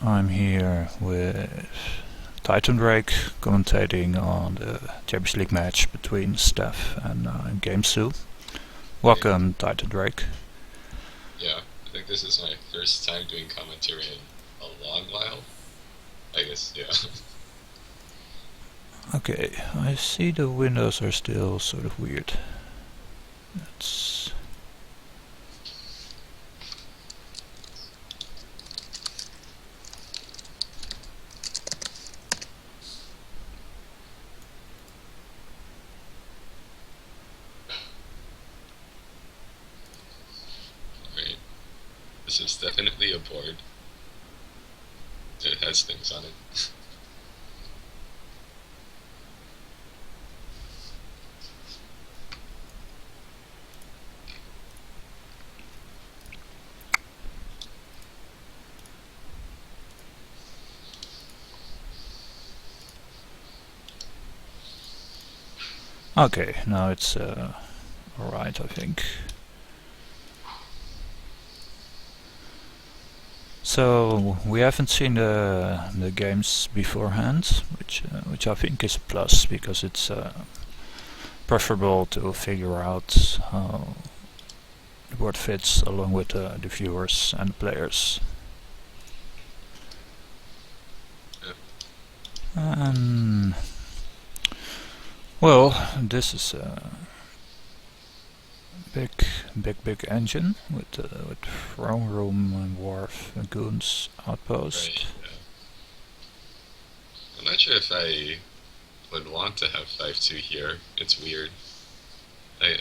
I'm here with Titan Drake commentating on the Champions League match between Stef and Gamesu. Welcome, Titan Drake. Yeah, I think this is my first time doing commentary in a long while. I guess, yeah. Okay, I see the windows are still sort of weird. That's... Right. This is definitely a board. It has things on it. Okay, now it's alright, I think. So we haven't seen the games beforehand, which I think is a plus because it's preferable to figure out how the board fits along with the viewers and the players. Yeah. Well, this is a big engine with throne room and wharf, goons, outpost. Right, yeah. I'm not sure if I would want to have 5-2 here. It's weird.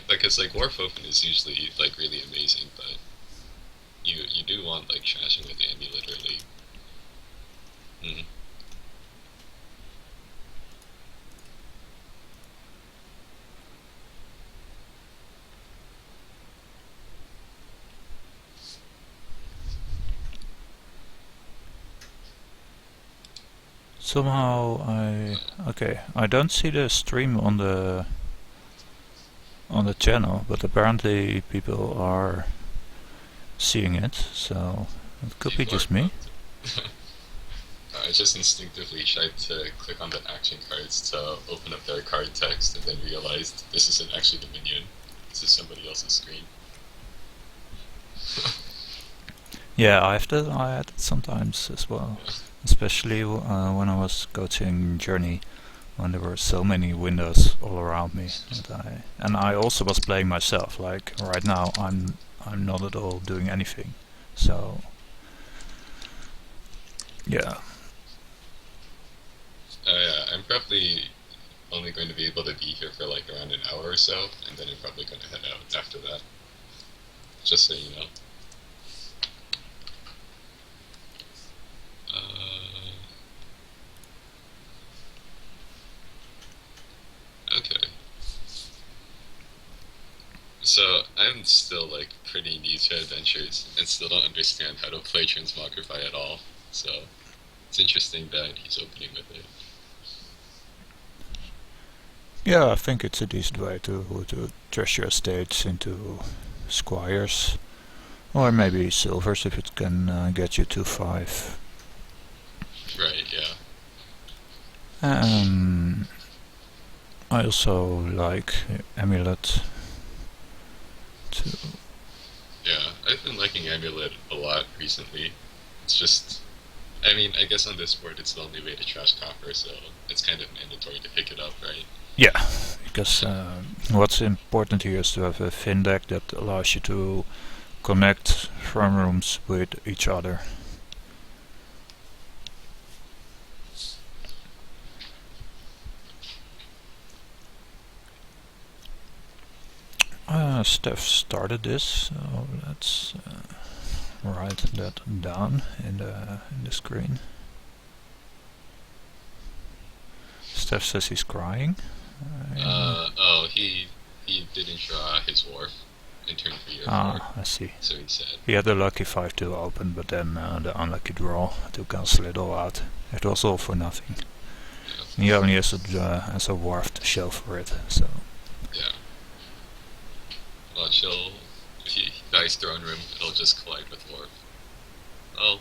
Because Wharf Open is usually really amazing, but you do want trashing with Amulet early. Mm. Somehow I don't see the stream on the channel, but apparently people are seeing it, so it could be just me. I just instinctively tried to click on the action cards to open up their card text and then realized this isn't actually the minion. This is somebody else's screen. Yeah, I had it sometimes as well, especially when I was coaching Journey, when there were so many windows all around me. And I also was playing myself. Like right now, I'm not at all doing anything. So yeah. Yeah, I'm probably only going to be able to be here for around an hour or so, and then I'm probably going to head out after that. Just so you know. Okay. So I'm still pretty new to adventures and still don't understand how to play Transmogrify at all. So it's interesting that he's opening with it. Yeah, I think it's a decent way to trash your estates into squires, or maybe silvers if it can get you to 5. Right, yeah. I also like Amulet too. Yeah, I've been liking Amulet a lot recently. It's just, I mean, I guess on this board it's the only way to trash Copper, so it's kind of mandatory to pick it up, right? Yeah, because what's important here is to have a thin deck that allows you to connect throne rooms with each other. Steph started this, so let's write that down in the screen. Steph says he's crying. Oh, he didn't draw his wharf in turn 3 or 4. I see. So he said. He had the lucky 5-2 open, but then the unlucky draw to cancel it all out. It was all for nothing. Yeah. He only has a wharf to show for it, so. Yeah. Watch, if he dies throne room, it'll just collide with wharf. Oh,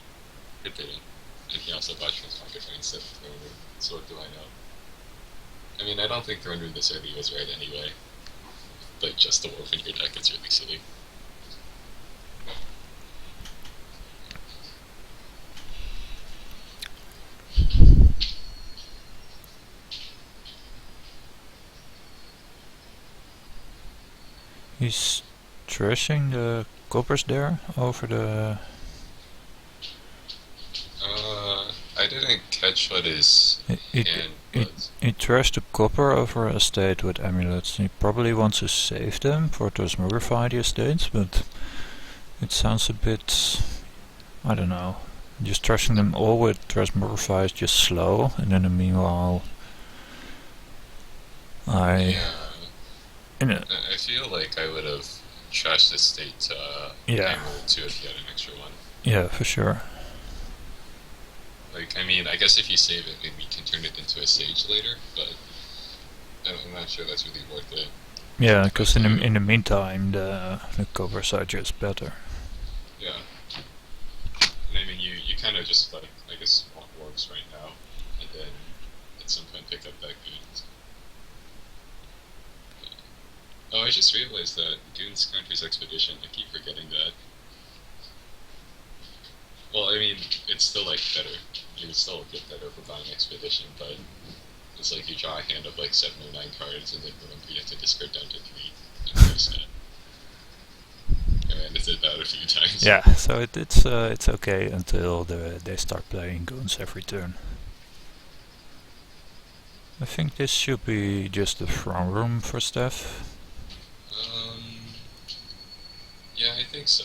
it didn't. and he also bought Transmogrify instead of Throne Room. So what do I know? I mean, I don't think Throne Room this early was right anyway. Like, just the Wolf in your deck is really silly. He's trashing the coppers there over the... I didn't catch what his hand was. He trashed the copper over a estate with amulets. He probably wants to save them for transmogrify the estates, but it sounds a bit... I don't know. Just trashing them all with transmogrify is just slow, and then meanwhile... I feel like I would have trashed the state to Amulet 2 if you had an extra one. Yeah, for sure. Like, I mean, I guess if you save it, maybe you can turn it into a Sage later, but I'm not sure that's really worth it. Yeah, because in the meantime, the covers are just better. Yeah. And I mean, you kind of just, like, I guess, want Warps right now, and then at some point pick up that Goons. Oh, I just realized that Goons counters Expedition. I keep forgetting that. Well, I mean, it's still, like, better. You would still get better for buying Expedition, but it's like you draw a hand of, like, 7 or 9 cards, and then remember you have to discard down to 3, and there's that. And I did that a few times. Yeah, so it's okay until they start playing goons every turn. I think this should be just the front room for Stef. Yeah, I think so.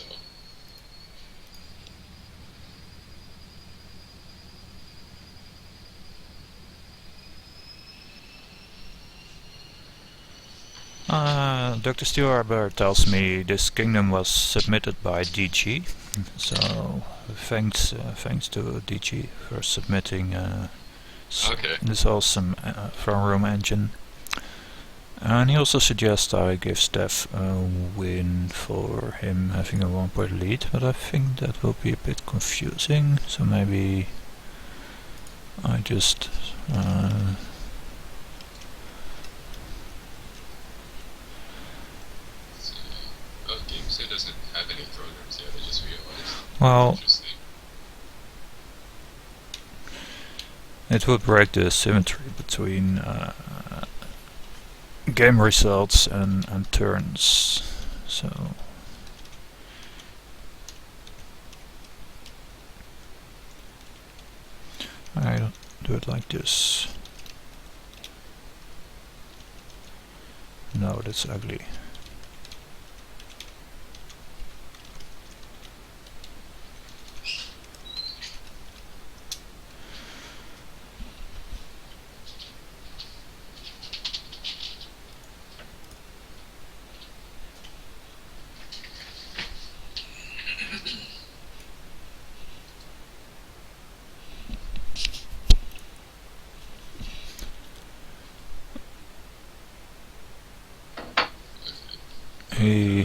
Dr. Stewart tells me this kingdom was submitted by DG, so thanks to DG for submitting this awesome front room engine. And he also suggests I give Stef a win for him having a 1-point lead, but I think that will be a bit confusing, so maybe I just GameStay doesn't have any throne rooms yet, I just realized. well, Interesting. it would break the symmetry between game results and turns, so I do it like this. No, that's ugly.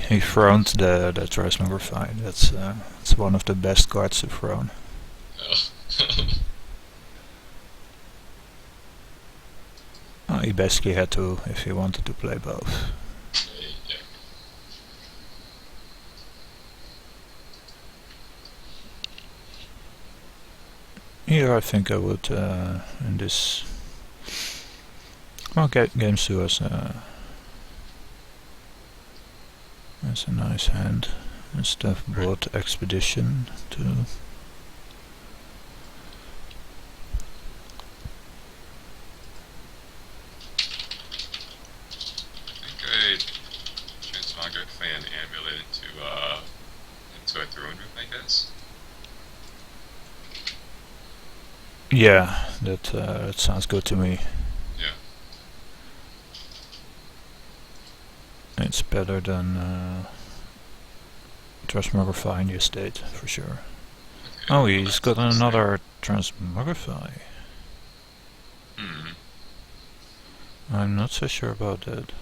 He throwned the Transmogrify. That's one of the best cards to thrown. Oh. He basically had to if he wanted to play both. Yeah. Here I think I would in this. Well, games to us. That's a nice hand. And Stef bought Expedition too. I think I'd Transmogrify an Amulet into a throne room, I guess. Yeah, that sounds good to me. Yeah. It's better than Transmogrify in the estate, for sure. Okay, Oh, he's got another Transmogrify. I'm not so sure about that.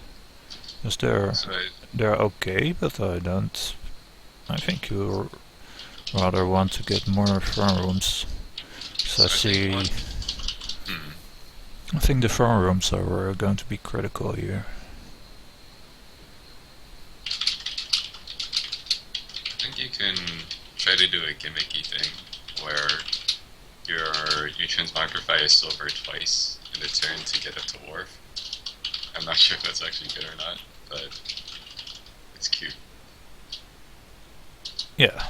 Because they're okay, but I think you rather want to get more front rooms. Because I So I think see, one. Hmm. I think the front rooms are going to be critical here. I think you can try to do a gimmicky thing where you transmogrify a silver twice in a turn to get up to wharf. I'm not sure if that's actually good or not, but it's cute. Yeah.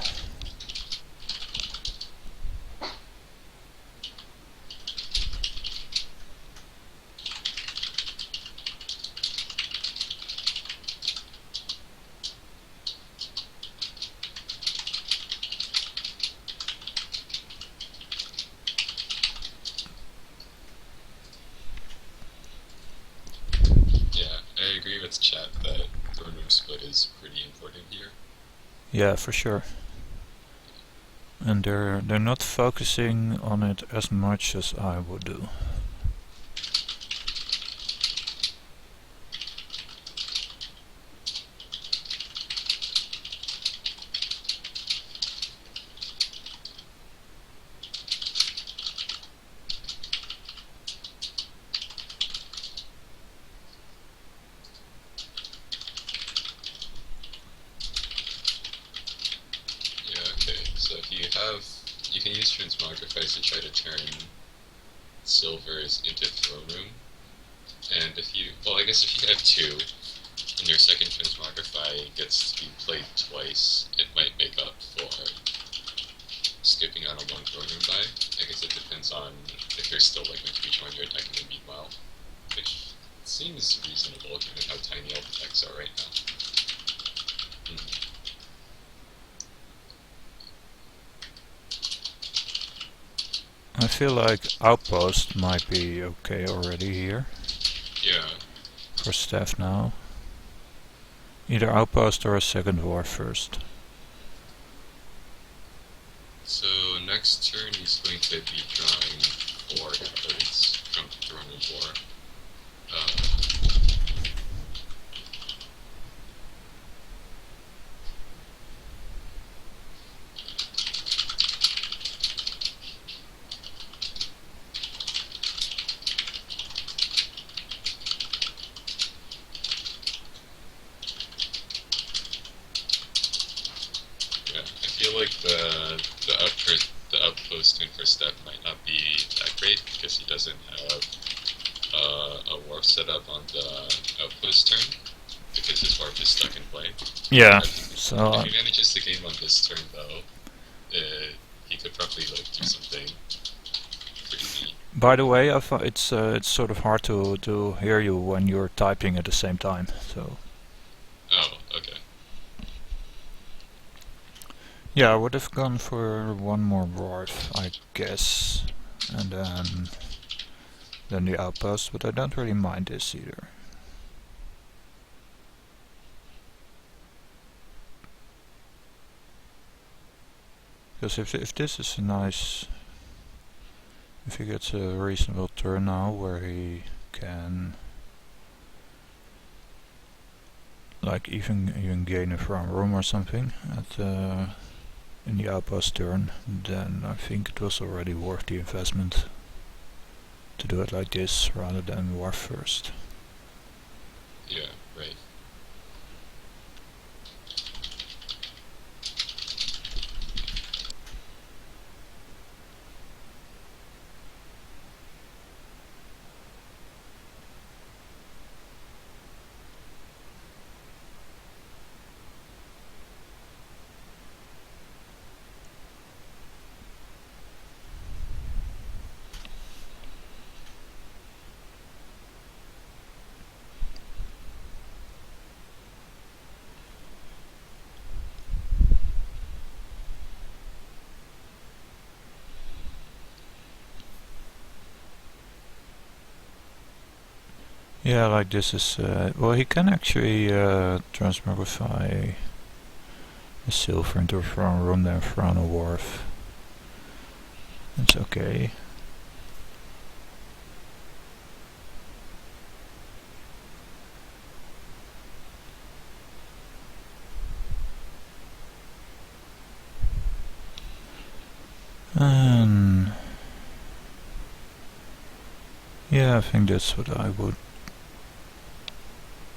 Yeah, I agree with chat that throne room split is pretty important here. Yeah, for sure. And they're not focusing on it as much as I would do. Yeah, okay. So if you can use transmogrifies to try to turn silvers into throne room. And I guess if you have two, and your second transmogrify gets to be played twice, it might make up for skipping out on one throne room die. I guess it depends on if you're still like going to be joining your deck in the meanwhile, which seems reasonable given how tiny all the decks are right now. I feel like Outpost might be okay already here. Yeah. For Stef now. Either Outpost or a second war first. So next turn he's going to be drawing 4 cards from Throne of War. Yeah, I feel like the outpost turn for Step might not be that great because he doesn't have a warp set up on the outpost turn because his warp is stuck in play. Yeah, If he manages the game on this turn though, he could probably like do something pretty neat. by the way, it's sort of hard to hear you when you're typing at the same time. So Oh, okay. yeah, I would have gone for one more dwarf, I guess, and then the outpost. But I don't really mind this either. Because if this is a nice, if he gets a reasonable turn now where he can like even gain a front room or something at in the outpost turn, then I think it was already worth the investment to do it like this rather than war first. Yeah, right. Yeah, like this is well, he can actually transmogrify a silver into a front room, then front a wharf. It's okay. And Yeah, I think that's what I would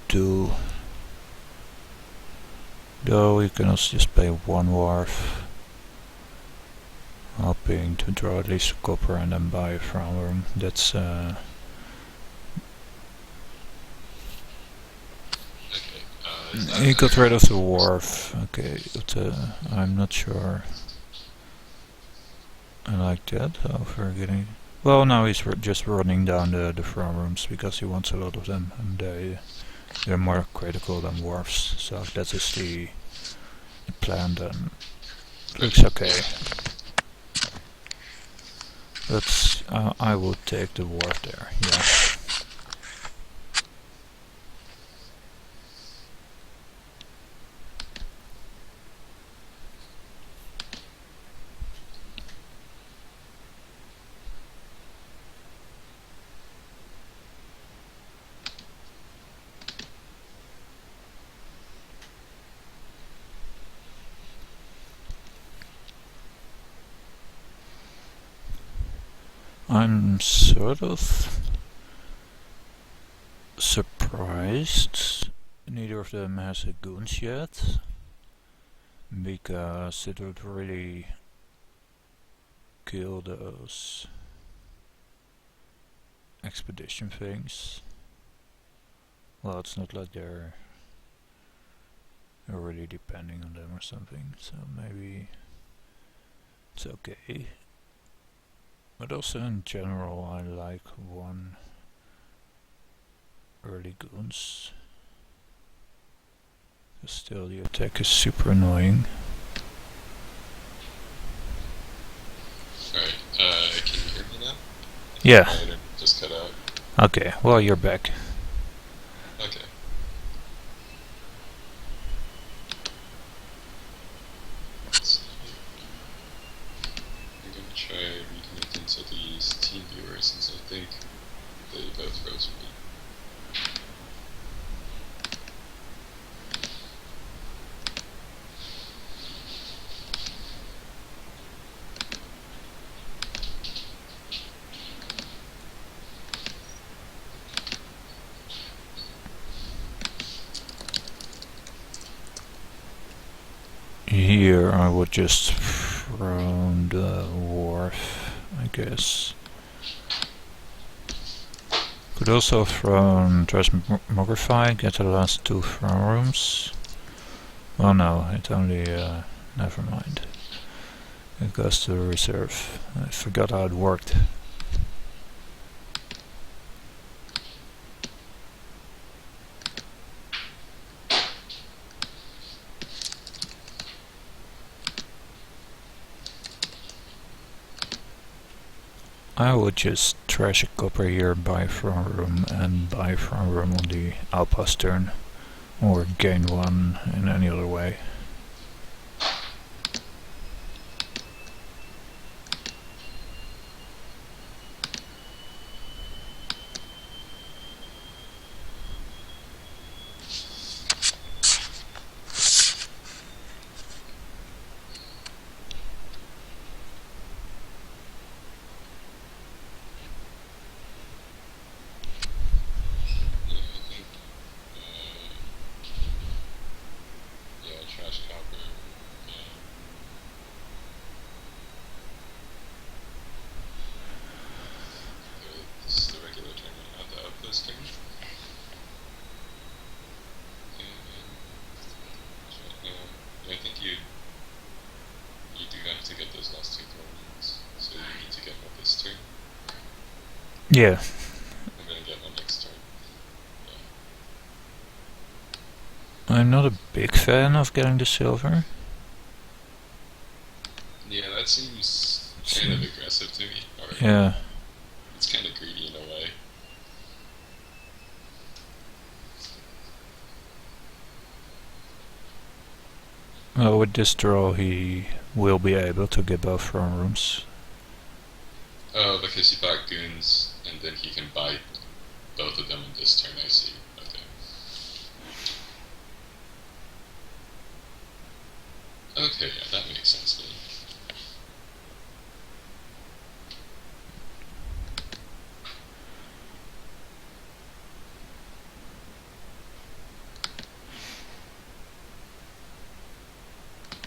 do. Though you can also just pay one wharf, hoping to draw at least a copper and then buy a farm room. That's Okay. Is that he got rid of the wharf. Okay, but I'm not sure I like that. Over getting. Well, now he's just running down the farm rooms because he wants a lot of them, and they're more critical than wharfs. So if that is the plan, then looks okay. But I would take the wharf there. Yeah. I'm sort of surprised neither of them has a goons yet, because it would really kill those expedition things. Well, it's not like they're already depending on them or something, so maybe it's okay. But also in general I like one early goons. Still the attack is super annoying. Alright, can you hear me now? Yeah. My internet just cut out. Okay, well you're back. Okay. So, I'm gonna try reconnecting to these team viewers since I think they both froze me. Here I would just from the wharf, I guess. Could also from Transmogrify, get the last two farm rooms. Well no, it only, never mind. It goes to the reserve. I forgot how it worked. I would just trash a copper here, buy farm room, and buy farm room on the outpost turn. Or gain one in any other way. Yeah, I think, yeah, trash copper, yeah. This is the regular turn, not the outpost turn. And I think you do have to get those last two coordinates, so you need to get one this turn. Yeah. I'm gonna get one next turn. I'm not a big fan of getting the silver. Yeah, that seems kind of aggressive to me. Or Yeah. it's kind of greedy in a way. Well, with this draw he will be able to get both farm rooms. Oh, because he bought goons, and then he can buy both of them in this turn, I see. Okay. Okay, yeah, that makes sense then.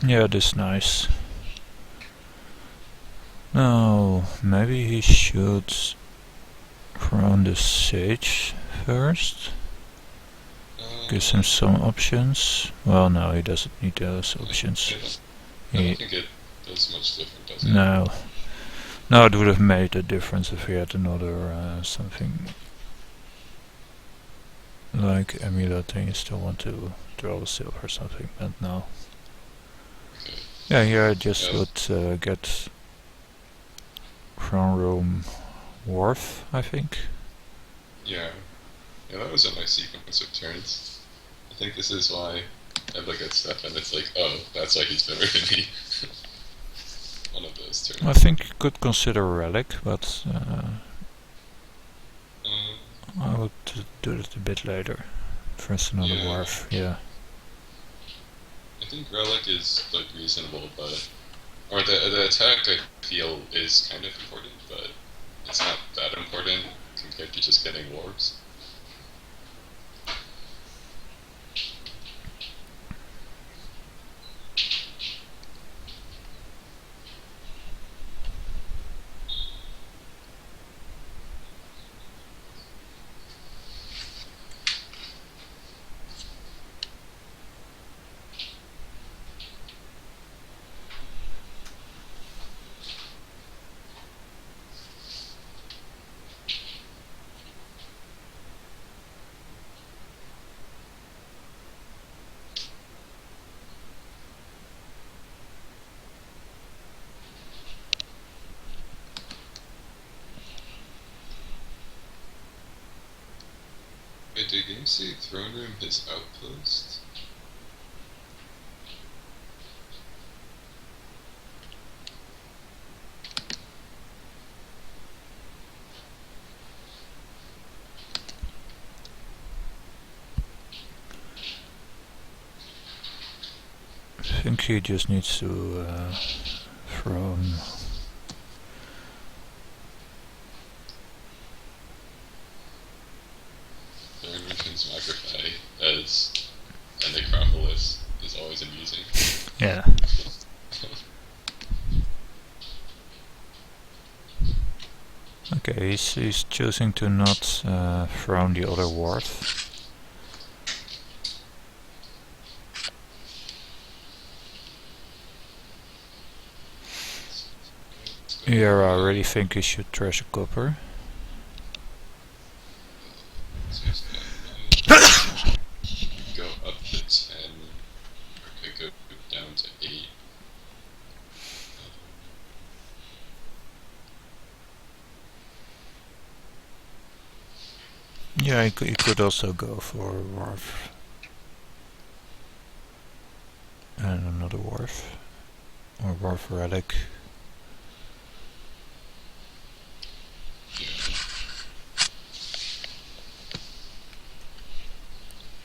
Yeah, this is nice. Now, maybe he should run the sage first. Gives him some options. Well, no, he doesn't need those options. I don't think it does much different, does it? No. No, it would have made a difference if he had another something like amulet and you still want to draw a silver or something, but no. Okay. Yeah, here I just Yeah. would get from room wharf, I think. Yeah. Yeah, that was a nice sequence of turns. I think this is why I look at Stef and it's like, oh, that's why he's better than me. One of those turns. I think you could consider relic, but I would do it a bit later. First another Yeah. wharf, yeah. I think relic is like reasonable, but or the attack I feel is kind of important, but it's not that important compared to just getting warps. Wait, did game say throne room his outpost? I think he just needs to from Throne room King's Magnify as a necropolis is always amusing. yeah. Okay, he's choosing to not throw the other wharf. Here I really think he should trash a copper. So he's got go up to 10, or could go down to 8. Yeah, he could also go for a wharf. And another wharf. Or wharf relic. Yeah.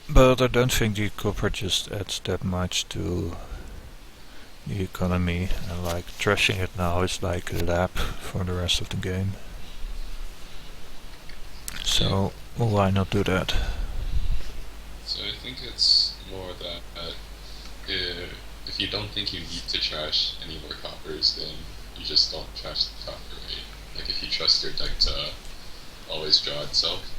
But I don't think the copper just adds that much to the economy. And like trashing it now is like a lap for the rest of the game. So why not do that? So I think it's more that if you don't think you need to trash any more coppers, then you just don't trash the copper, right? Like if you trust your deck to always draw itself.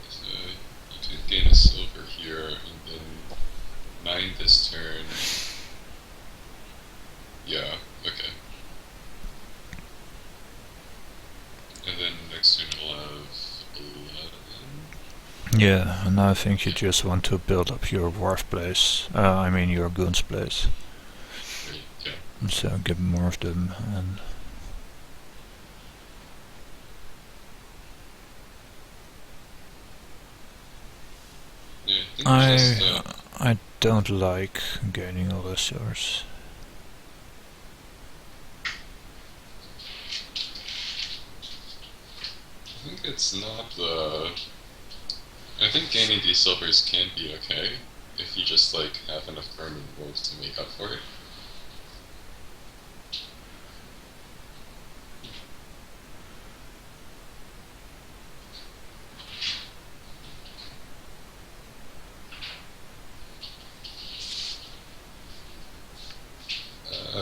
So you could gain a silver here and then 9 this turn. Yeah, okay. And then next turn we'll have 11. Yeah, and I think you just want to build up your wharf place. I mean your goons place. Right, yeah. So get more of them and Yeah, I think just, I don't like gaining all the silvers. it's not the. I think gaining these silvers can be okay if you just like have enough permanent wolves to make up for it.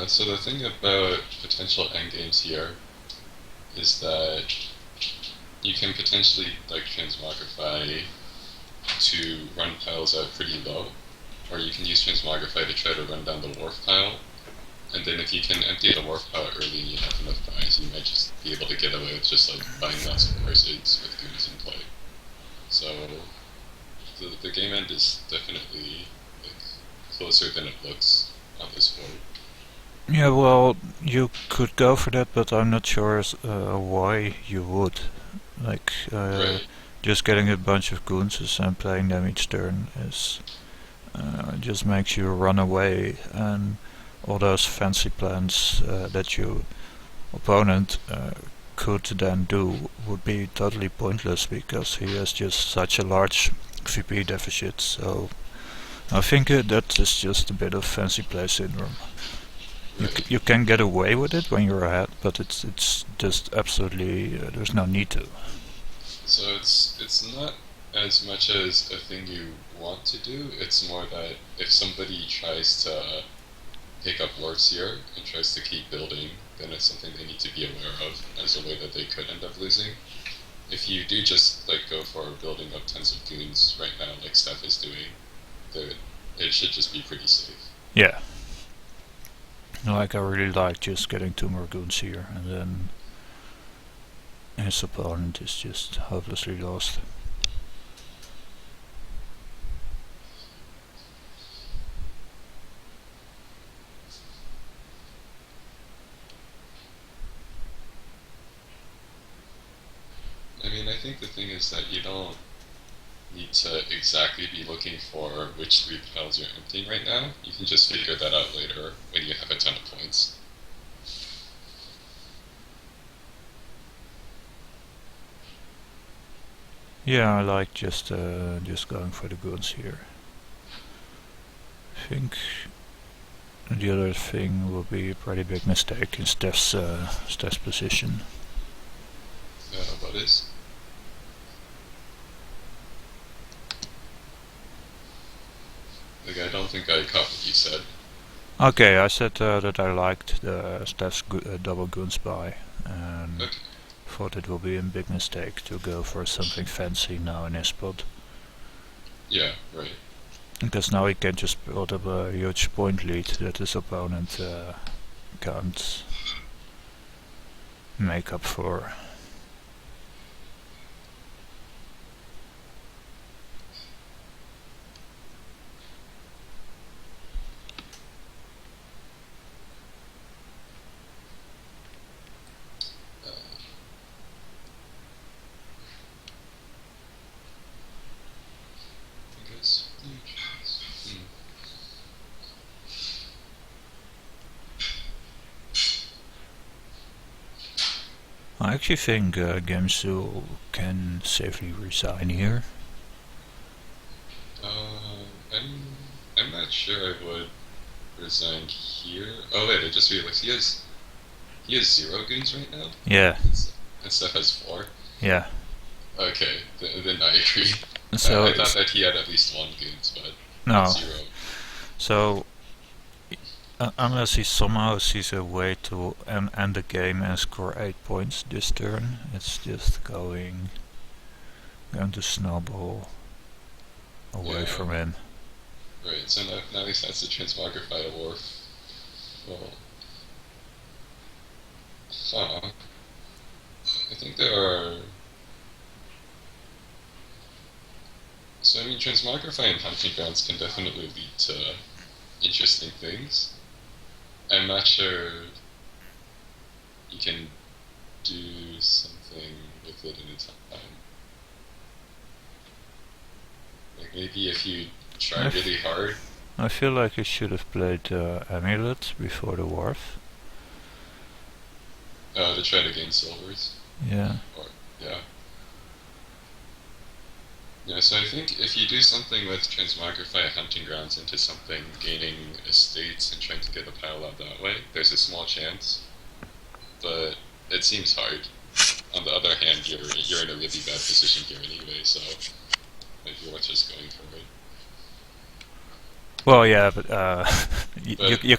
So the thing about potential endgames here is that you can potentially like transmogrify to run piles out pretty low, or you can use transmogrify to try to run down the wharf pile. And then if you can empty the wharf pile early and you have enough buys, you might just be able to get away with just like buying lots of horses with goons in play. So the game end is definitely like closer than it looks on this board. Yeah, well, you could go for that, but I'm not sure why you would. Like, Right. just getting a bunch of goons and playing them each turn is just makes you run away, and all those fancy plans that your opponent could then do would be totally pointless because he has just such a large VP deficit. So I think that is just a bit of fancy play syndrome. Right. You can get away with it when you're ahead, but it's just absolutely there's no need to. So it's not as much as a thing you want to do. It's more that if somebody tries to pick up wards here and tries to keep building, then it's something they need to be aware of as a way that they could end up losing. If you do just like go for building up tons of goons right now, like Stef is doing, it should just be pretty safe. Yeah, like I really like just getting 2 more goons here, and then his opponent is just hopelessly lost. I mean, I think the thing is that you don't need to exactly be looking for which 3 piles you're emptying right now. You can just figure that out later when you have a ton of points. Yeah, I like just going for the goons here. I think the other thing will be a pretty big mistake in Stef's position. What is? Like, I don't think I caught what you said. Okay, I said that I liked the Stef's double goons buy, and Okay. thought it will be a big mistake to go for something fancy now in his spot. Yeah, right. Because now he can just build up a huge point lead that his opponent can't make up for. I guess. I actually think Gamsu can safely resign here. I'm not sure I would resign here. Oh wait, I just realized he has 0 goons right now, Yeah, and Steph has 4. yeah. Okay, then I agree. So I thought that he had at least 1 goons, but no. not 0. So unless he somehow sees a way to end the game and score 8 points this turn, it's just going to snowball away Yeah. from him. Right, so now he has to transmogrify a wharf. Well, I think there are. So, I mean, transmogrify and hunting grounds can definitely lead to interesting things. I'm not sure you can do something with it in a time. Like, maybe if you try really hard. I feel like he should have played Amulet before the Wharf. To try to gain silvers. Yeah. Or, yeah. Yeah, so I think if you do something with transmogrify hunting grounds into something, gaining estates and trying to get a pile out that way, there's a small chance, but it seems hard. On the other hand, you're in a really bad position here anyway, so maybe worth just going for it. Well, yeah, but But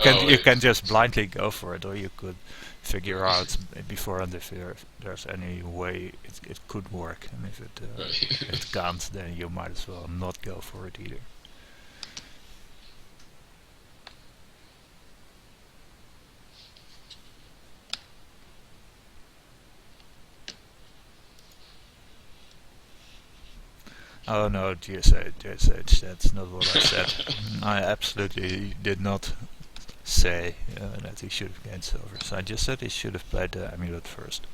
oh you wait, can just blindly go for it, or you could figure out beforehand if there's any way it could work, and if right. it can't, then you might as well not go for it either. Oh no, GSH, that's not what I said. I absolutely did not say that he should have gained silver. So I just said he should have played the amulet first.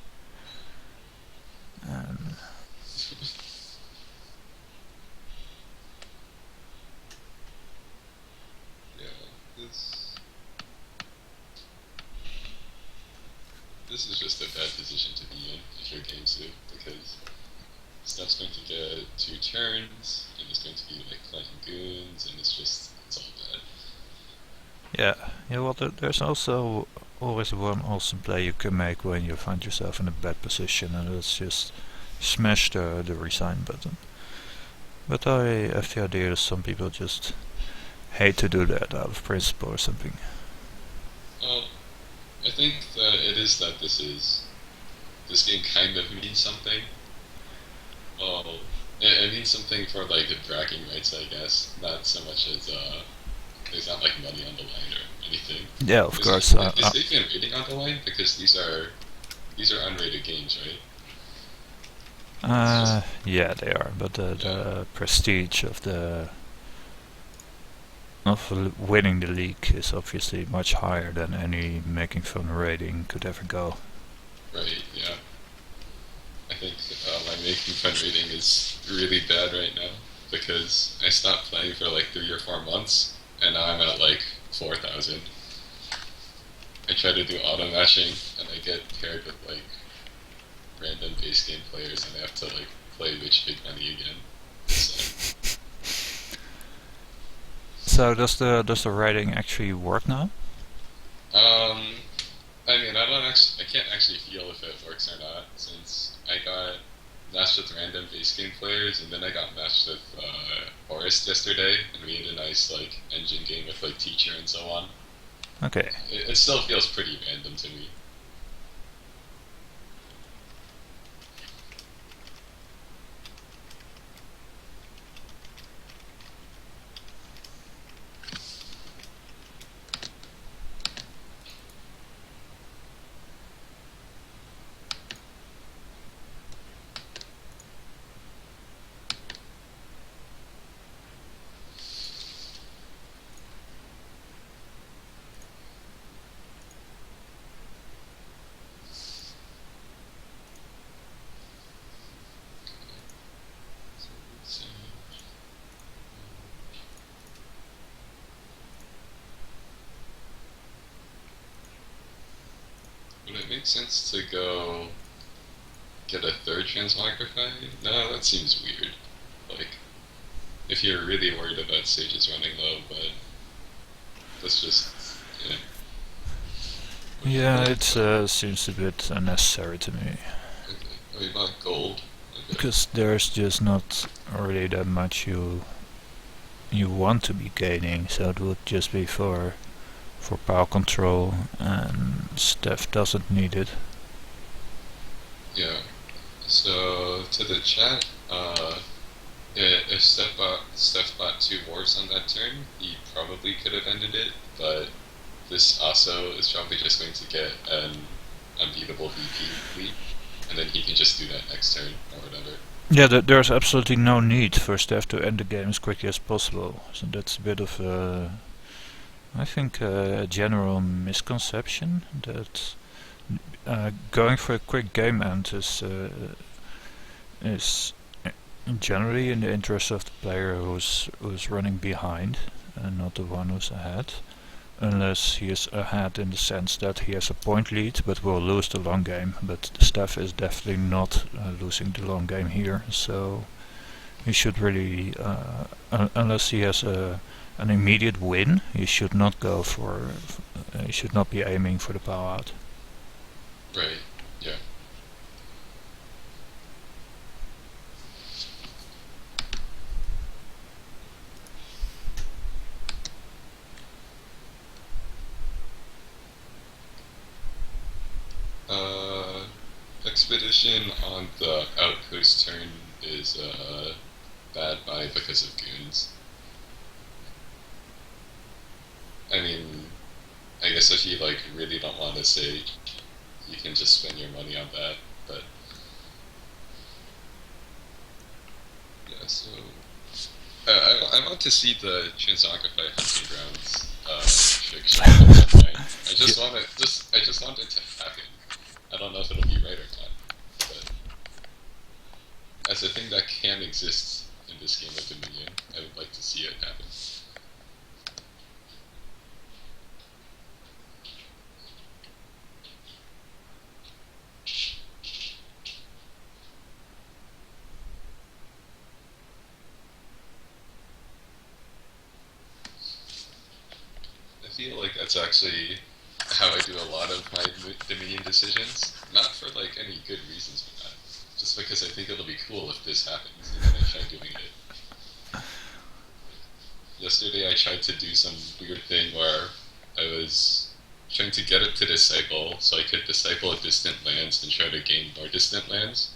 Yeah, this this is just a bad position to be in if you're game soup because Stef's going to get 2 turns and he's going to be like playing goons and it's all bad. Yeah, yeah. Well, there's also always one awesome play you can make when you find yourself in a bad position, and that's just smash the resign button. But I have the idea that some people just hate to do that out of principle or something. Well, I think that it is that this game kind of means something. Well, it means something for like the bragging rights, I guess. Not so much as there's not like money on the line or anything. Yeah, of Is course. is there even rating on the line? Because these are unrated games, right? It's just Yeah, they are, but yeah, the prestige of winning the league is obviously much higher than any making fun rating could ever go. right, yeah. I think my making fun rating is really bad right now because I stopped playing for like 3 or 4 months and now I'm at like 4,000. I try to do auto matching and I get paired with like random base game players and I have to like play rich big money again. So So does the rating actually work now? um I mean I can't actually feel if it works or not since I got matched with random base game players and then I got matched with Horus yesterday and we had a nice like engine game with like teacher and so on. Okay. It still feels pretty random to me. So, would it make sense to go get a third transmogrify? No, that seems weird. Like, if you're really worried about stages running low, but let's just, yeah. What did you Yeah, buy? it seems a bit unnecessary to me. Okay. Oh, you bought gold. Okay. Because there's just not really that much you want to be gaining, so it would just be for power control, and Steph doesn't need it. Yeah. So, to the chat, if Steph bought 2 wars on that turn, he probably could have ended it, but this also is probably just going to get an unbeatable VP lead, and then he can just do that next turn or whatever. Yeah, there's absolutely no need for Steph to end the game as quickly as possible. So that's a bit of I think, a general misconception that going for a quick game end is generally in the interest of the player who's running behind and not the one who's ahead. Unless he is ahead in the sense that he has a point lead but will lose the long game. But Steph is definitely not losing the long game here, so he should really, unless he has an immediate win, he should not go for. He should not be aiming for the power out. Right. Yeah. Expedition on the outpost turn is bad buy because of goons. I mean, I guess if you like really don't want to sage, you can just spend your money on that. But yeah, so I want to see the Transogrify hunting grounds trick shot online. I just want it to happen. I don't know if it'll be right or not, but as a thing that can exist in this game of Dominion, I would like to see it happen. I feel like that's actually how I do a lot of my Dominion decisions. Not for like any good reasons for that. Just because I think it'll be cool if this happens, and then I try doing it. Yesterday I tried to do some weird thing where I was trying to get it to disciple so I could disciple distant lands and try to gain more distant lands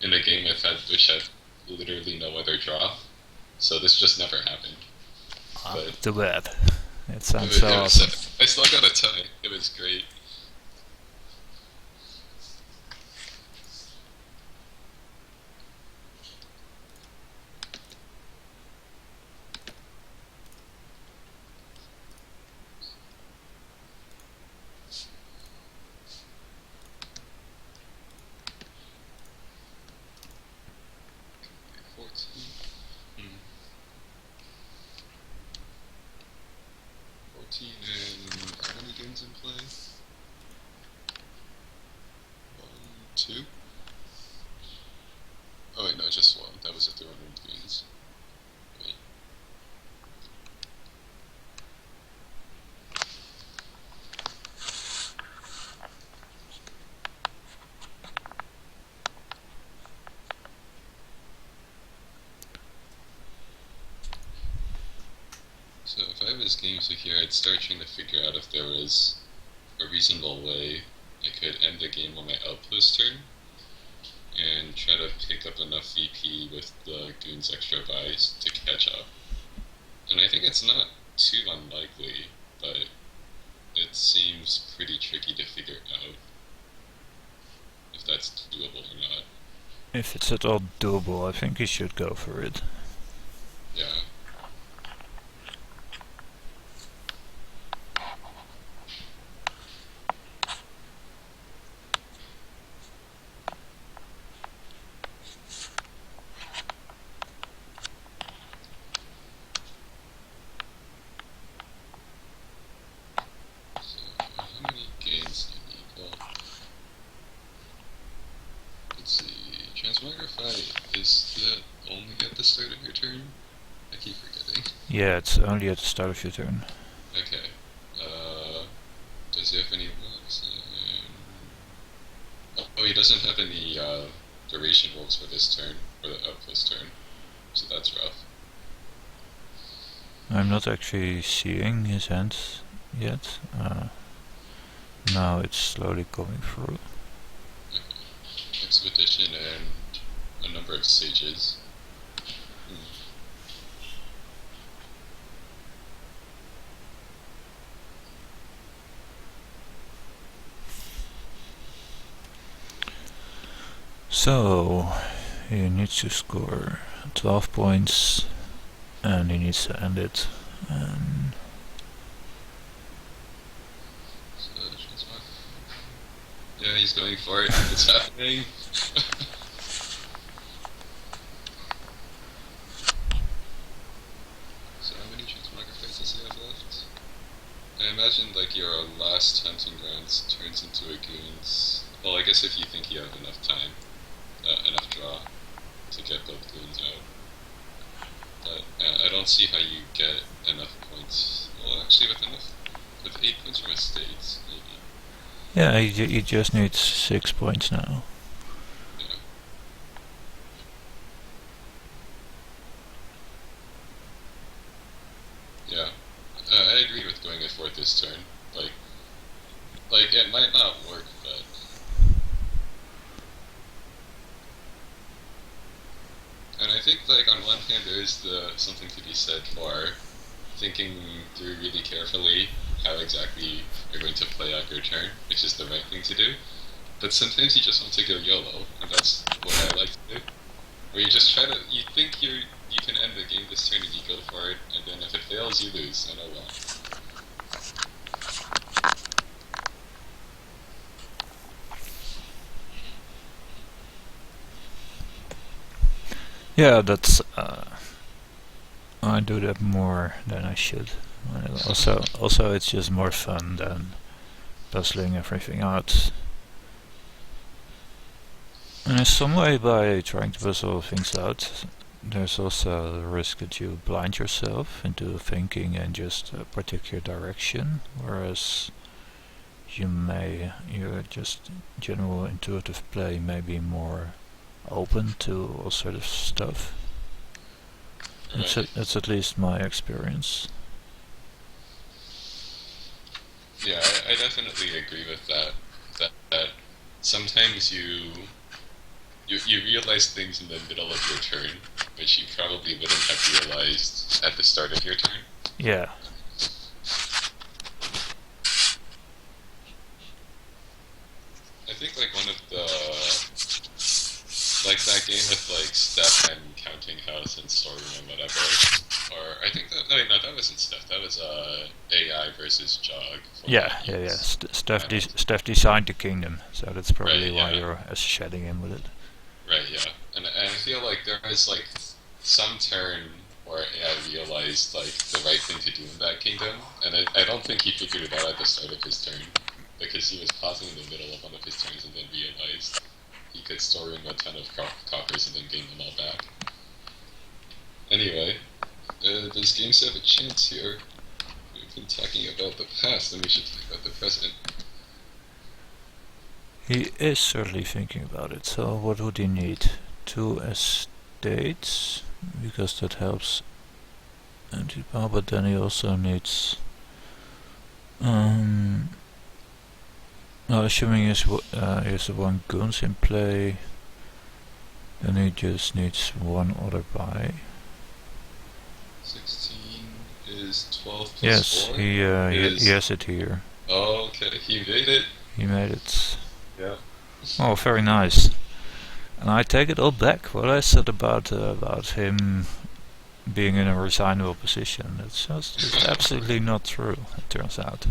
in a game which had literally no other draw. So this just never happened. But Too bad. It sounds so awesome. I still got a tie. It was great. And how many games in play? 1, 2? Oh wait, no, just one. That was a throne room games. Wait. So if I was games here, I'd start trying to figure out if there was a reasonable way I could end the game on my outpost turn and try to pick up enough VP with the Goon's extra buys to catch up. And I think it's not too unlikely, but it seems pretty tricky to figure out if that's doable or not. If it's at all doable, I think you should go for it. Yeah. Transmogrify is the only at the start of your turn? I keep forgetting. Yeah, it's only at the start of your turn. Okay. Does he have any rules? Oh, he doesn't have any duration rules for this turn, for the outpost turn. So that's rough. I'm not actually seeing his hands yet. Now it's slowly coming through. Okay. Expedition and a number of sages. So, he needs to score 12 points and he needs to end it. Yeah, he's going for it. It's happening. So how many Transmogrifies does he have left? I imagine like your last hunting grounds turns into a goons. Well, I guess if you think you have enough time, enough draw to get both goons out. don't see how you get enough points. Well, actually, with 8 points from a state, maybe. Yeah, you just need 6 points now. Yeah. Yeah. I agree with going it fourth this turn. Like, it might not work, but and I think like on one hand there is something to be said for thinking through really carefully how exactly you're going to play out your turn, which is the right thing to do. But sometimes you just want to go YOLO, and that's what I like to do. Where you just try to, you think you can end the game this turn and you go for it, and then if it fails, you lose, and oh well. Yeah, that's. I do that more than I should. Also, it's just more fun than puzzling everything out. And in some way, by trying to puzzle things out, there's also the risk that you blind yourself into thinking in just a particular direction, whereas your just general intuitive play may be more open to all sort of stuff. Right. That's at least my experience. Yeah, I definitely agree with that. That sometimes you realize things in the middle of your turn, which you probably wouldn't have realized at the start of your turn. Yeah. I think like one of the like that game with like Stef and Counting House and Story and whatever. Or I think no, that wasn't Stef. That was AI versus Jog for Yeah, that yeah, yeah. year's finals. Stef designed the kingdom, so that's probably Right. why Yeah. you're shedding him with it. Right. Yeah. And I feel like there was like some turn where AI realized like the right thing to do in that kingdom, and I don't think he figured it out at the start of his turn because he was pausing in the middle of one of his turns and then realized he could store in a ton of coppers and then gain them all back. Anyway, does games have a chance here? We've been talking about the past, and we should talk about the present. He is certainly thinking about it. So what would he need? 2 estates, because that helps anti-power, but then he also needs. Assuming he has one guns in play, then he just needs one other buy. 16 is 12 plus Yes, 4. he has it here. Oh, okay, he made it. He made it. Yeah. Oh, very nice. And I take it all back. What I said about him being in a resignable position, it's just absolutely not true. It turns out.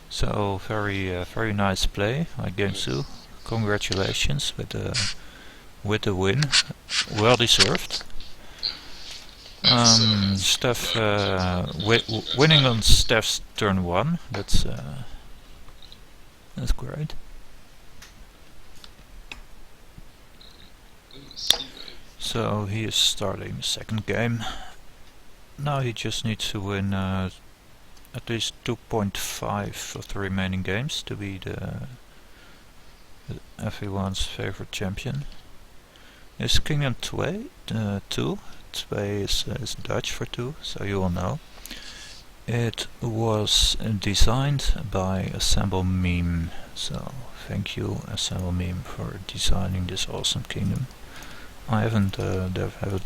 So very nice play by Gamsu. Congratulations with the win. Well deserved. Stef winning on Stef's turn 1. That's great. So he is starting the second game. Now he just needs to win at least 2.5 of the remaining games to be everyone's favorite champion. Is Kingdom 2? 2 is Dutch for 2, so you all know. It was designed by Assemble Meme, so thank you Assemble Meme for designing this awesome kingdom. I haven't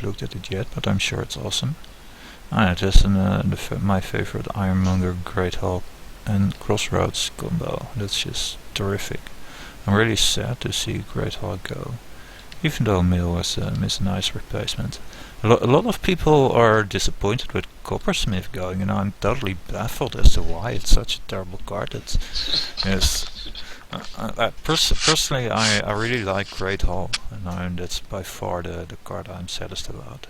looked at it yet, but I'm sure it's awesome. It is my favorite Ironmonger, Great Hall and Crossroads combo. That's just terrific. I'm really sad to see Great Hall go, even though Mill was a nice replacement. A lot of people are disappointed with Coppersmith going, and I'm totally baffled as to why it's such a terrible card. Personally, I really like Great Hall, and that's by far the card I'm saddest about.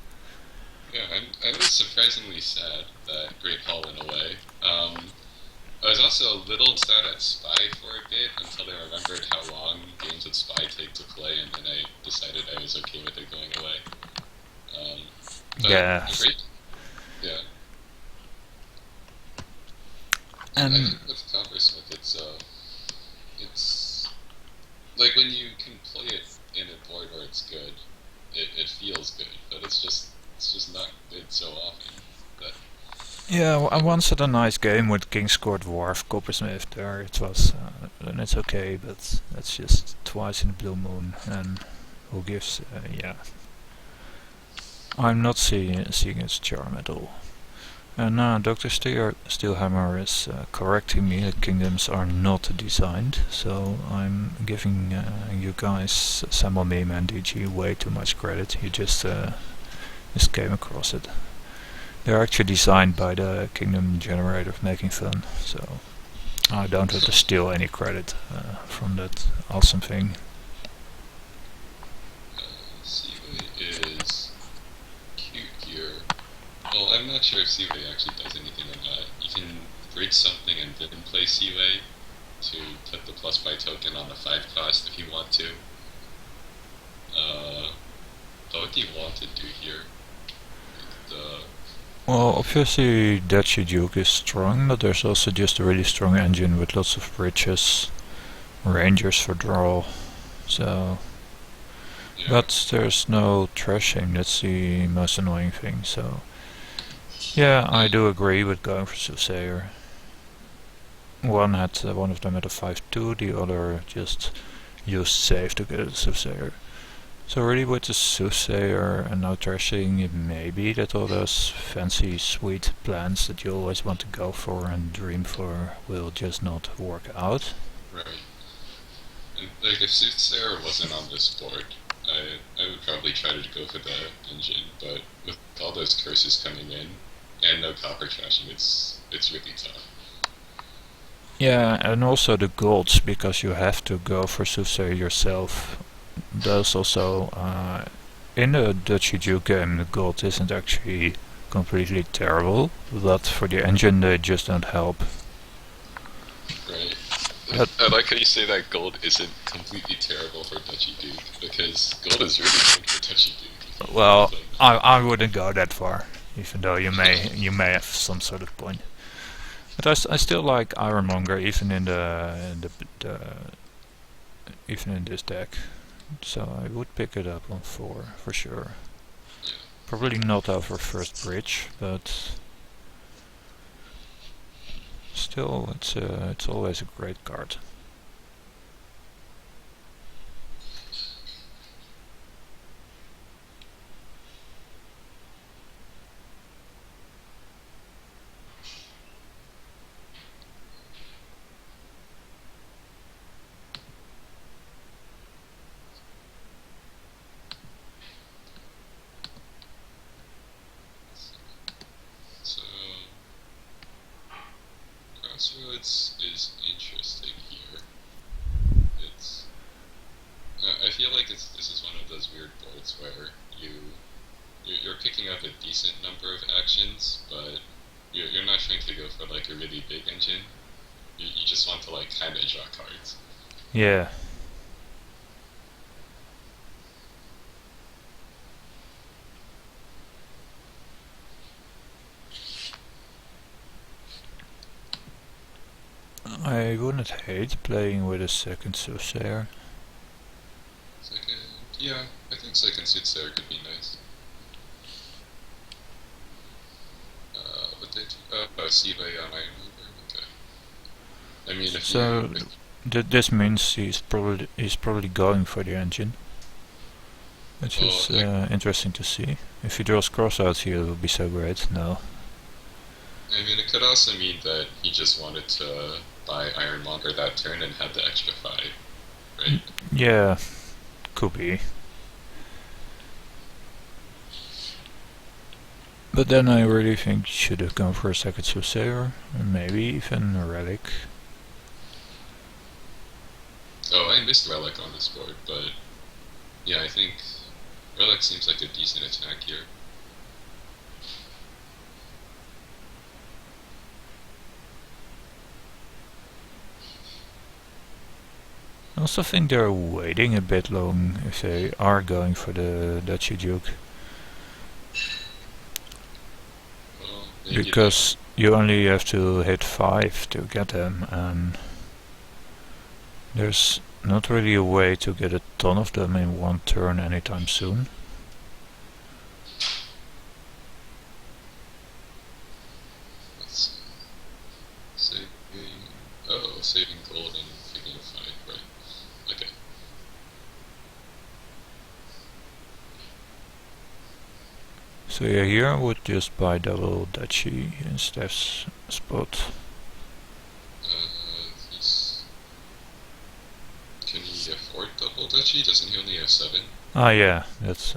Yeah, I was surprisingly sad that Great Hall went away. I was also a little sad at Spy for a bit until I remembered how long games with Spy take to play, and then I decided I was okay with it going away. Yeah, A great, yeah. I and think with Coppersmith, it's like when you can play it in a board where it's good, it feels good, but it's just not good so often. That yeah, I once had a nice game with Kingscourt Dwarf Coppersmith there. It was, and it's okay, but that's just twice in a blue moon, and who gives? Yeah, I'm not seeing its charm at all. And Dr. Steelhammer is correcting me that kingdoms are not designed, so I'm giving you guys, Samuel Meme and DG, way too much credit. You just came across it. They're actually designed by the kingdom generator of Making Fun, so I don't have to steal any credit from that awesome thing. Seaway is cute here. Well, I'm not sure if Seaway actually does anything or not. You can bridge something and then play Seaway to put the plus by token on the 5 cost if you want to. But what do you want to do here? The Well, obviously Duchy Duke is strong, but there's also just a really strong engine with lots of bridges, rangers for draw, so... yeah, But there's no thrashing, that's the most annoying thing, so... Yeah, I do agree with going for Soothsayer. One of them had a 5-2, the other just used save to get a Soothsayer. So really with the Soothsayer and no thrashing, it may be that all those fancy sweet plans that you always want to go for and dream for will just not work out. right. And like if Soothsayer wasn't on this board, I would probably try to go for the engine, but with all those curses coming in and no copper trashing, it's really tough. Yeah, and also the golds, because you have to go for Soothsayer yourself. Those also, in the Duchy Duke game, the gold isn't actually completely terrible, but for the engine they just don't help. Right. But I like how you say that gold isn't completely terrible for Duchy Duke, because gold is really good for Duchy Duke. well, I wouldn't go that far, even though you may have some sort of point. But I still like Ironmonger even in even in this deck, so I would pick it up on 4 for sure. Yeah. Probably not over first bridge, but still, it's always a great card. So Crossroads is interesting here. It's I feel like this is one of those weird boards where you're picking up a decent number of actions, but you're not trying to go for like a really big engine. You just want to like kind of draw cards. Yeah. I wouldn't hate playing with a second Soothsayer. Second, yeah, I think second Soothsayer could be nice. But they Seaway on Ironmonger. Okay. I mean, if So you this means he's probably going for the engine, which well, is like, interesting to see. If he draws crossouts here, it would be so great. No. I mean, it could also mean that he just wanted to buy Ironmonger that turn and had the extra 5, right? Yeah, could be. But then I really think should have gone for a second Soothsayer, or maybe even a Relic. Oh, I missed Relic on this board, but yeah, I think Relic seems like a decent attack here. I also think they're waiting a bit long if they are going for the Duchy Duke. because you only have to hit 5 to get them, and there's not really a way to get a ton of them in one turn anytime soon. Saving gold and picking a fight, right? Okay. So yeah, here I would just buy double duchy in Stef's spot. Can he afford double duchy? Doesn't he only have 7? Ah yeah, that's...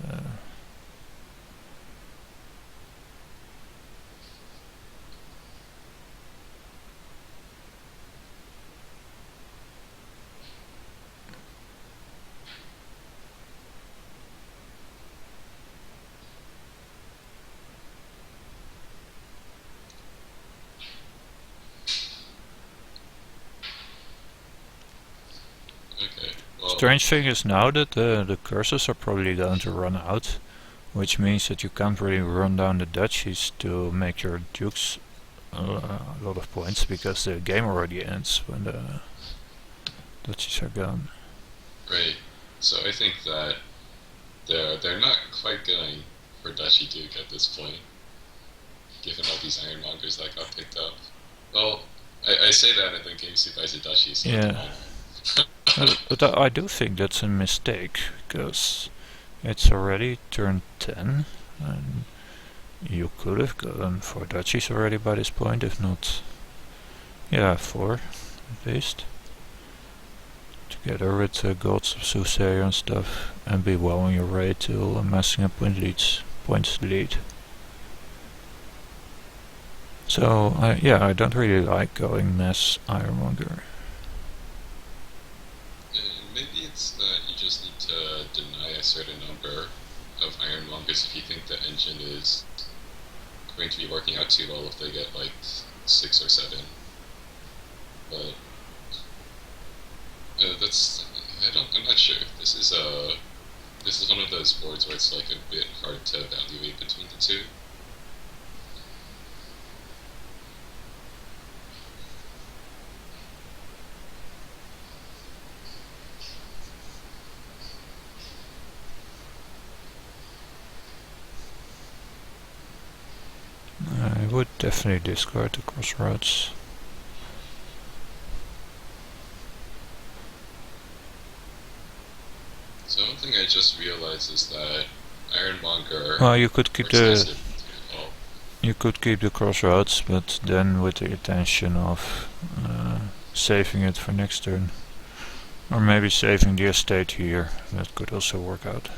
Okay. Well, strange thing is now that the curses are probably going to run out, which means that you can't really run down the duchies to make your dukes a lot of points, because the game already ends when the duchies are gone. right. So I think that they're not quite going for Duchy Duke at this point, given all these Ironmongers that got picked up. Well, I say that and then GameStop buys a Duchy, so Yeah. But I do think that's a mistake, because it's already turn 10, and you could have gone for duchies already by this point, if not... yeah, 4 at least. Together with Gods of Soothsayer and stuff, and be well on your way to amassing a points lead. So, yeah, I don't really like going mass Ironmonger. Maybe it's that you just need to deny a certain number of Ironmongers if you think the engine is going to be working out too well if they get like 6 or 7. But I'm not sure. This is one of those boards where it's like a bit hard to evaluate between the two. I would definitely discard the crossroads. So one thing I just realized is that Ironmonger. Well, you could keep the crossroads, but then with the intention of saving it for next turn, or maybe saving the estate here. That could also work out.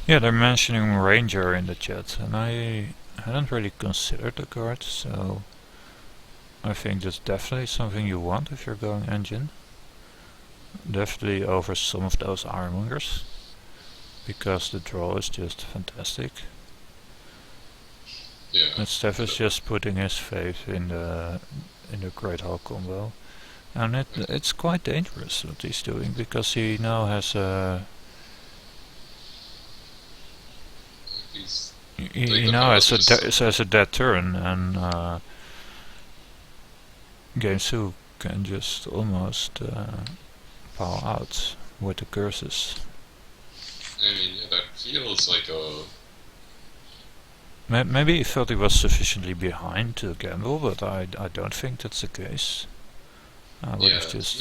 Yeah, they're mentioning Ranger in the chat, and I hadn't really considered the card, so I think that's definitely something you want if you're going engine. Definitely over some of those Ironmongers, because the draw is just fantastic. Yeah. And Stef is just putting his faith in the Great Hall combo, and it's quite dangerous what he's doing, because he now has a... He now has a dead turn, and Game2 can just almost pile out with the curses. I mean, yeah, that feels like a... Maybe he felt he was sufficiently behind to gamble, but I don't think that's the case. It's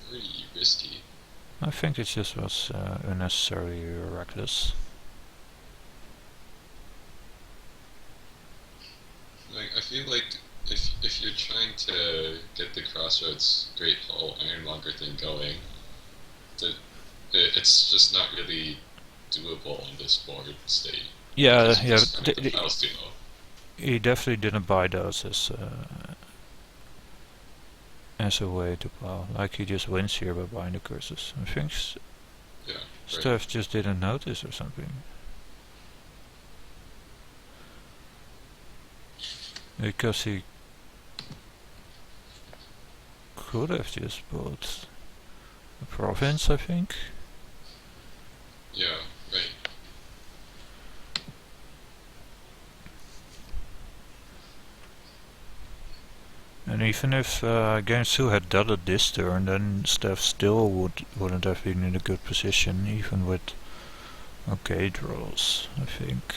pretty risky. I think it just was unnecessarily reckless. Like, I feel like if you're trying to get the Crossroads Great Hall Ironmonger thing going, it's just not really doable on this board state. Yeah, he definitely didn't buy those as a way to plow. Like, he just wins here by buying the curses. I think Stef just didn't notice or something. Because he could have just bought a province, I think. Yeah, right. And even if Game 2 had done it this turn, then Stef still wouldn't have been in a good position, even with okay draws, I think.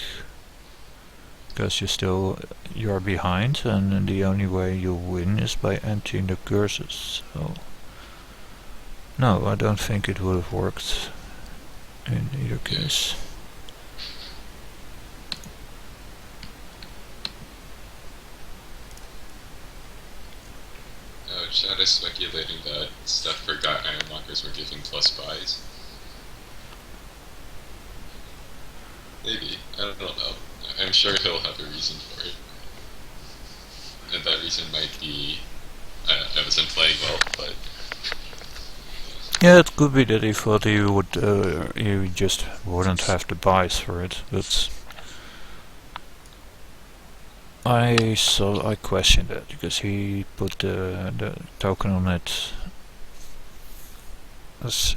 Because you're behind, and the only way you win is by emptying the curses. So no, I don't think it would have worked in either case. Chad is speculating that Steph forgot Ironwalkers were giving plus buys. Maybe. I don't know. I'm sure he'll have a reason for it. And that reason might be I wasn't playing well, but Yeah, it could be that he thought he just wouldn't have the buys for it, but I questioned it because he put the token on it as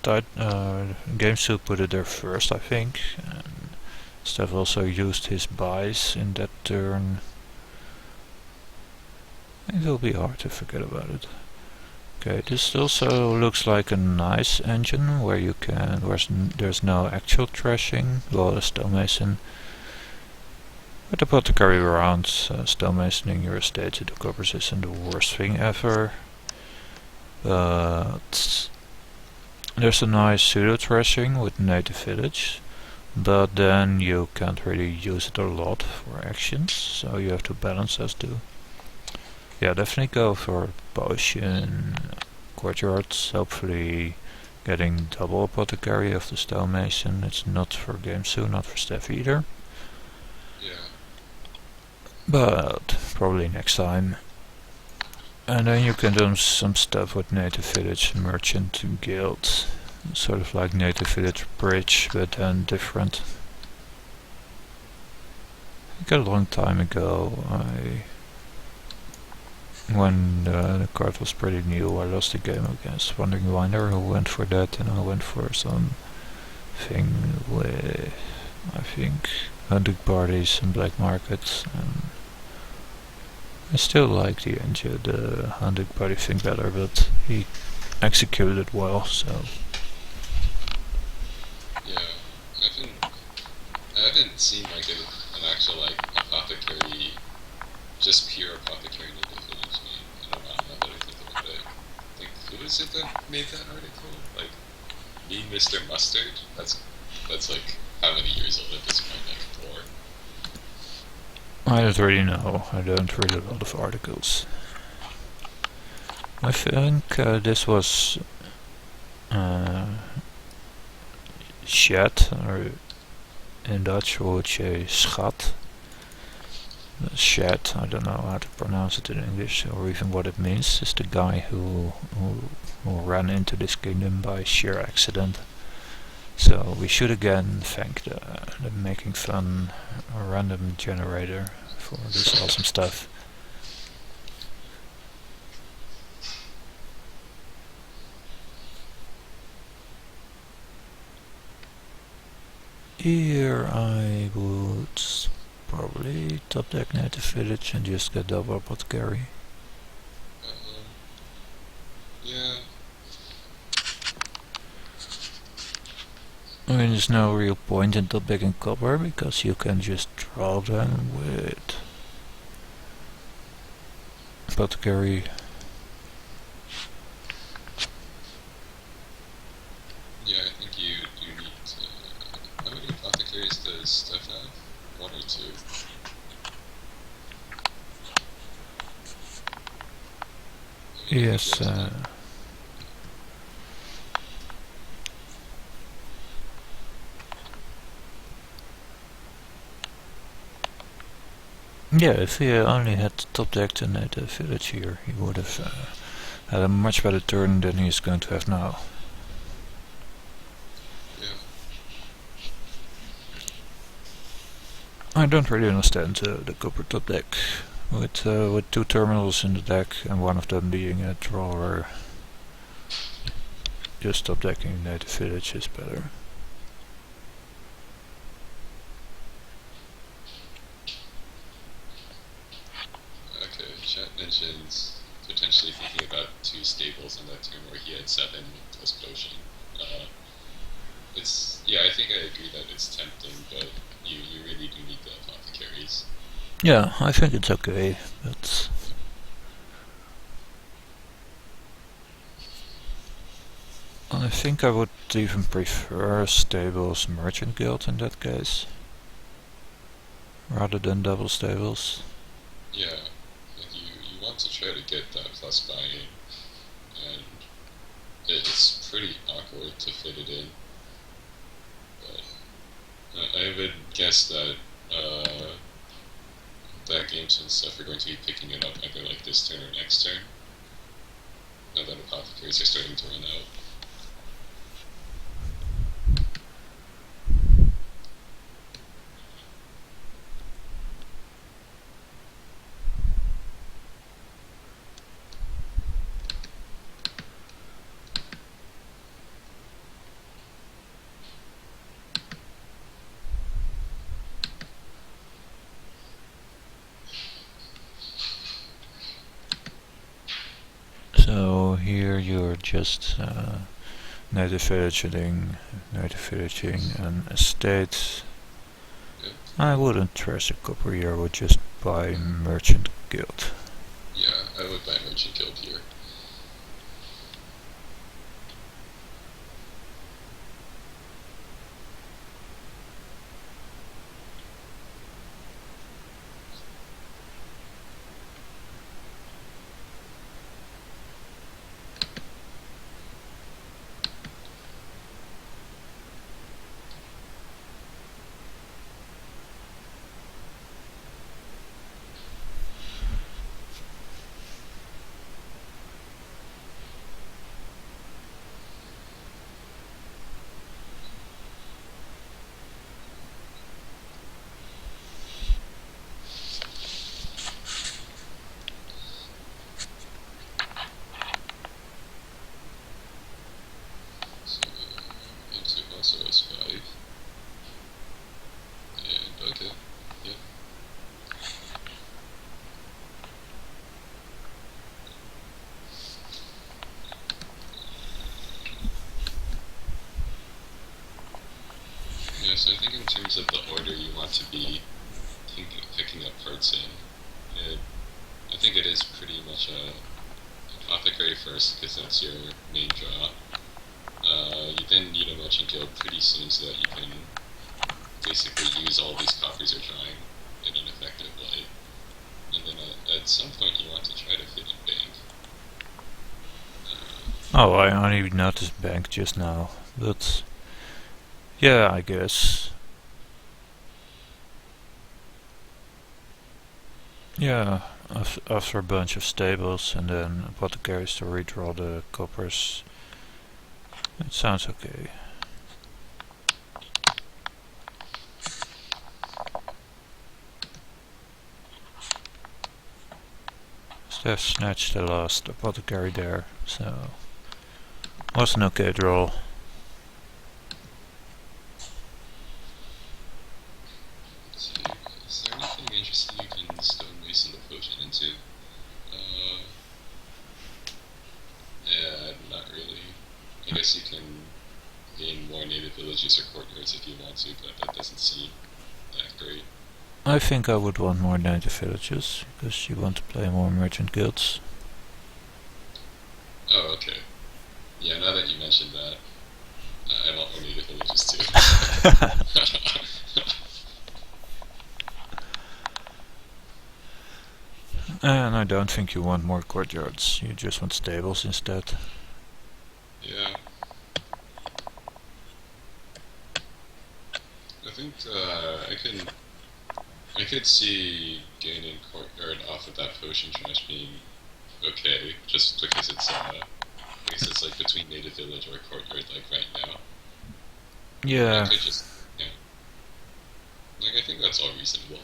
GameStop put it there first, I think. And Stef also used his buys in that turn. It will be hard to forget about it. Okay, this also looks like a nice engine where you can, there's no actual trashing. Well, the stonemason. With the apothecary around, stonemasoning your estate to the coppers isn't the worst thing ever. But there's a nice pseudo trashing with native village. But then you can't really use it a lot for actions, so you have to balance those two. Yeah, definitely go for potion, courtyards, hopefully getting double apothecary of the stonemason. It's not for game soon, not for Stef either. yeah. But probably next time. And then you can do some stuff with native village, merchant, guild. Sort of like native village bridge, but then different. I think a long time ago, when the card was pretty new, I lost a game against Wandering Winder who went for that, and I went for some thing with, I think, hunting parties and black markets. And I still like the hunting party thing better, but he executed it well, so. Yeah. I haven't seen like an actual like apothecary, just pure apothecary native village game in a while. Now that I think about it, I think who was it that made that article? Like me, Mr. Mustard. That's like how many years old at this point? Like 4. I don't really know. I don't read a lot of articles. I think this was Shed, or in Dutch we would say schat. Shed, I don't know how to pronounce it in English or even what it means, is the guy who ran into this kingdom by sheer accident. So we should again thank the Making Fun random generator for this awesome stuff. Here I would probably top deck native village and just get double apothecary. Yeah. I mean, there's no real point in top decking copper because you can just draw them with apothecary. Yeah, I think you need to. How many apothecaries does Steph have? 1 or 2? Yes. Yeah, if he only had top decked a native village here, he would have had a much better turn than he's going to have now. Yeah. I don't really understand the copper top deck with two terminals in the deck and one of them being a drawer. Just top decking native village is better. Okay, chat mentions potentially thinking about 2 stables on that turn where he had 7 plus potion. Yeah, I think I agree that it's tempting, but you really do need the apothecaries. Yeah, I think it's okay, but I think I would even prefer stables merchant guild in that case, rather than double stables. Yeah, like you want to try to get that plus buy-in, and it's pretty awkward to fit it in. But I would guess that that games and stuff are going to be picking it up either like this turn or next turn. Now that apothecaries are starting to run out. So here you're just native villaging and estates. Yeah. I wouldn't trash a copper here, I would just buy merchant guild. Yeah, I would buy Merchant Guild here. So into also S5. And okay, yeah. Yeah, so I think in terms of the order you want to be picking up parts in, I think it is pretty much a apothecary first because that's your main draw. You then need a merchant guild pretty soon so that you can basically use all these copies you're drawing in an effective way. And then at some point you want to try to fit in bank. Oh, I only noticed bank just now, but yeah, I guess. Yeah, after a bunch of stables and then apothecaries to redraw the coppers, it sounds okay. Stef snatched the last apothecary there, so was an okay draw. Let's see, is there anything interesting you can stone mason the potion into? Yeah, not really. I guess you can gain more native villages or courtyards if you want to, but that doesn't seem that great. I think I would want more native villages, because you want to play more merchant guilds. Oh, okay. Yeah, now that you mentioned that, I want more native villages too. And I don't think you want more courtyards, you just want stables instead. Yeah. I think I could see gaining courtyard off of that potion trash being okay, just because I guess it's like between native village or courtyard like right now. I Yeah, could just, yeah. Like, I think that's all reasonable.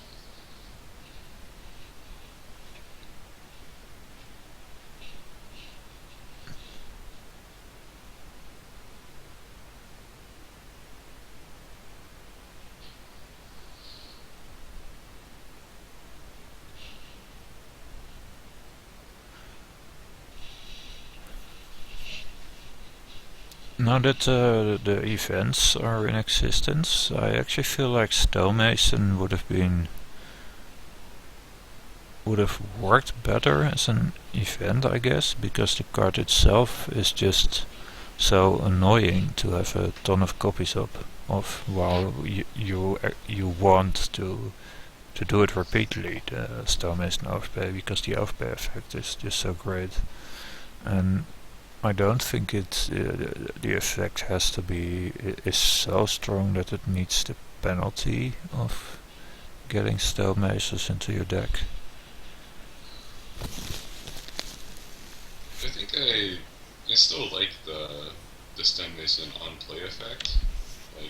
Now that the events are in existence, I actually feel like Stonemason would have worked better as an event, I guess, because the card itself is just so annoying to have a ton of copies of while you want to do it repeatedly, the Stonemason overpay, because the overpay effect is just so great. And I don't think the effect has to be is so strong that it needs the penalty of getting Stonemasons into your deck. I think I still like the Stun Mason on play effect. Like,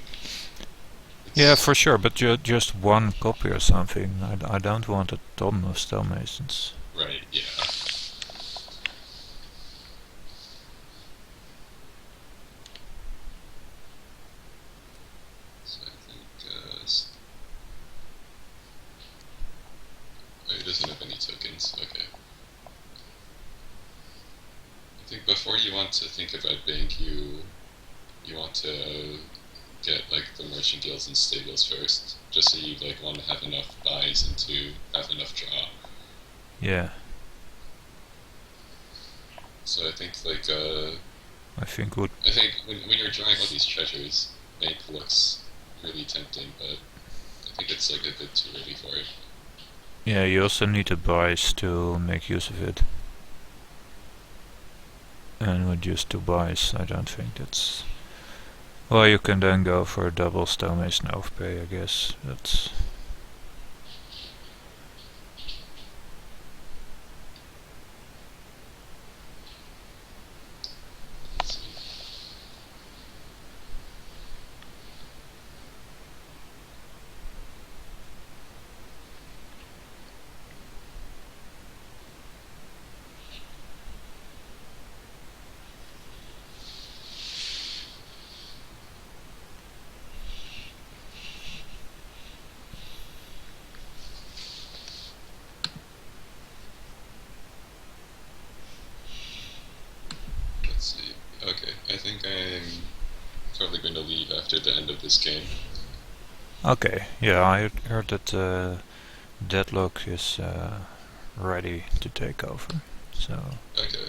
Yeah, it's for sure, but just one copy or something. I don't want a ton of Stonemasons. right, yeah. So I think oh, he doesn't have any tokens. Okay. I think before you want to think about bank, you want to get like the merchant guilds and stables first, just so you like want to have enough buys and to have enough draw. Yeah, So I think like I think would. I think when you're drawing all these treasures, bank looks really tempting, but I think it's like a bit too early for it. Yeah, you also need the buys to make use of it. And with just 2 buys, I don't think that's. Well, you can then go for a double Stonemason overpay, I guess. That's. Let's see. Let's see. Okay, I think I'm probably going to leave after the end of this game. Okay, yeah, I heard that Deadlock is ready to take over. So. Okay.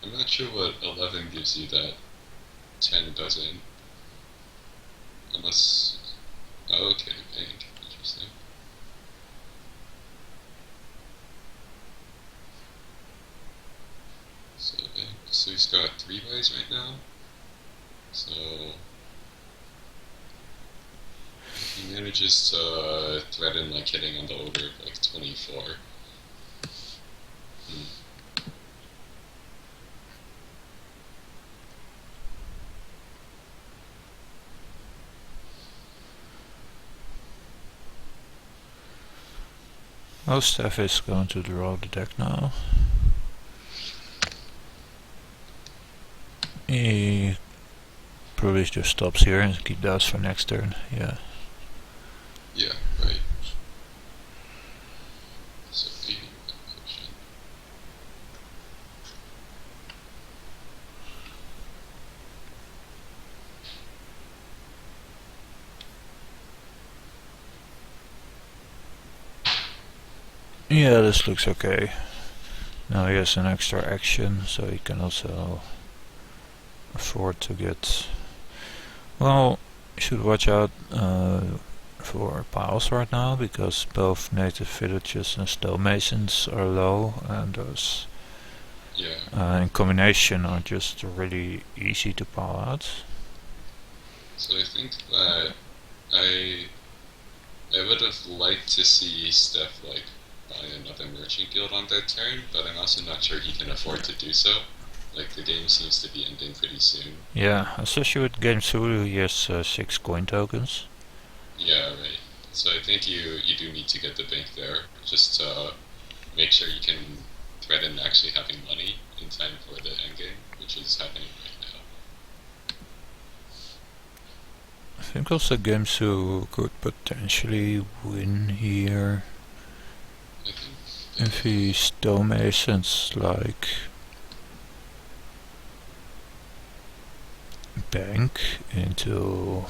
I'm not sure what 11 gives you that 10 doesn't. Unless. Oh, okay, bank. Interesting. So bank. So he's got 3 buys right now. So he manages to threaten like hitting on the order of like 24. Hmm. Oh, Stef is going to draw the deck now. He probably just stops here and keep those for next turn. Yeah. Yeah, right. So 80 quotient. Yeah, this looks okay. Now he has an extra action, so he can also afford to get. Well, you should watch out for piles right now, because both native villages and stonemasons are low, and those Yeah. in combination are just really easy to pile out. So I think that I I would have liked to see Steph like buy another merchant guild on that turn, but I'm also not sure he can afford to do so. Like the game seems to be ending pretty soon. Yeah, especially with Game 2, he has 6 coin tokens. Yeah, right. So I think you do need to get the bank there just to make sure you can threaten actually having money in time for the end game, which is happening right now. I think also Game 2 could potentially win here I think if he stonemasons like bank into.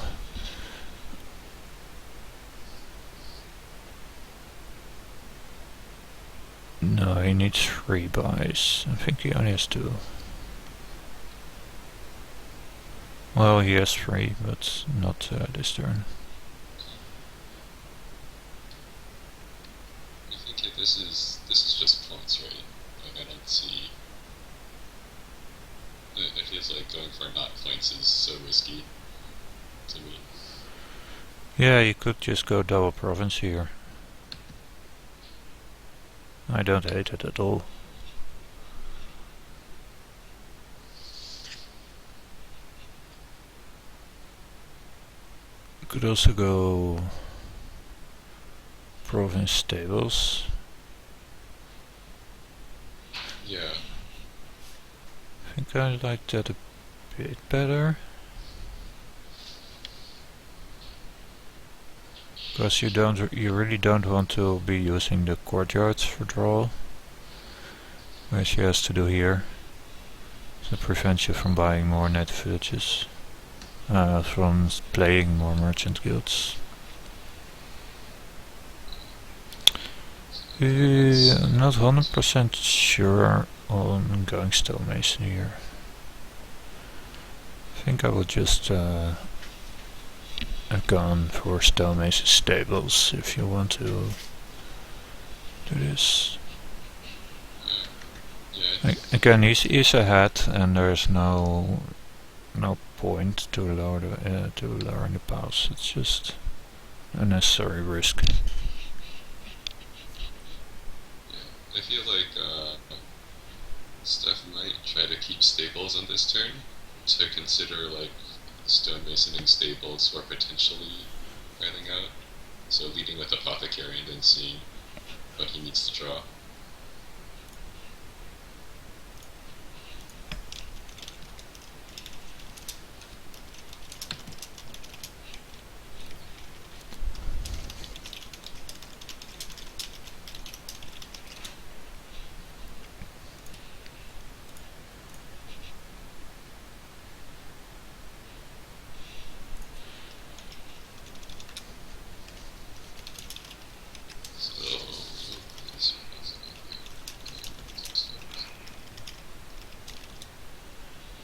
No, he needs 3 buys. I think he only has 2. Well, he has 3, but not this turn. I think this is just points, right? Like I don't see. It feels like going for not points is so risky to me. Yeah, you could just go double province here. I don't hate it at all. Could also go province stables. Yeah. I think I like that a bit better. Because you really don't want to be using the courtyards for draw, which he has to do here. So it prevents you from buying more native villages, from playing more merchant guilds. I'm not 100% sure on going stonemason here. I think I will just gone for stonemason stables if you want to do this. Yeah. Again, he's ahead, and there's no point to lower the piles. It's just unnecessary risk. I feel like Steph might try to keep stables on this turn to consider like stonemasoning stables or potentially filing out. So leading with apothecary and then seeing what he needs to draw.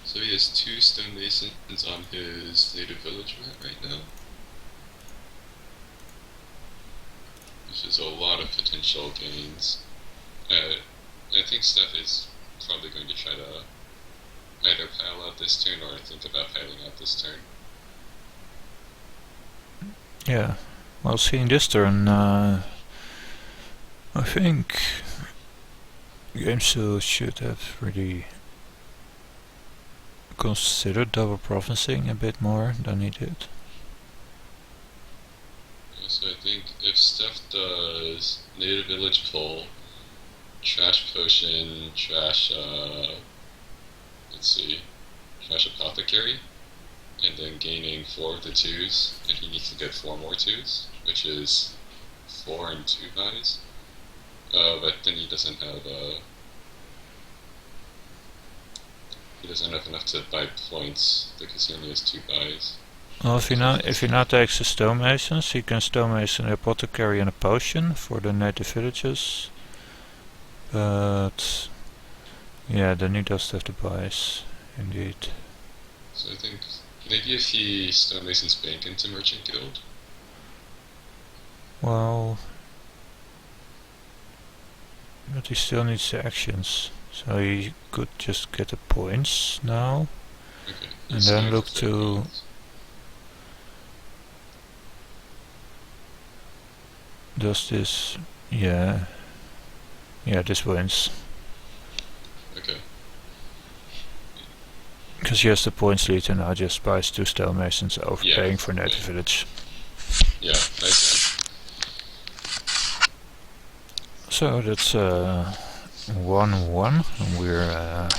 So he has 2 stonemasons on his native village map right now, which is a lot of potential gains. I think Steph is probably going to try to either pile out this turn or think about piling out this turn. Yeah. Well, seeing this turn, I think Games2 should have really considered double provincing a bit more than he did. So I think if Steph does native village pull, trash potion, trash let's see, trash apothecary, and then gaining 4 of the 2s, and he needs to get 4 more 2s, which is 4 and 2 buys. But then he doesn't have enough to buy points because he only has 2 buys. Well, if he now takes the stonemasons, he can stonemason an apothecary and a potion for the native villages. But yeah, then he does have the buys, indeed. So I think Maybe if he stonemasons his bank into Merchant Guild. Well, but he still needs the actions, so he could just get the points now, Okay. and He's then going look for to 30. does this. Yeah, this wins Okay. because he has the points lead, and now just buys 2 stonemasons, Yeah. overpaying for native Yeah. village. Yeah. Nice. So that's 1-1, and we're Alright.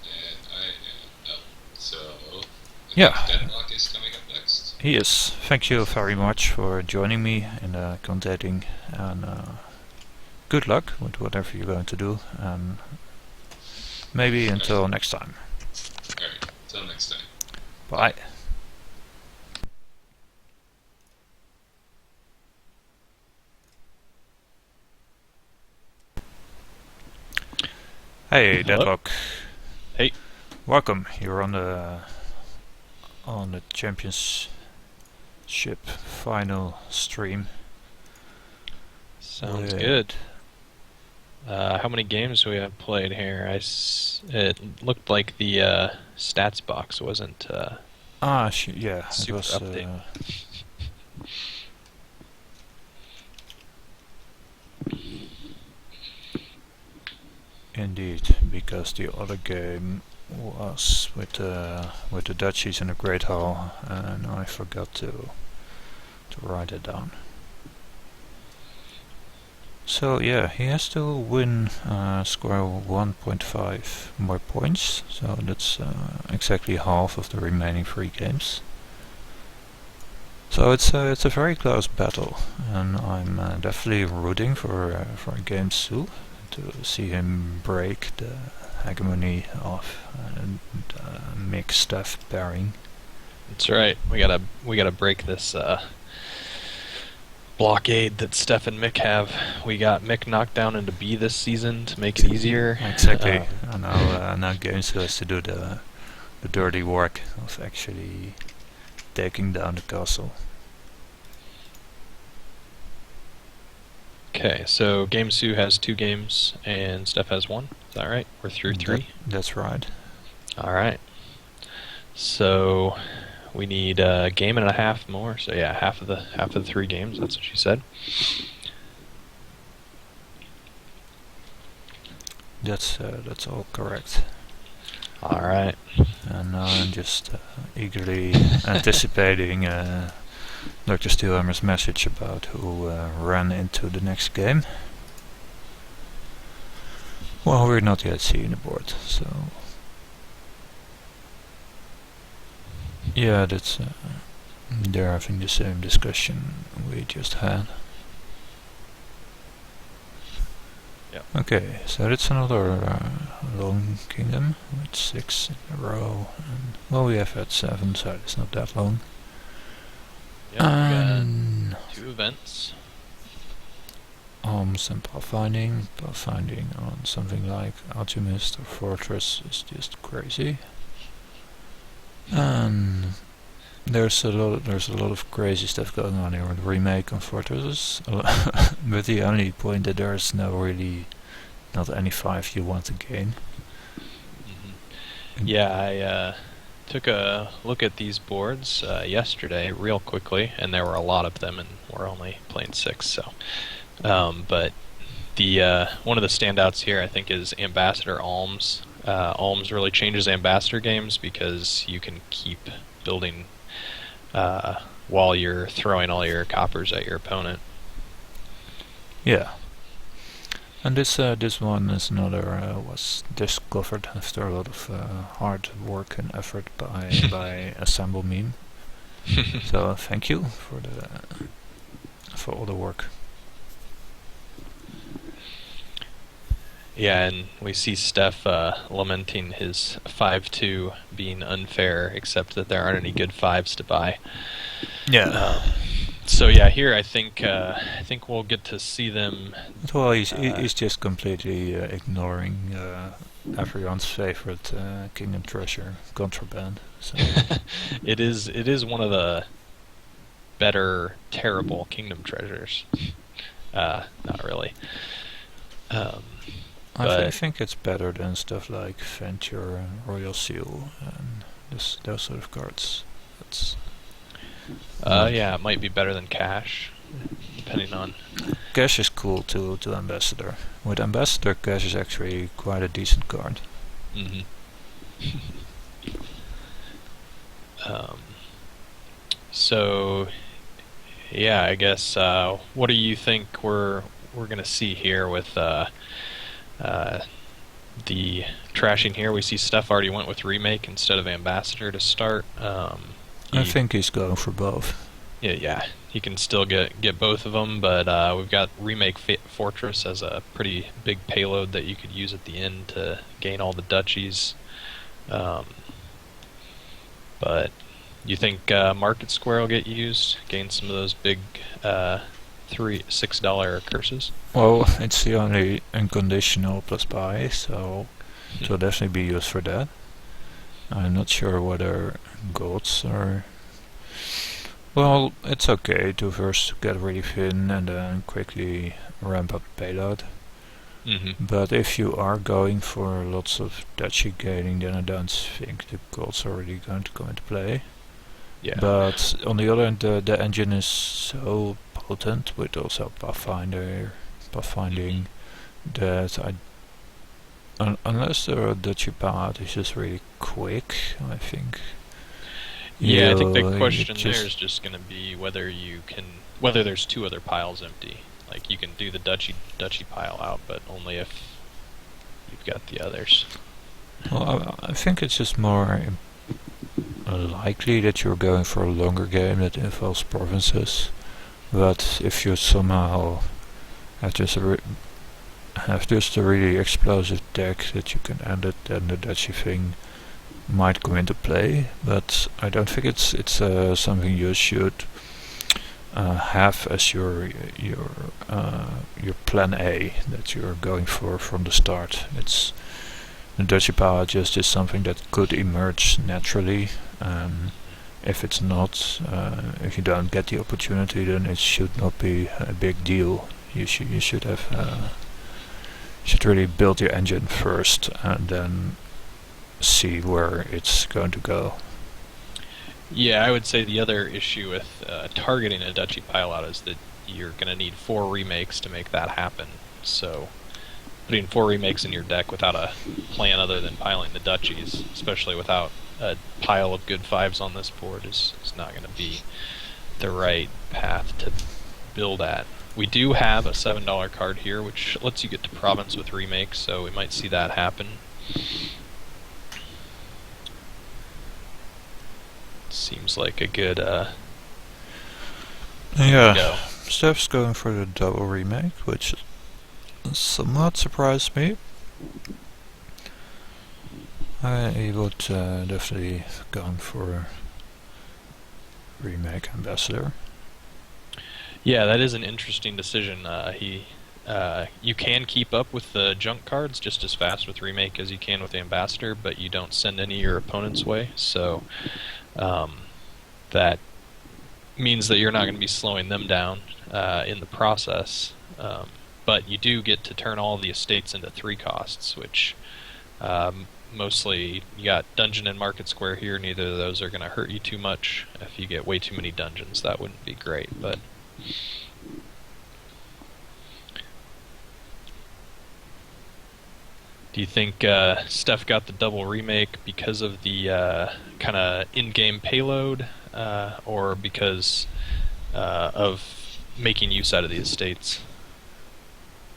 And I am up. So I yeah. think Deadlock is coming up next. He is. Thank you very much for joining me in contacting, and good luck with whatever you're going to do, and maybe until next time. Alright. Till next time. Bye. Hey, Hello. Deadlock. Hey. Welcome. You're on the championship final stream. Sounds With- good. How many games do we have played here? It looked like the stats box wasn't. yeah, it Super was. update. Indeed, because the other game was with the Dutchies in the Great Hall, and I forgot to write it down. So yeah, he has to win, score 1.5 more points, so that's exactly half of the remaining 3 games. So it's a very close battle, and I'm definitely rooting for Game 2 to see him break the hegemony of Mick Stef pairing. That's right. We gotta break this blockade that Stef and Mick have. We got Mick knocked down into B this season to make it easier. Exactly. And now Game 2 has to do the dirty work of actually taking down the castle. Okay, so Game Sue has 2 games and Steph has 1. Is that right? We're through 3. That's right. All right. So we need a game and a half more. So yeah, half of the 3 games. That's what she said. That's all correct. All right. And now I'm just eagerly anticipating Dr. Steelhammer's message about who ran into the next game. Well, we're not yet seeing the board, so yeah, that's they're having the same discussion we just had. Yep. Okay, so that's another long kingdom with 6 in a row, and well, we have had 7, so it's not that long. Yeah, we got 2 events. Arms and pathfinding on something like Alchemist or Fortress is just crazy. And there's a lot of crazy stuff going on here with remake on Fortresses. But the only point that there's not any 5 you want to gain. Mm-hmm. Yeah, I took a look at these boards yesterday real quickly, and there were a lot of them, and we're only playing 6, so. But the one of the standouts here, I think, is Ambassador Alms. Alms really changes Ambassador games because you can keep building while you're throwing all your coppers at your opponent. Yeah. And this one is another was discovered after a lot of hard work and effort by Assemble Meme. So thank you for all the work. Yeah, and we see Steph lamenting his 5-2 being unfair, except that there aren't any good 5s to buy. Yeah. So yeah, here I think we'll get to see them. Well, he's just completely ignoring everyone's favorite Kingdom Treasure, Contraband. So It is one of the better terrible Kingdom Treasures. Not really. Um, I but think it's better than stuff like Venture and Royal Seal and those sort of cards. That's yeah, it might be better than Cash, depending on. Cash is cool to Ambassador. With Ambassador, Cash is actually quite a decent card. hmm Um, so yeah, I guess. What do you think we're gonna see here with uh, the trashing here? We see Steph already went with remake instead of ambassador to start. I think he's going for both. Yeah, he can still get both of them, but we've got remake fortress as a pretty big payload that you could use at the end to gain all the duchies. Um, but you think Market Square will get used, gain some of those big $6 curses? Well, it's the only unconditional plus buy, so it will definitely be used for that. I'm not sure whether golds are. Well, it's okay to first get really thin and then quickly ramp up payload. But if you are going for lots of duchy gaining, then I don't think the golds are really going to come into play. Yeah. But on the other hand, the engine is so potent with also pathfinding that unless the duchy path is just really quick, I think. Yeah, I think the you question there just is just going to be whether there's two other piles empty. Like you can do the duchy pile out, but only if you've got the others. Well, I think it's just more likely that you're going for a longer game that involves provinces. But if you somehow have just a really explosive deck that you can end it, then the duchy thing might come into play. But I don't think it's something you should have as your plan A that you're going for from the start. It's the duchy power just is something that could emerge naturally. If it's not, if you don't get the opportunity, then it should not be a big deal. You should really build your engine first and then see where it's going to go. Yeah, I would say the other issue with targeting a duchy pile out is that you're going to need 4 remakes to make that happen. So putting 4 remakes in your deck without a plan other than piling the duchies, especially without a pile of good 5s on this board, is not going to be the right path to build at. We do have a $7 card here, which lets you get to province with remakes, so we might see that happen. Seems like a good Yeah, go. Stef's going for the double remake, which somewhat surprised me. I would definitely gone for remake ambassador. Yeah, that is an interesting decision. You can keep up with the junk cards just as fast with remake as you can with the ambassador, but you don't send any of your opponent's way. So that means that you're not going to be slowing them down in the process. But you do get to turn all the estates into 3 costs, which mostly you got dungeon and market square here. Neither of those are going to hurt you too much. If you get way too many dungeons, that wouldn't be great. But do you think Steph got the double remake because of the kind of in-game payload, or because of making use out of the estates,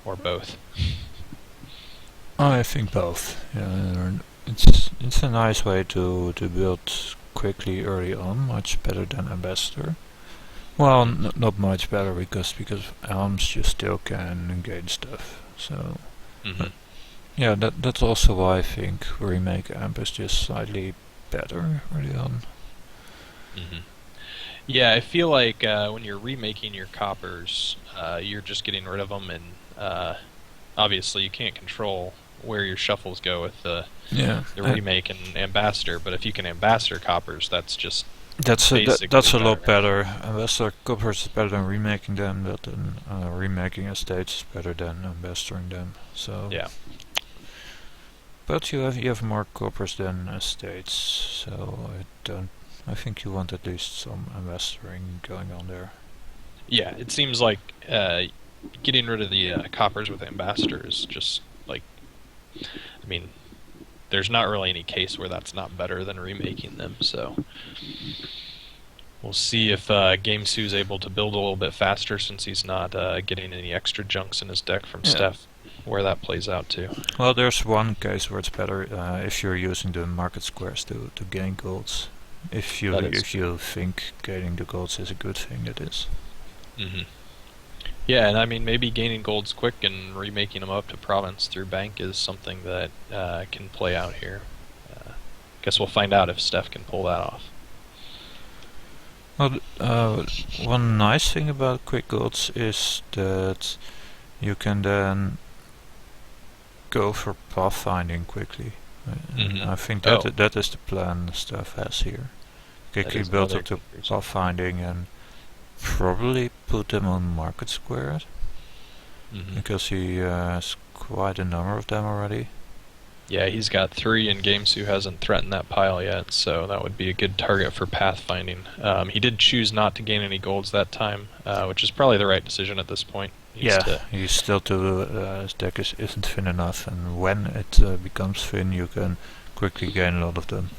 or both? I think both. Yeah, it's a nice way to build quickly early on, much better than ambassador. Well, not much better because elms you still can gain stuff. So yeah, that's also why I think remake amp is just slightly better early on. Yeah, I feel like when you're remaking your coppers, you're just getting rid of them, and obviously you can't control where your shuffles go with the Yeah. remake and ambassador. But if you can ambassador coppers, that's just That's basically a lot better. better. Ambassador coppers is better than remaking them. Remaking estates is better than ambassadoring them. So Yeah. but you have more coppers than estates. So I think you want at least some ambassadoring going on there. Yeah, it seems like getting rid of the coppers with ambassador is just like, I mean, there's not really any case where that's not better than remaking them. So we'll see if GameSu's able to build a little bit faster since he's not getting any extra junks in his deck from Stef. Where that plays out too. Well, there's one case where it's better if you're using the market squares to gain golds. If you think gaining the golds is a good thing, that is. Mm-hmm. Yeah, and I mean maybe gaining golds quick and remaking them up to province through bank is something that can play out here. Guess we'll find out if Stef can pull that off. Well, one nice thing about quick golds is that you can then go for pathfinding quickly. I think that is the plan Stef has here. Quickly build up to pathfinding and probably put them on market squares, because he has quite a number of them already. Yeah, he's got 3 and GameSu hasn't threatened that pile yet, so that would be a good target for pathfinding. He did choose not to gain any golds that time, which is probably the right decision at this point. He's still his deck isn't thin enough, and when it becomes thin you can quickly gain a lot of them.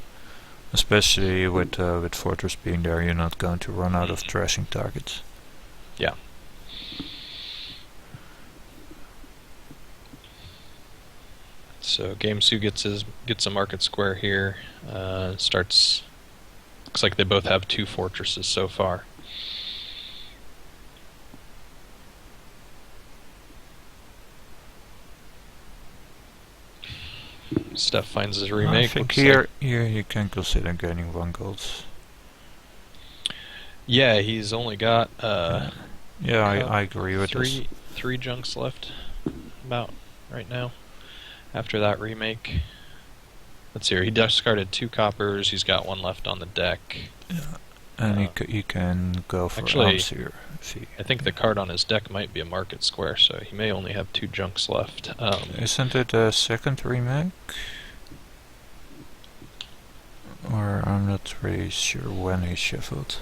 Especially with Fortress being there, you're not going to run out of trashing targets. Yeah. So GameSu gets a market square here. Starts. Looks like they both have 2 fortresses so far. Stef finds his remake. I think here you can consider gaining 1 gold. Yeah, he's only got I agree with this. 3 junks left about right now after that remake. Let's see here. He discarded 2 coppers. He's got 1 left on the deck. Yeah. And he can go for arms here. I think the card on his deck might be a market square, so he may only have 2 junks left. Isn't it a second remake? Or I'm not really sure when he shuffled.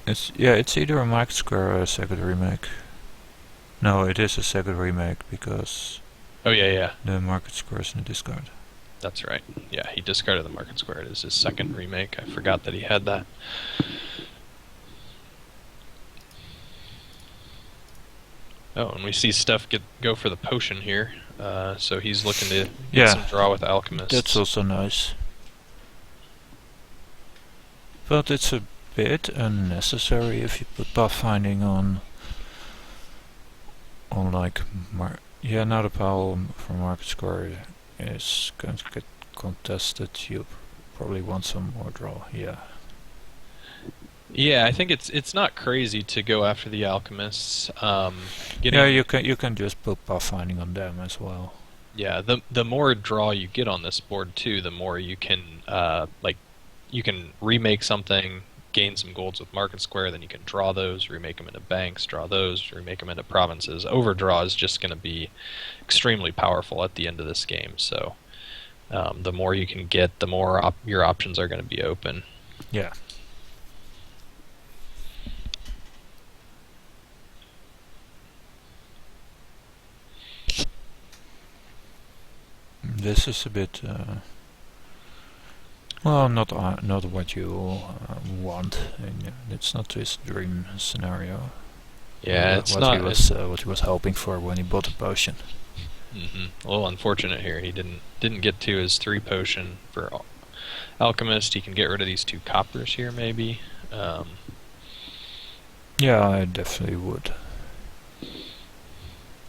It's either a market square or a second remake. No, it is a second remake because the market square is in the discard. That's right. Yeah, he discarded the market square. It is his second remake. I forgot that he had that. Oh, and we see Stef go for the potion here. So he's looking to get some draw with Alchemist. That's also nice. But it's a bit unnecessary if you put pathfinding on like now the pile for market square is going to get contested. You probably want some more draw. Yeah, I think it's not crazy to go after the alchemists. You can just put pathfinding on them as well. Yeah, the more draw you get on this board too, the more you can you can remake something, gain some golds with market square, then you can draw those, remake them into banks, draw those, remake them into provinces. Overdraw is just going to be extremely powerful at the end of this game. So the more you can get, the more your options are going to be open. Yeah. This is a bit, not what you want. It's not his dream scenario. Yeah, it's not what he was hoping for when he bought the potion. A little unfortunate here. He didn't get to his 3 potion for Alchemist. He can get rid of these 2 coppers here, maybe. Yeah, I definitely would.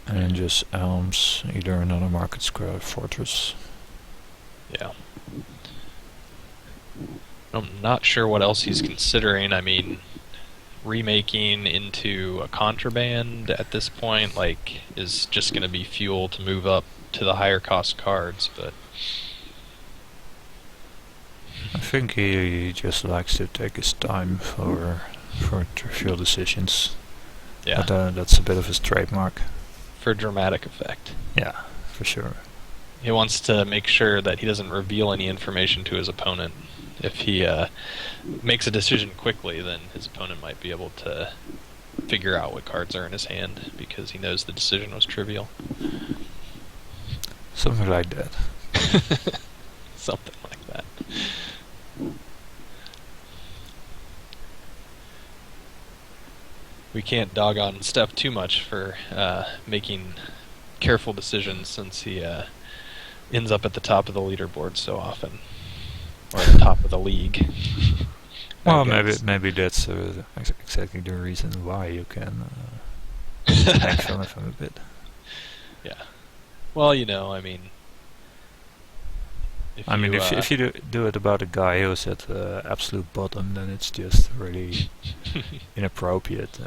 And just elms, either another market square or fortress. Yeah. I'm not sure what else he's considering. I mean, remaking into a contraband at this point, like, is just going to be fuel to move up to the higher cost cards, but I think he just likes to take his time for trivial decisions. yeah, But that's a bit of his trademark. for dramatic effect. Yeah, for sure. He wants to make sure that he doesn't reveal any information to his opponent. If he makes a decision quickly, then his opponent might be able to figure out what cards are in his hand because he knows the decision was trivial. Something like that. Something like that. We can't dog on Stef too much for making careful decisions since he ends up at the top of the leaderboard so often. Or at the top of the league. Well, maybe that's exactly the reason why you can make fun of him a bit. Yeah. Well, I mean... If you do it about a guy who's at the absolute bottom, then it's just really inappropriate.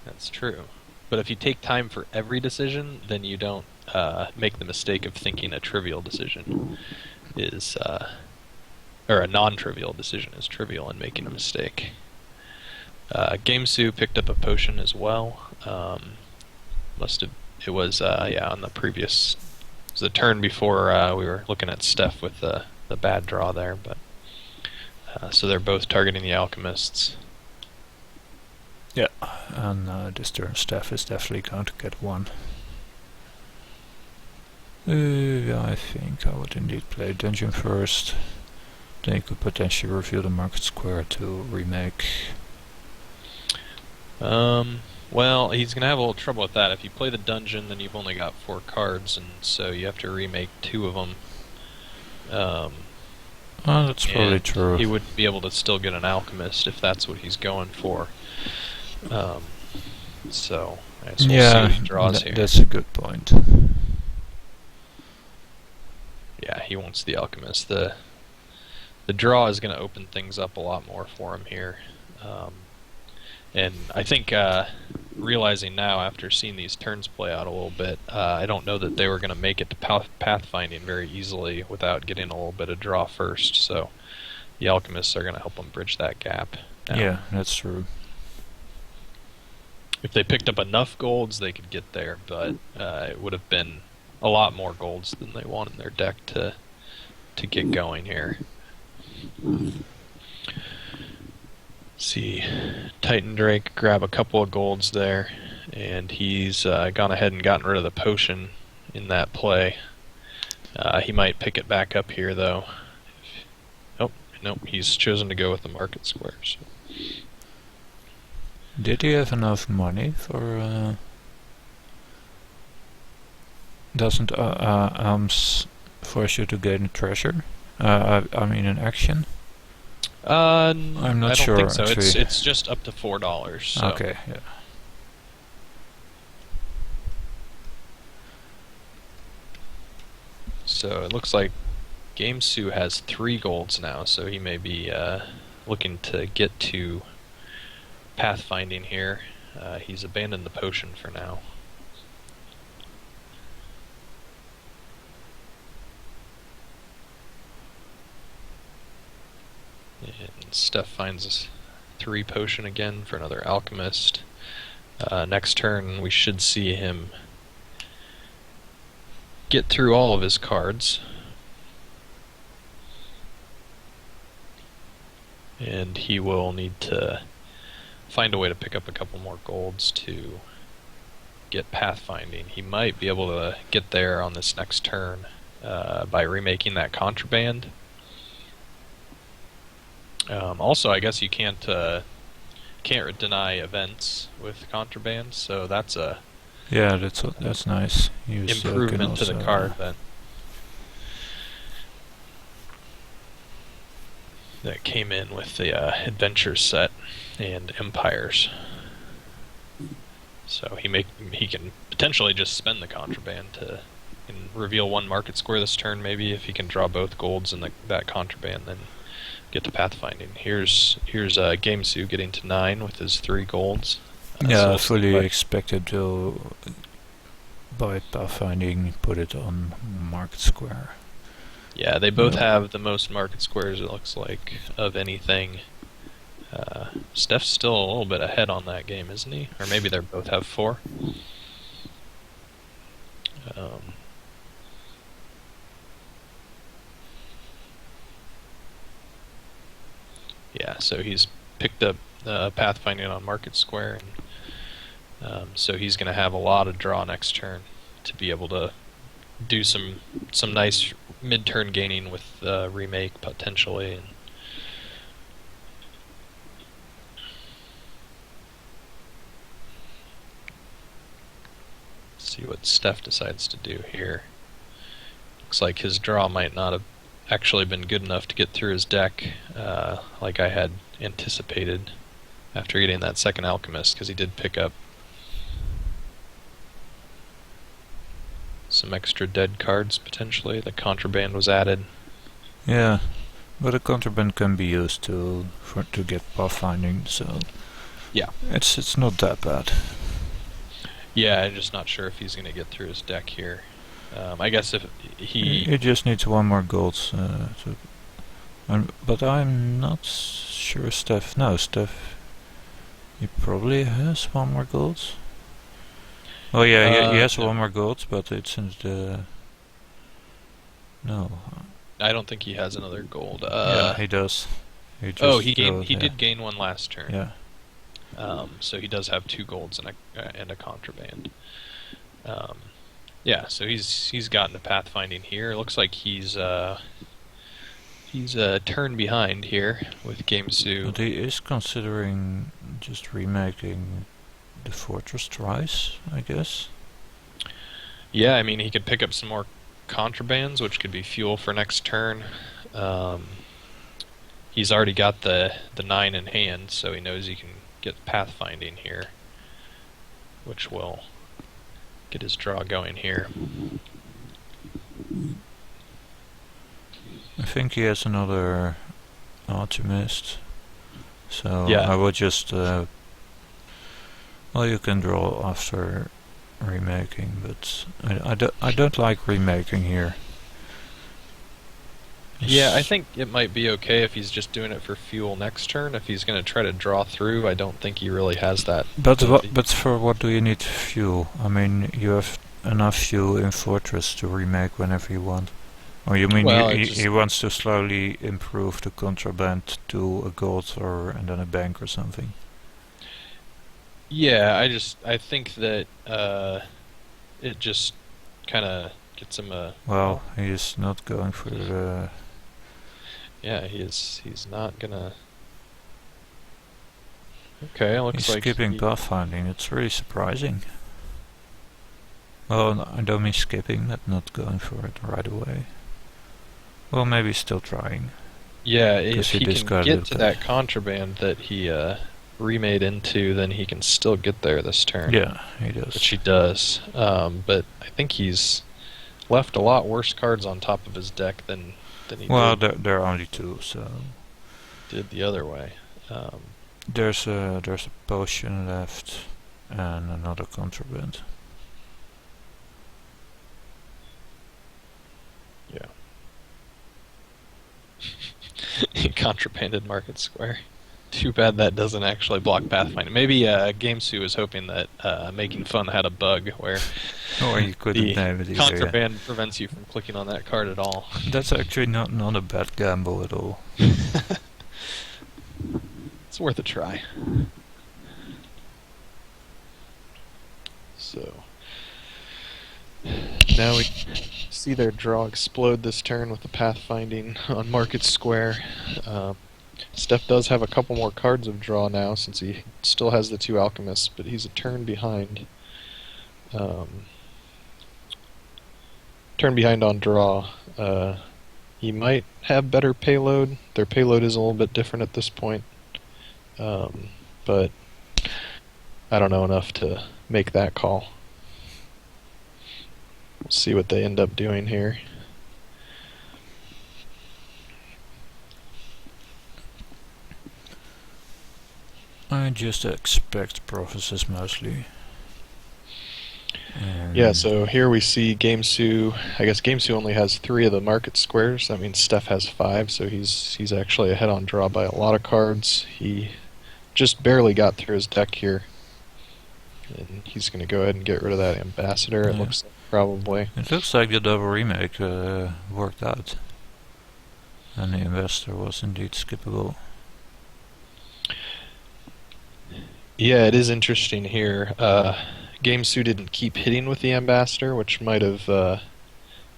That's true. But if you take time for every decision, then you don't make the mistake of thinking a trivial decision is... or a non-trivial decision is trivial and making a mistake. Gamesu picked up a potion as well. It was on the previous... It was the turn before we were looking at Stef with the bad draw there, but... so they're both targeting the alchemists. Yeah, and this turn Stef is definitely going to get one. I think I would indeed play Dungeon first. Then you could potentially reveal the Market Square to remake. Well, he's going to have a little trouble with that. If you play the dungeon, then you've only got 4 cards, and so you have to remake 2 of them. That's probably true. He would be able to still get an alchemist if that's what he's going for. So, I guess we'll see what he draws here. That's a good point. Yeah, he wants the alchemist. The draw is going to open things up a lot more for him here. And I think realizing now, after seeing these turns play out a little bit, I don't know that they were going to make it to pathfinding very easily without getting a little bit of draw first. So the alchemists are going to help them bridge that gap. Yeah, that's true. If they picked up enough golds, they could get there, but it would have been a lot more golds than they want in their deck to get going here. See, Titan Drake grab a couple of golds there, and he's gone ahead and gotten rid of the potion in that play. He might pick it back up here, though. Nope, he's chosen to go with the Market Square. So. Did he have enough money for... Doesn't arms force you to gain a treasure? I mean an action? I'm not sure. I don't think so. Actually. It's just up to $4. So. Okay, yeah. So it looks like Gamesu has 3 golds now, so he may be looking to get to pathfinding here. He's abandoned the potion for now. And Stef finds 3 potion again for another alchemist. Next turn we should see him get through all of his cards. And he will need to find a way to pick up a couple more golds to get pathfinding. He might be able to get there on this next turn by remaking that contraband. Also, I guess you can't deny events with contraband, so that's a that's nice. improvement to the card then. That came in with the Adventures set and Empires. So he can potentially just spend the contraband to and reveal one market square this turn. Maybe if he can draw both golds and that contraband, then get to pathfinding. Here's Gamesu getting to 9 with his 3 golds. Yeah, so I we'll see fully what- expected to, by pathfinding, put it on Market Square. Yeah, they both Yeah. have the most market squares, it looks like, of anything. Stef's still a little bit ahead on that game, isn't he? Or maybe they both have 4. Yeah, so he's picked up pathfinding on market square, and so he's going to have a lot of draw next turn to be able to do some nice mid-turn gaining with remake potentially. And see what Stef decides to do here. Looks like his draw might not have actually been good enough to get through his deck like I had anticipated after getting that second Alchemist, because he did pick up some extra dead cards potentially. The contraband was added. Yeah, but a contraband can be used to get pathfinding, so Yeah. it's not that bad. Yeah, I'm just not sure if he's going to get through his deck here. I guess if He just needs one more gold. But I'm not sure Stef. No, Stef. He probably has one more gold. Oh yeah, he has no. one more gold, but it's in the. No. I don't think he has another gold. Yeah, he does. He just Oh, he yeah. did gain one last turn. Yeah. So he does have 2 golds and a contraband. Yeah, so he's gotten to pathfinding here. It looks like he's a turn behind here with Gamesu. But he is considering just remaking the Fortress twice, I guess. Yeah, I mean he could pick up some more contrabands, which could be fuel for next turn. He's already got the 9 in hand, so he knows he can get pathfinding here, which will get his draw going here. I think he has another Alchemist, so Yeah. I would just. Well, you can draw after remaking, but I don't like remaking here. Yeah, I think it might be okay if he's just doing it for fuel next turn. If he's going to try to draw through, I don't think he really has that. But for what do you need fuel? I mean, you have enough fuel in Fortress to remake whenever you want. Or you mean Well, he wants to slowly improve the contraband to a gold and then a bank or something? Yeah, I think that it just kind of gets him a. Well, he is not going for the. Yeah, he's not gonna. Okay, looks He's like skipping he- pathfinding. It's really surprising. Well, I don't mean skipping, but not going for it right away. Well, maybe still trying. Yeah, 'Cause if he he can discarded get to that. that contraband that he remade into, then he can still get there this turn. Yeah, he does. Which he does. But I think he's left a lot worse cards on top of his deck than he Well, there are only 2, so did the other way. there's a potion left and another contraband. Yeah. He contrabanded Market Square. Too bad that doesn't actually block Pathfinder. Maybe Gamesu was hoping that Making Fun had a bug where Or you couldn't the name it either. Yeah. contraband prevents you from clicking on that card at all. That's actually not a bad gamble at all. It's worth a try. So now we see their draw explode this turn with the pathfinding on Market Square. Steph does have a couple more cards of draw now since he still has the 2 alchemists, but he's a turn behind. Turn behind on draw. He might have better payload. Their payload is a little bit different at this point. But I don't know enough to make that call. We'll see what they end up doing here. I just expect prophecies mostly. Yeah, so here we see GameSue. I guess GameSue only has 3 of the market squares. That means Stef has 5, so he's actually ahead on draw by a lot of cards. He just barely got through his deck here. And he's going to go ahead and get rid of that ambassador, it looks like, probably. It looks like the double remake worked out. And the investor was indeed skippable. Yeah, it is interesting here. GameSue didn't keep hitting with the ambassador, which might have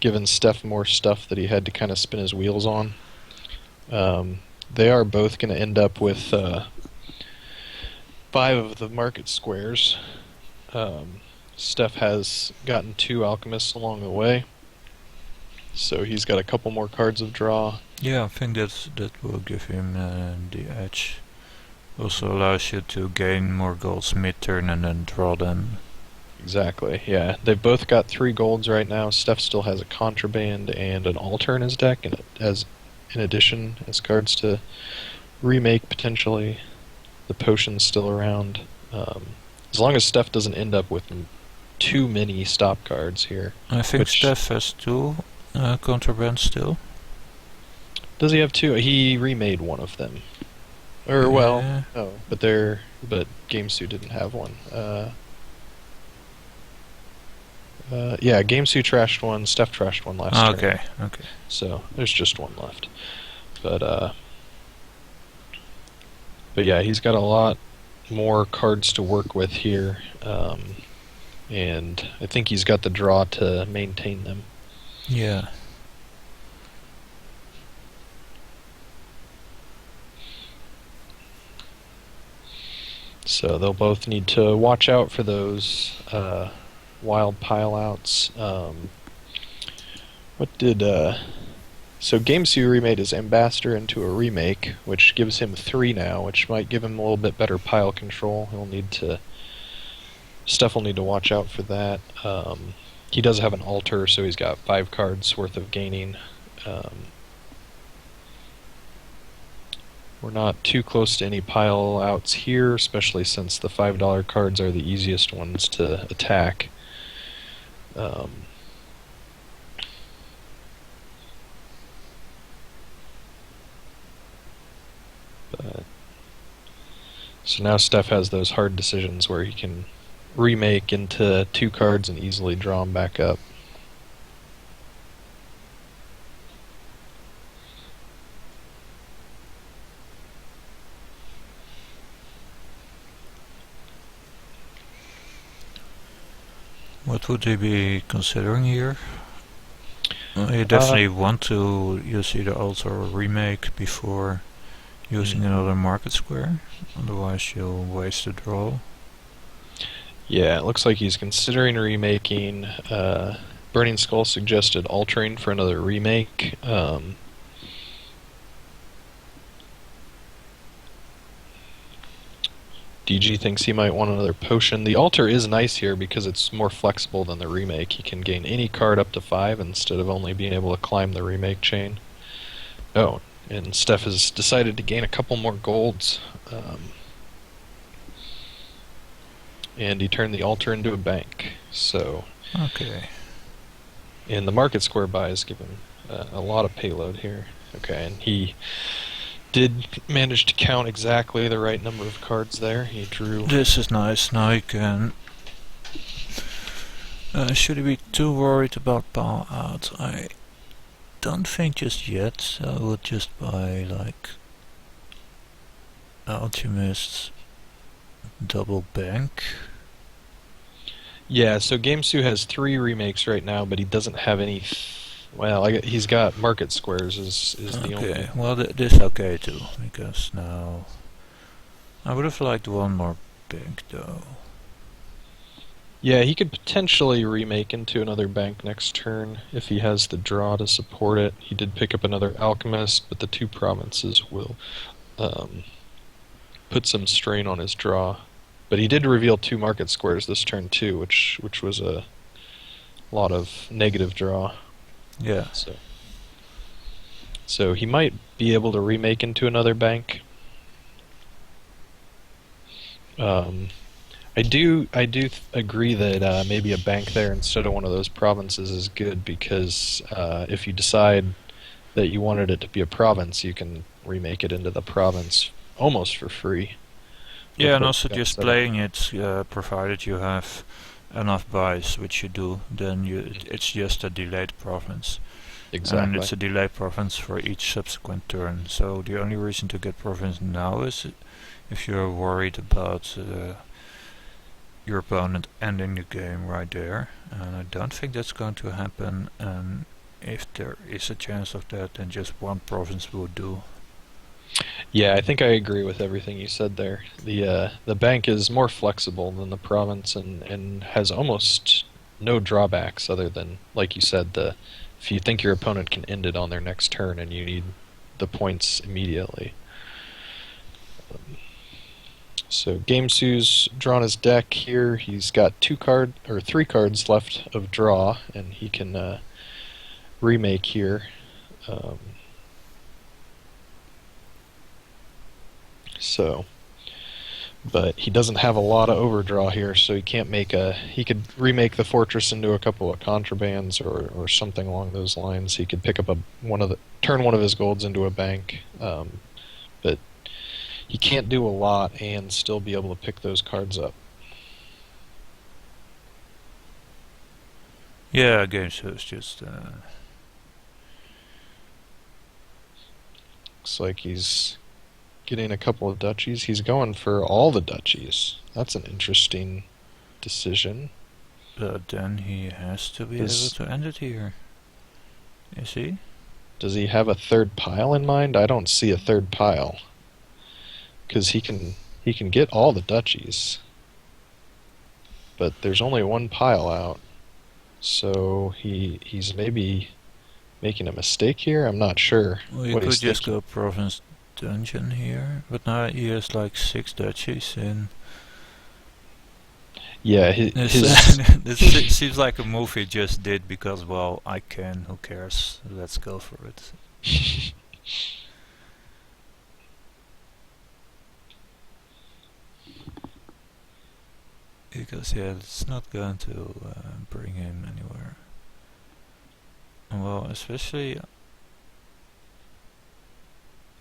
given Stef more stuff that he had to kind of spin his wheels on. They are both going to end up with 5 of the market squares. Stef has gotten 2 alchemists along the way, so he's got a couple more cards of draw. Yeah, I think that will give him the edge. Also allows you to gain more golds mid-turn and then draw them. Exactly, yeah. They've both got 3 golds right now. Stef still has a contraband and an altar in his deck, and in addition, as cards to remake potentially. The potion's still around. As long as Stef doesn't end up with too many stop cards here. I think Stef has 2 contrabands still. Does he have 2? He remade one of them. Or well, no, but GameSue didn't have one. Yeah, GameSue trashed one, Stef trashed one last turn. Okay. So there's just one left. But yeah, he's got a lot more cards to work with here, and I think he's got the draw to maintain them. Yeah. So they'll both need to watch out for those wild pileouts. So GameSue remade his ambassador into a remake, which gives him 3 now, which might give him a little bit better pile control. Stef will need to watch out for that. He does have an altar, so he's got 5 cards worth of gaining. We're not too close to any pile outs here, especially since the $5 cards are the easiest ones to attack. So now Stef has those hard decisions where he can remake into 2 cards and easily draw them back up. What would they be considering here? You definitely want to use either altar or remake before using another market square, otherwise you'll waste a draw. Yeah, it looks like he's considering remaking. Burning Skull suggested altering for another remake. DG thinks he might want another potion. The altar is nice here because it's more flexible than the remake. He can gain any card up to 5 instead of only being able to climb the remake chain. Oh, and Stef has decided to gain a couple more golds. And he turned the altar into a bank. So. Okay. And the market square buys give him a lot of payload here. Okay, and he did manage to count exactly the right number of cards there. He drew. This is nice. Now he can. Should he be too worried about power out? I don't think just yet. I would just buy like Alchemist double bank. Yeah, so GameSue has 3 remakes right now, but he doesn't have any. Well, he's got market squares is the only. Okay, well this okay too, because now I would have liked one more bank though. Yeah, he could potentially remake into another bank next turn if he has the draw to support it. He did pick up another alchemist, but the 2 provinces will put some strain on his draw. But he did reveal 2 market squares this turn too, which was a a lot of negative draw. Yeah. So he might be able to remake into another bank. I do agree that maybe a bank there instead of one of those provinces is good because if you decide that you wanted it to be a province, you can remake it into the province almost for free. Yeah, With and what also you got just set up. playing it, provided you have enough buys, which you do, then it's just a delayed province. And Exactly. it's a delayed province for each subsequent turn. So the only reason to get province now is if you're worried about your opponent ending the game right there. And I don't think that's going to happen. And if there is a chance of that, then just one province will do. Yeah, I think I agree with everything you said there. The bank is more flexible than the province and has almost no drawbacks other than, like you said, the if you think your opponent can end it on their next turn and you need the points immediately. So Gamesu's drawn his deck here. He's got 3 cards left of draw, and he can remake here. Um, so but he doesn't have a lot of overdraw here, so he can't make a. He could remake the fortress into a couple of contrabands or something along those lines. He could pick up turn one of his golds into a bank, but he can't do a lot and still be able to pick those cards up. Yeah, game show is just. Looks like he's getting a couple of duchies. He's going for all the duchies. That's an interesting decision. But then he has to be able to end it here. Is he? Does he have a third pile in mind? I don't see a third pile. Because he can get all the duchies. But there's only one pile out. So he's maybe making a mistake here? I'm not sure Well, you what could he's just thinking. go province dungeon here, but now he has like 6 duchies in. Yeah, This seems like a move he just did because, well, I can, who cares? Let's go for it. Because, yeah, it's not going to bring him anywhere. Well, especially.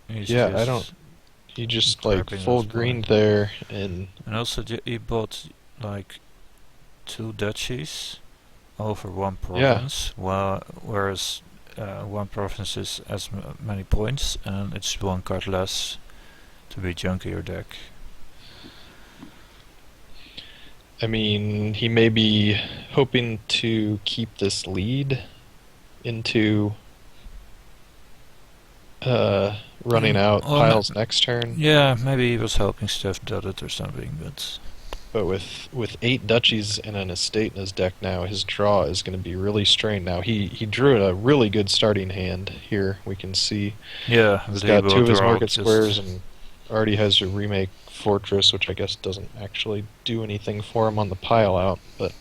yeah, I don't. He just like grabbing full those green points. there, and also he bought like 2 duchies over one yeah, province, whereas one province is as many points, and it's 1 card less to be junkier deck. I mean, he may be hoping to keep this lead into running out piles next turn. Yeah, maybe he was hoping Stef did it or something, but with 8 duchies and an estate in his deck now, his draw is going to be really strained. Now he drew a really good starting hand here. We can see yeah, he's but got he 2 will of his draw market just squares and already has a remake fortress, which I guess doesn't actually do anything for him on the pile out. But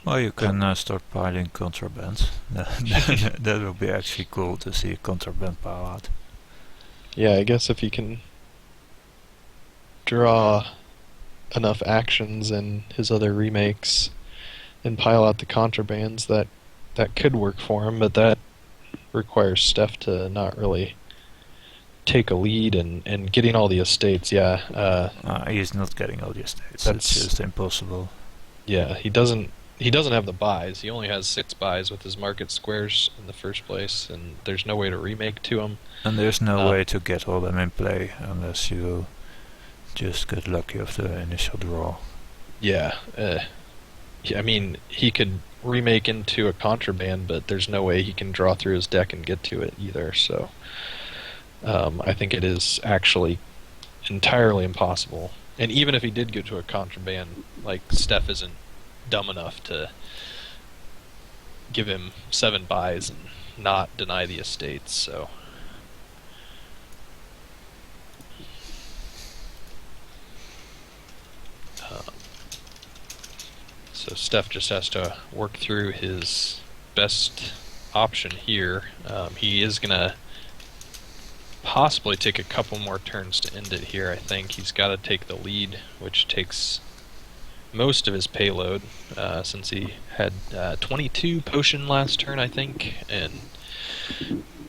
well, you can start piling contraband. That would be actually cool to see a contraband pile out. yeah, I guess if he can draw enough actions in his other remakes and pile out the contrabands, that could work for him, but that requires Steph to not really take a lead and getting all the estates. He's not getting all the estates. That's It's just impossible. yeah. He doesn't have the buys. He only has 6 buys with his market squares in the first place, and there's no way to remake to him. And there's no way to get all them in play unless you just get lucky with the initial draw. Yeah, I mean, he could remake into a contraband, but there's no way he can draw through his deck and get to it either. So I think it is actually entirely impossible. And even if he did get to a contraband, like Steph isn't dumb enough to give him 7 buys and not deny the estates. So So Stef just has to work through his best option here. He is gonna possibly take a couple more turns to end it here. I think he's got to take the lead, which takes most of his payload, since he had 22 potion last turn, I think, and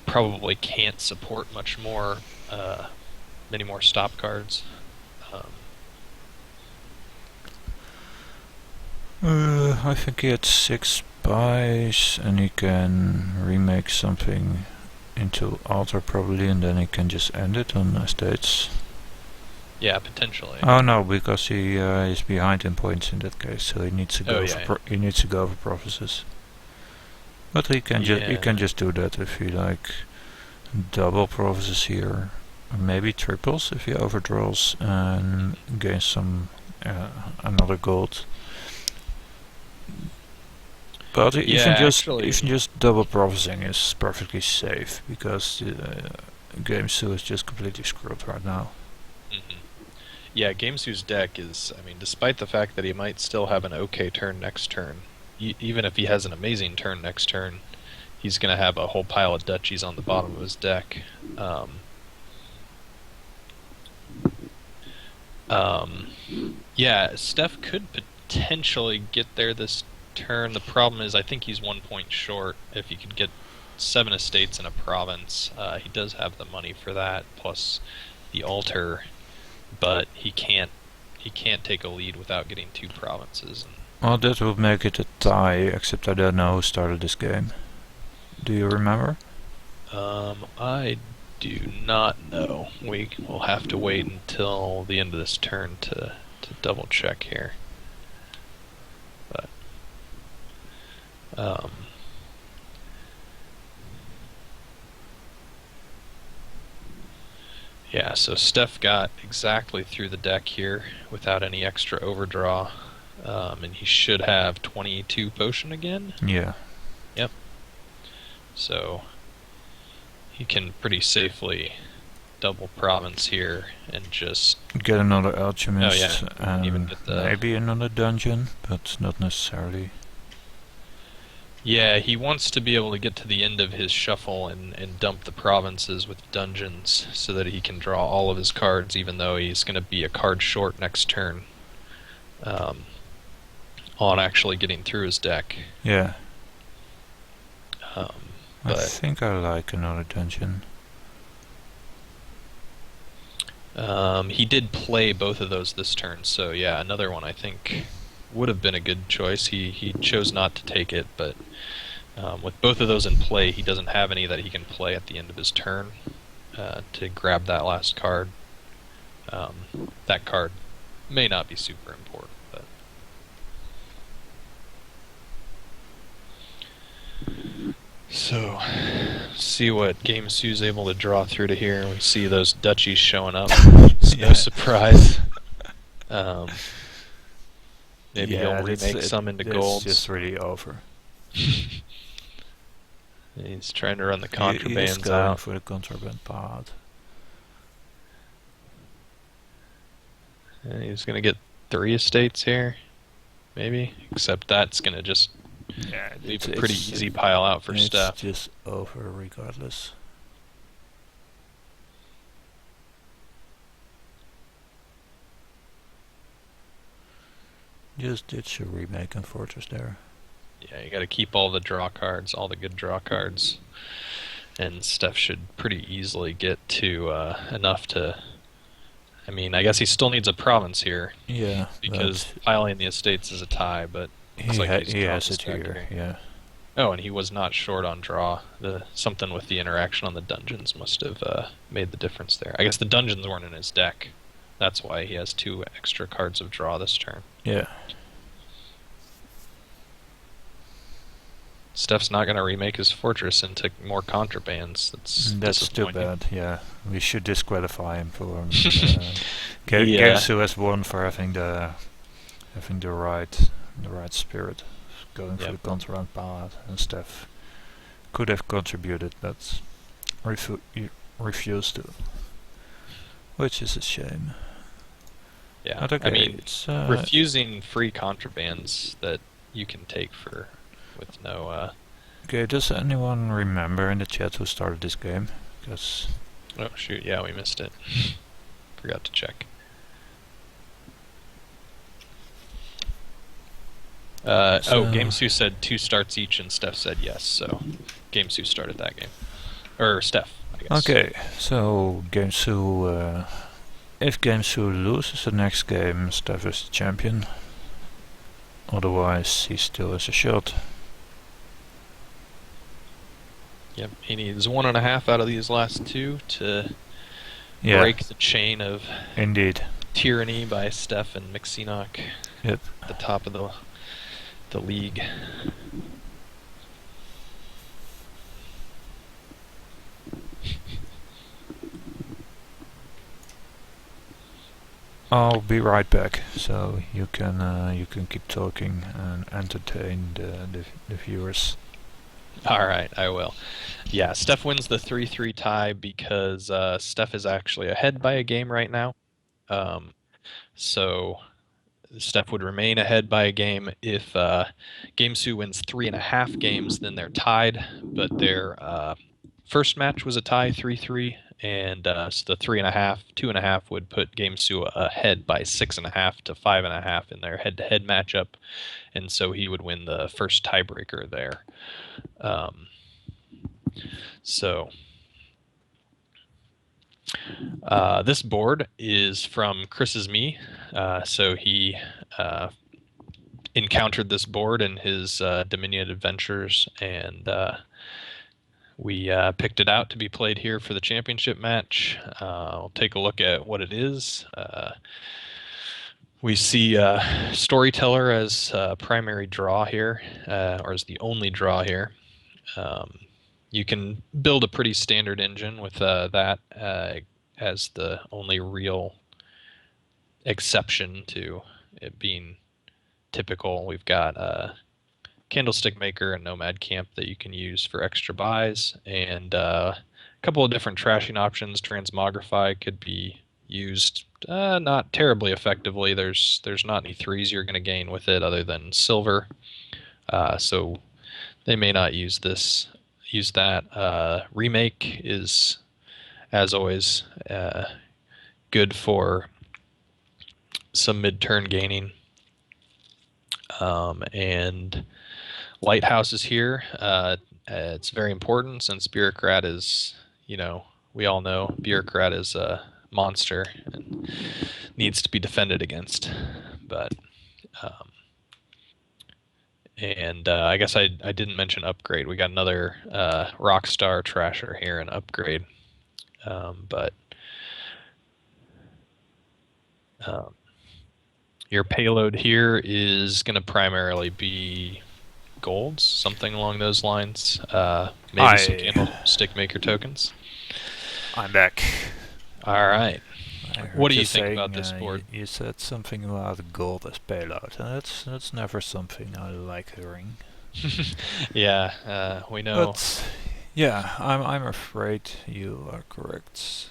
probably can't support much more, many more stop cards. I think he had 6 buys, and he can remake something into altar probably, and then he can just end it on estates. Yeah, potentially. Oh no, because he is behind in points in that case, so he needs to go he needs to go for prophecies. But he can just do that if he like double prophecies here, or maybe triples if he overdraws and gains some another gold. But even just double prophesying is perfectly safe, because Game 2 is just completely screwed right now. Mm-hmm. Yeah, Game 2's deck is, I mean, despite the fact that he might still have an okay turn next turn, even if he has an amazing turn next turn, he's going to have a whole pile of duchies on the bottom of his deck. Yeah, Stef could potentially get there this turn. The problem is I think he's 1 point short. If he could get 7 estates in a province, he does have the money for that, plus the altar, but he can't take a lead without getting 2 provinces. Well, that would make it a tie, except I don't know who started this game. Do you remember? I do not know. We will have to wait until the end of this turn to double check here. But yeah, so Stef got exactly through the deck here without any extra overdraw, and he should have 22 potion again. Yeah. Yep. So he can pretty safely double province here and just get another alchemist, and even get maybe another dungeon, but not necessarily. Yeah, he wants to be able to get to the end of his shuffle and dump the provinces with dungeons so that he can draw all of his cards, even though he's going to be a card short next turn on actually getting through his deck. Yeah. I But think I like another dungeon. he did play both of those this turn, so yeah, another one I think would have been a good choice. He chose not to take it, but with both of those in play, he doesn't have any that he can play at the end of his turn to grab that last card. That card may not be super important, but so see what Game Sue's able to draw through to here. We see those duchies showing up. It's no surprise. Maybe he'll remake some into golds. It's just really over. He's trying to run the contrabands He's going out for the contraband part. And he's gonna get 3 estates here, maybe. Except that's gonna just leave a pretty easy pile out for Stef. It's just over regardless. Just ditch a remake and fortress there. Yeah, you gotta keep all the draw cards, all the good draw cards. And Stef should pretty easily get to enough to... I mean, I guess he still needs a province here. Yeah. Because piling the estates is a tie, but looks like he has it here, yeah. Oh, and he was not short on draw. Something with the interaction on the dungeons must have made the difference there. I guess the dungeons weren't in his deck. That's why he has 2 extra cards of draw this turn. Yeah. Stef's not going to remake his fortress into more contrabands. That's too bad. Yeah, we should disqualify him for. Gesu has won for having the right spirit, going for the contraband part, and Stef could have contributed, but refused to, which is a shame. Yeah. But I okay, mean, it's refusing free contrabands that you can take for with no. okay. Does anyone remember in the chat who started this game? Because Oh shoot! Yeah, we missed it. Forgot to check. GameSu said 2 starts each, and Steph said yes. So GameSu started that game, or Steph, I guess. okay, so GameSu. If GameSu loses the next game, Stef is the champion. Otherwise, he still has a shot. Yep, he needs 1.5 out of these last 2 to break the chain of indeed tyranny by Steph and Mixinok. Yep. At the top of the league. I'll be right back, so you can keep talking and entertain the viewers. Alright, I will. Yeah, Steph wins the 3-3 tie because Steph is actually ahead by a game right now. So Steph would remain ahead by a game. If GameSu wins 3.5 games, then they're tied, but their first match was a tie, 3-3, and so the 3.5, 2.5 would put GameSu ahead by 6.5 to 5.5 in their head-to-head matchup, and so he would win the first tiebreaker there. This board is from Chris's Me. So he encountered this board in his Dominion adventures, and we picked it out to be played here for the championship match. I'll take a look at what it is. We see Storyteller as primary draw here, or as the only draw here. You can build a pretty standard engine with that as the only real exception to it being typical. We've got Candlestick Maker and Nomad Camp that you can use for extra buys, and a couple of different trashing options. Transmogrify could be used not terribly effectively. There's not any 3s you're going to gain with it other than silver, so they may not use that. Remake is, as always, good for some mid-turn gaining. And Lighthouse is here. It's very important since Bureaucrat is, we all know Bureaucrat is a monster and needs to be defended against. But I guess I didn't mention Upgrade. We got another Rockstar Trasher here in Upgrade. Your payload here is going to primarily be golds, something along those lines. Maybe some Candlestick Maker tokens. I'm back. All right. What do you think about this board? You said something about gold as payload, and that's never something I like hearing. Yeah, we know. But yeah, I'm afraid you are correct.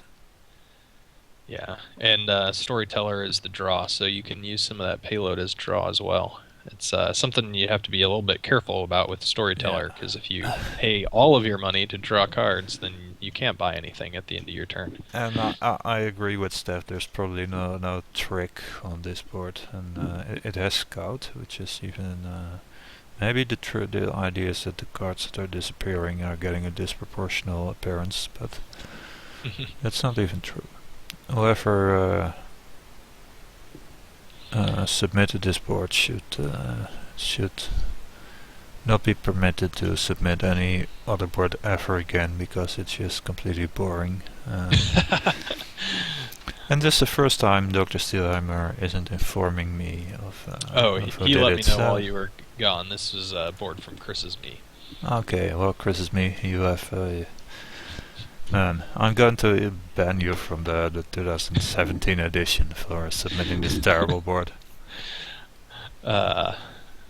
Yeah, and Storyteller is the draw, so you can use some of that payload as draw as well. It's something you have to be a little bit careful about with Storyteller, because if you pay all of your money to draw cards, then you can't buy anything at the end of your turn. And I agree with Steph. There's probably no trick on this board, and it has Scout, which is even maybe the idea is that the cards that are disappearing are getting a disproportional appearance, but that's not even true. Whoever submitted this board should not be permitted to submit any other board ever again, because it's just completely boring. And this is the first time Dr. Steelheimer isn't informing me of. He let me know while you were gone. This was a board from Chris's Me. Okay, well, Chris's Me, you have. Man, I'm going to ban you from the 2017 edition for submitting this terrible board.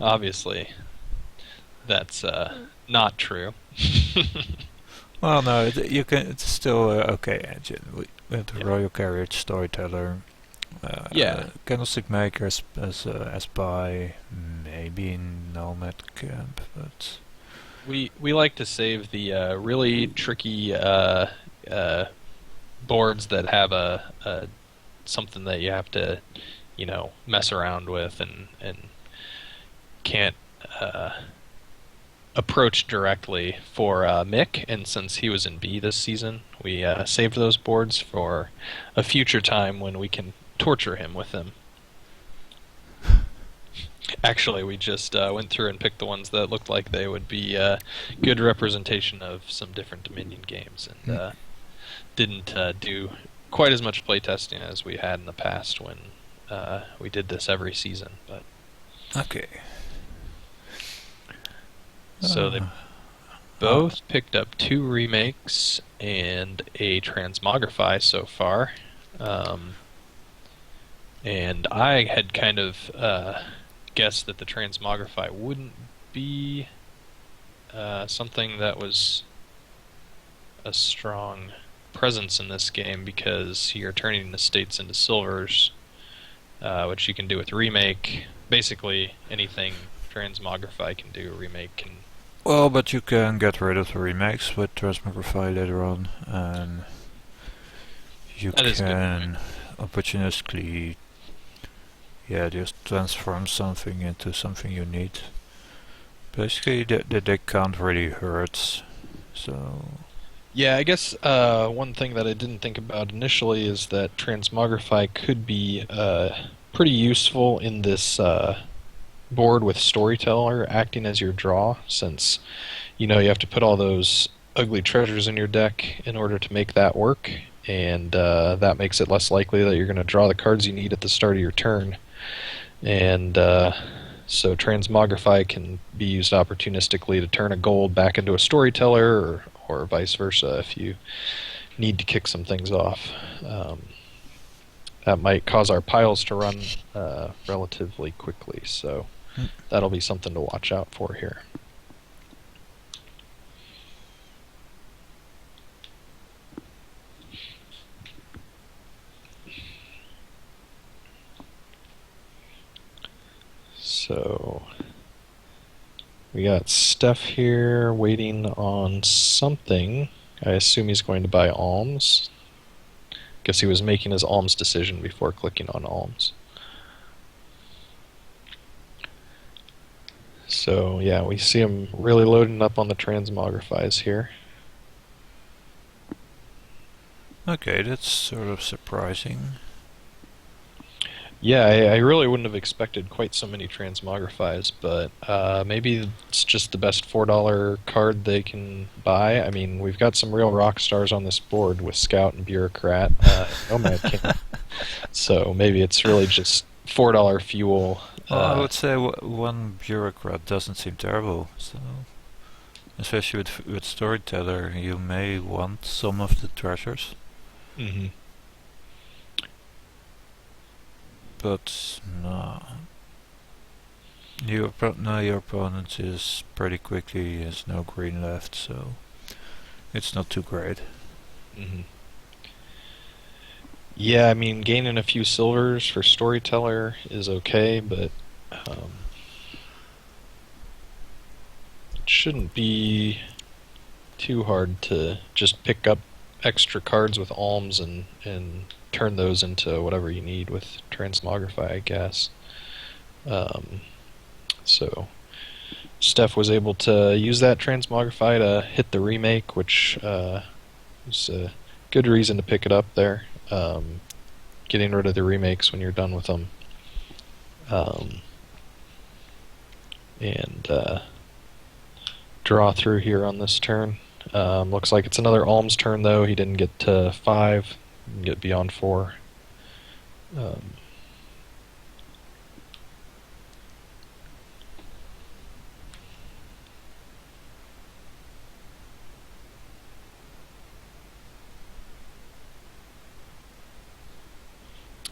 Obviously, that's not true. Well, no, you can. It's still okay engine. With the Royal Carriage Storyteller, Yeah, Candlestick Maker as by maybe Nomad Camp, but we like to save the really tricky uh, boards that have a something that you have to, mess around with and can't uh, approach directly for Mick. And since he was in B this season, we saved those boards for a future time when we can torture him with them. Actually, we just went through and picked the ones that looked like they would be good representation of some different Dominion games, and didn't do quite as much playtesting as we had in the past when we did this every season. But okay. so they both picked up 2 remakes and a transmogrify so far, and I had kind of guessed that the transmogrify wouldn't be something that was a strong presence in this game because you're turning the states into silvers, which you can do with remake. Basically, anything transmogrify can do, remake can. Well, but you can get rid of the remakes with Transmogrify later on, and you That is a good can opportunistically, just transform something into something you need. Basically, they can't really hurt, so. Yeah, I guess one thing that I didn't think about initially is that transmogrify could be pretty useful in this board with Storyteller acting as your draw, since you have to put all those ugly treasures in your deck in order to make that work, and that makes it less likely that you're going to draw the cards you need at the start of your turn. And so transmogrify can be used opportunistically to turn a gold back into a Storyteller, or vice versa if you need to kick some things off. That might cause our piles to run relatively quickly, so that'll be something to watch out for here. So we got Stef here waiting on something. I assume he's going to buy alms. Guess he was making his alms decision before clicking on alms. So yeah, we see him really loading up on the transmogrifies here. Okay, that's sort of surprising. Yeah, I really wouldn't have expected quite so many transmogrifies, but maybe it's just the best $4 card they can buy. I mean, we've got some real rock stars on this board with Scout and Bureaucrat, Nomad King. So maybe it's really just $4 fuel. Well, I would say one Bureaucrat doesn't seem terrible, so especially with Storyteller, you may want some of the treasures. Mm-hmm. But no. Your opponent is pretty quickly, has no green left, so it's not too great. Mm-hmm. Yeah, I mean, gaining a few silvers for Storyteller is okay, but it shouldn't be too hard to just pick up extra cards with alms and turn those into whatever you need with transmogrify, I guess. So Steph was able to use that transmogrify to hit the remake, which was a good reason to pick it up there. Getting rid of the remakes when you're done with them. And draw through here on this turn. Looks like it's another alms turn, though. He didn't get to 5, didn't get beyond 4.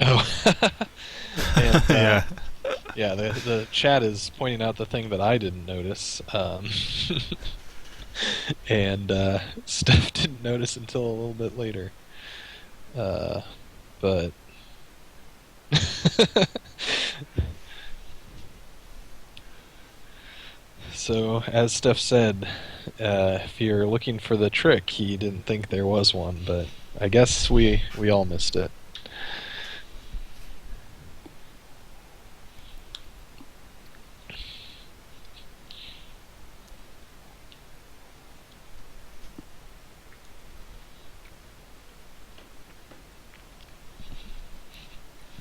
Oh, and Yeah. yeah, the chat is pointing out the thing that I didn't notice, and Steph didn't notice until a little bit later. But So, as Steph said, if you're looking for the trick, he didn't think there was one, but I guess we all missed it.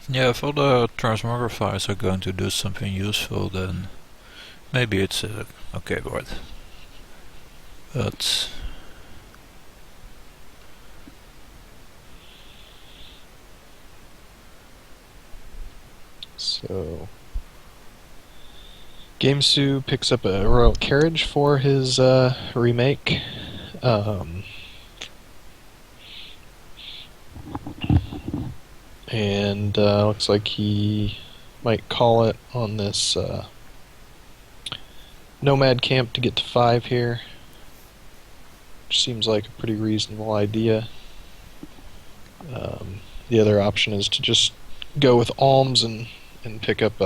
Yeah, if all the transmogrifiers are going to do something useful, then maybe it's a okay board. But So, Gamesu picks up a royal carriage for his remake. Um, and looks like he might call it on this nomad camp to get to 5 here, which seems like a pretty reasonable idea. The other option is to just go with alms and pick up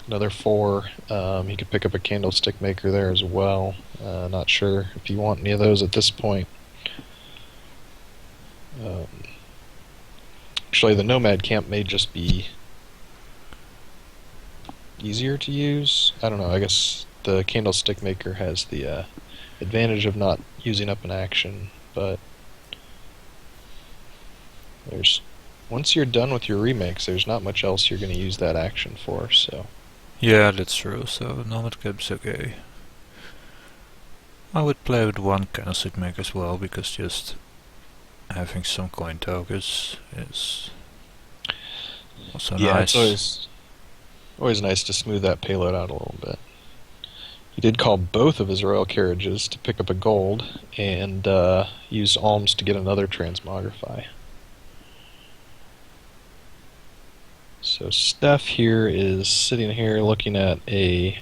another 4. He could pick up a candlestick maker there as well. Not sure if you want any of those at this point. Actually, the nomad camp may just be easier to use. I don't know, I guess the candlestick maker has the advantage of not using up an action, but once you're done with your remakes, there's not much else you're going to use that action for, so... yeah, that's true, so nomad cap's okay. I would play with one candlestick maker as well, because just having some coin tokens is also Yeah, nice. it's always nice to smooth that payload out a little bit. He did call both of his royal carriages to pick up a gold, and use alms to get another transmogrify. So Steph here is sitting here looking at a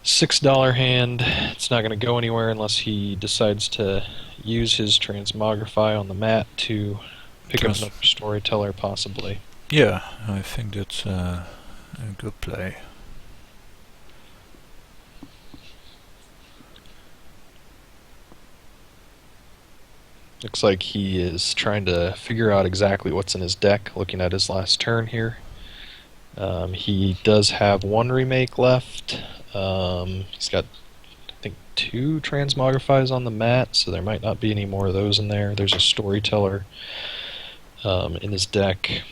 $6 hand. It's not going to go anywhere unless he decides to use his transmogrify on the mat to pick up another storyteller, possibly. Yeah, I think that's a good play. Looks like he is trying to figure out exactly what's in his deck, looking at his last turn here. He does have 1 remake left. He's got, I think, 2 transmogrifies on the mat, so there might not be any more of those in there. There's a storyteller in his deck.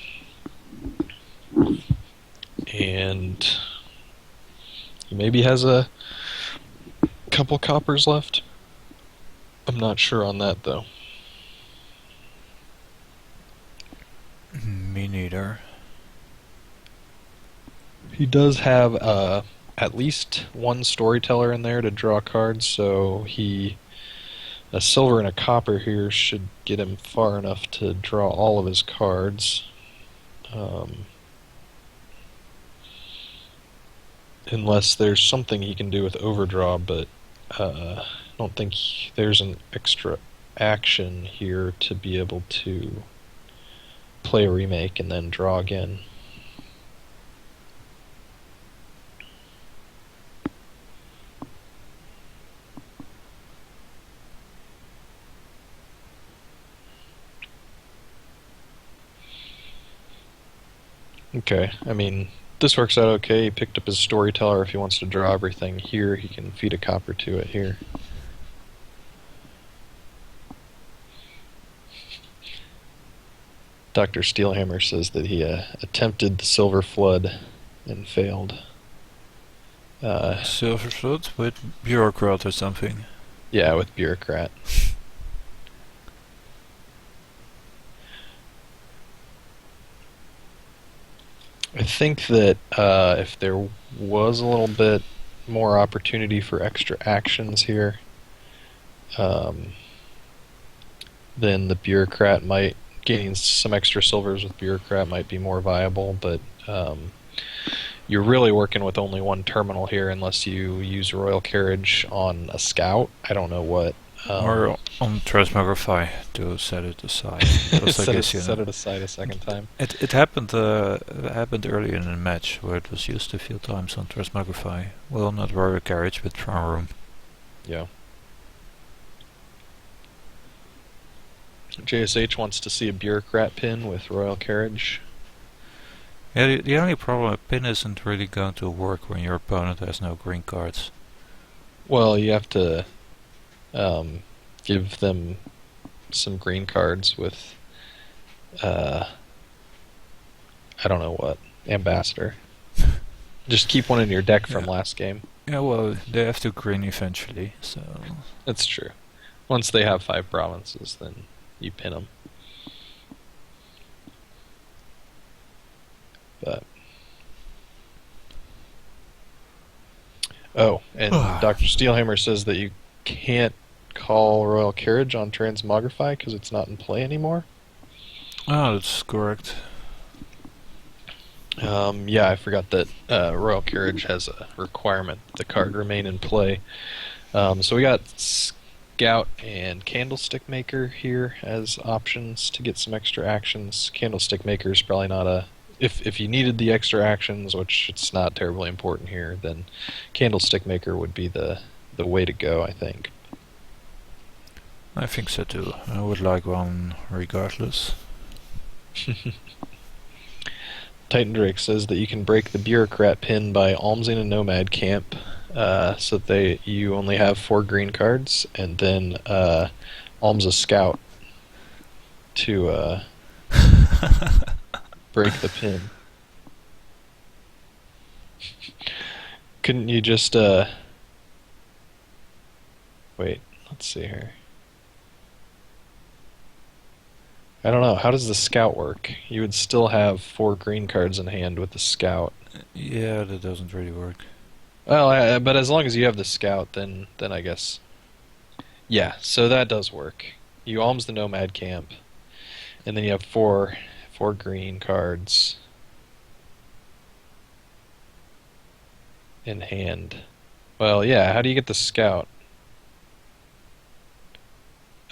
And he maybe has a couple coppers left. I'm not sure on that, though. Me neither. He does have at least 1 storyteller in there to draw cards, so a silver and a copper here should get him far enough to draw all of his cards. Unless there's something he can do with overdraw, but I don't think there's an extra action here to be able to play a remake and then draw again. Okay, I mean, this works out okay. He picked up his storyteller. If he wants to draw everything here, he can feed a copper to it here. Dr. Steelhammer says that he attempted the Silver Flood and failed. Silver Flood with Bureaucrat or something. Yeah, with Bureaucrat. I think that if there was a little bit more opportunity for extra actions here, then the Bureaucrat might, gaining some extra silvers with Bureaucrat might be more viable, but you're really working with only 1 terminal here unless you use Royal Carriage on a scout. I don't know what Or on Transmogrify to set it aside. Because I set, guess set it aside a second time. it happened early in the match where it was used a few times on Transmogrify. Well, not Warrior Carriage, but Farm Room. Yeah. JSH wants to see a bureaucrat pin with Royal Carriage. Yeah, the only problem, a pin isn't really going to work when your opponent has no green cards. Well, you have to give them some green cards with, I don't know what, Ambassador. Just keep one in your deck from last game. Yeah, well, they have to green eventually, so... That's true. Once they have 5 provinces, then you pin them. But... Oh, and Dr. Steelhammer says that you can't call Royal Carriage on Transmogrify because it's not in play anymore. Oh, that's correct. Yeah, I forgot that Royal Carriage has a requirement that the card remain in play. So we got Scout and Candlestick Maker here as options to get some extra actions. Candlestick Maker is probably not a... If you needed the extra actions, which it's not terribly important here, then Candlestick Maker would be the way to go, I think. I think so too. I would like one regardless. Titan Drake says that you can break the bureaucrat pin by almsing a nomad camp, so that you only have 4 green cards, and then alms a scout to break the pin. Couldn't you just wait, let's see here. I don't know, how does the scout work? You would still have 4 green cards in hand with the scout. Yeah, that doesn't really work. Well, but as long as you have the scout, then I guess... Yeah, so that does work. You alms the nomad camp, and then you have 4 green cards in hand. Well, yeah, how do you get the scout?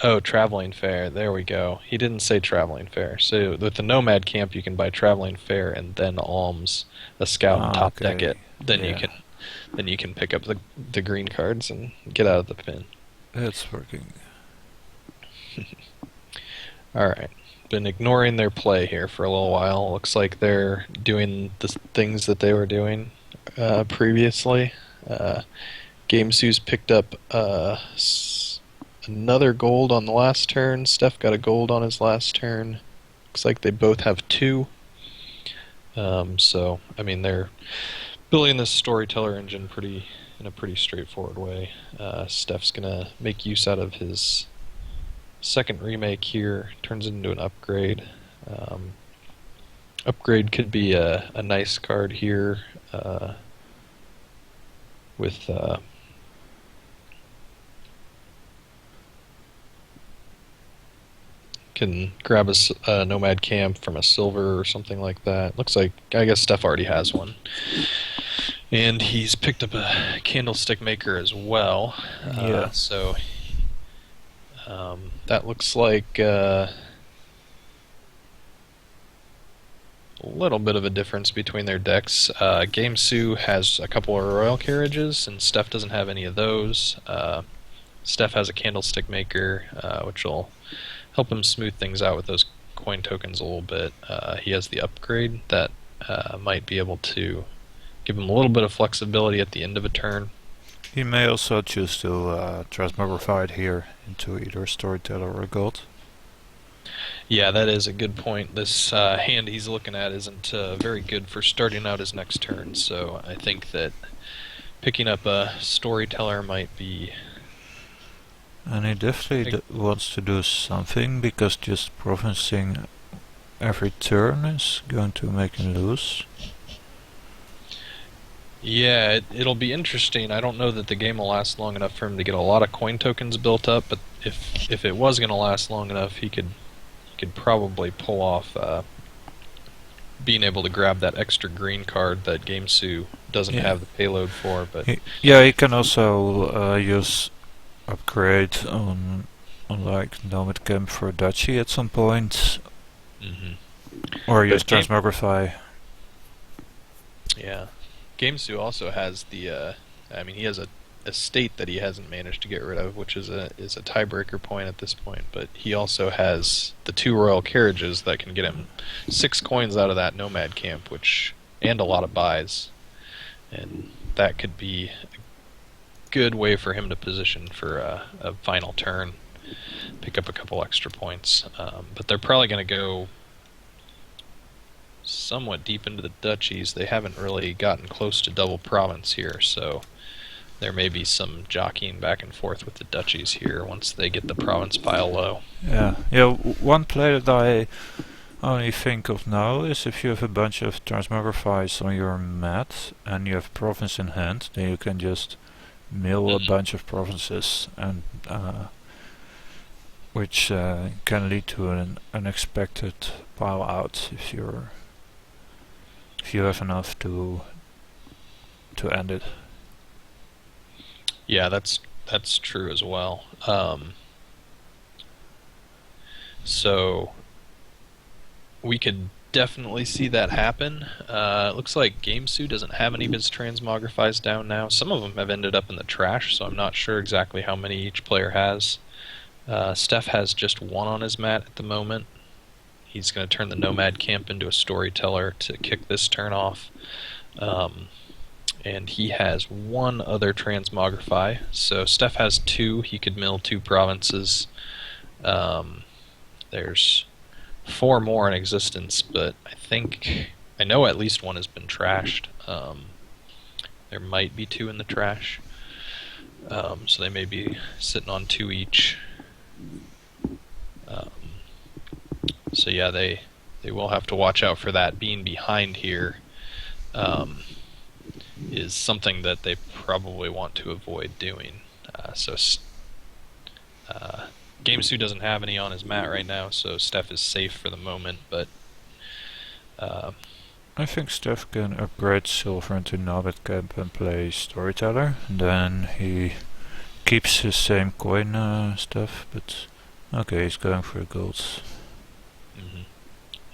Oh, Traveling Fair. There we go. He didn't say Traveling Fair. So with the Nomad Camp, you can buy Traveling Fair and then alms a scout and top deck it. Then you can pick up the green cards and get out of the pin. It's working. All right. Been ignoring their play here for a little while. Looks like they're doing the things that they were doing previously. GameSue's picked up another gold on the last turn. Stef got a gold on his last turn. Looks like they both have 2. So, I mean, they're building this storyteller engine in a pretty straightforward way. Stef's gonna make use out of his second remake here. Turns it into an upgrade. Upgrade could be a nice card here with can grab a nomad camp from a silver or something like that. Looks like, I guess Stef already has one. And he's picked up a candlestick maker as well. Yeah. So that looks like a little bit of a difference between their decks. GameSue has a couple of royal carriages, and Stef doesn't have any of those. Stef has a candlestick maker, which will help him smooth things out with those coin tokens a little bit. He has the upgrade that might be able to give him a little bit of flexibility at the end of a turn. He may also choose to transmogrify it here into either a storyteller or a gold. Yeah, that is a good point. This hand he's looking at isn't very good for starting out his next turn, so I think that picking up a storyteller might be... And he definitely wants to do something, because just provincing every turn is going to make him lose. Yeah, it'll be interesting. I don't know that the game will last long enough for him to get a lot of coin tokens built up, but if it was going to last long enough, he could probably pull off being able to grab that extra green card that GameSue doesn't have the payload for. But he can also use upgrade on like Nomad Camp for Duchy at some point, Mm-hmm. or use Game- Transmogrify. Yeah. GameSu also has the. I mean, he has a state that he hasn't managed to get rid of, which is a tiebreaker point at this point. But he also has the 2 royal carriages that can get him 6 coins out of that nomad camp, and a lot of buys, and that could be a good way for him to position for a final turn, pick up a couple extra points. But they're probably going to go somewhat deep into the duchies. They haven't really gotten close to double province here, so there may be some jockeying back and forth with the duchies here once they get the province pile low. Yeah, one play that I only think of now is if you have a bunch of Transmogrifies on your mat and you have province in hand, then you can just mill a bunch of provinces, and which can lead to an unexpected pile out if you have enough to end it. Yeah, that's true as well. So we could definitely see that happen. It looks like GameSu doesn't have any of his Transmogrifies down now. Some of them have ended up in the trash, so I'm not sure exactly how many each player has. Stef has just 1 on his mat at the moment. He's going to turn the Nomad Camp into a Storyteller to kick this turn off. And he has 1 other Transmogrify. So Stef has 2. He could mill 2 provinces. There's 4 more in existence, but I know at least 1 has been trashed. There might be 2 in the trash. So they may be sitting on 2 each. So yeah, they will have to watch out for that. Being behind here is something that they probably want to avoid doing. GameSu doesn't have any on his mat right now, so Stef is safe for the moment, but I think Stef can upgrade Silver into Nomad Camp and play Storyteller, and then he keeps his same coin stuff, but okay, he's going for golds.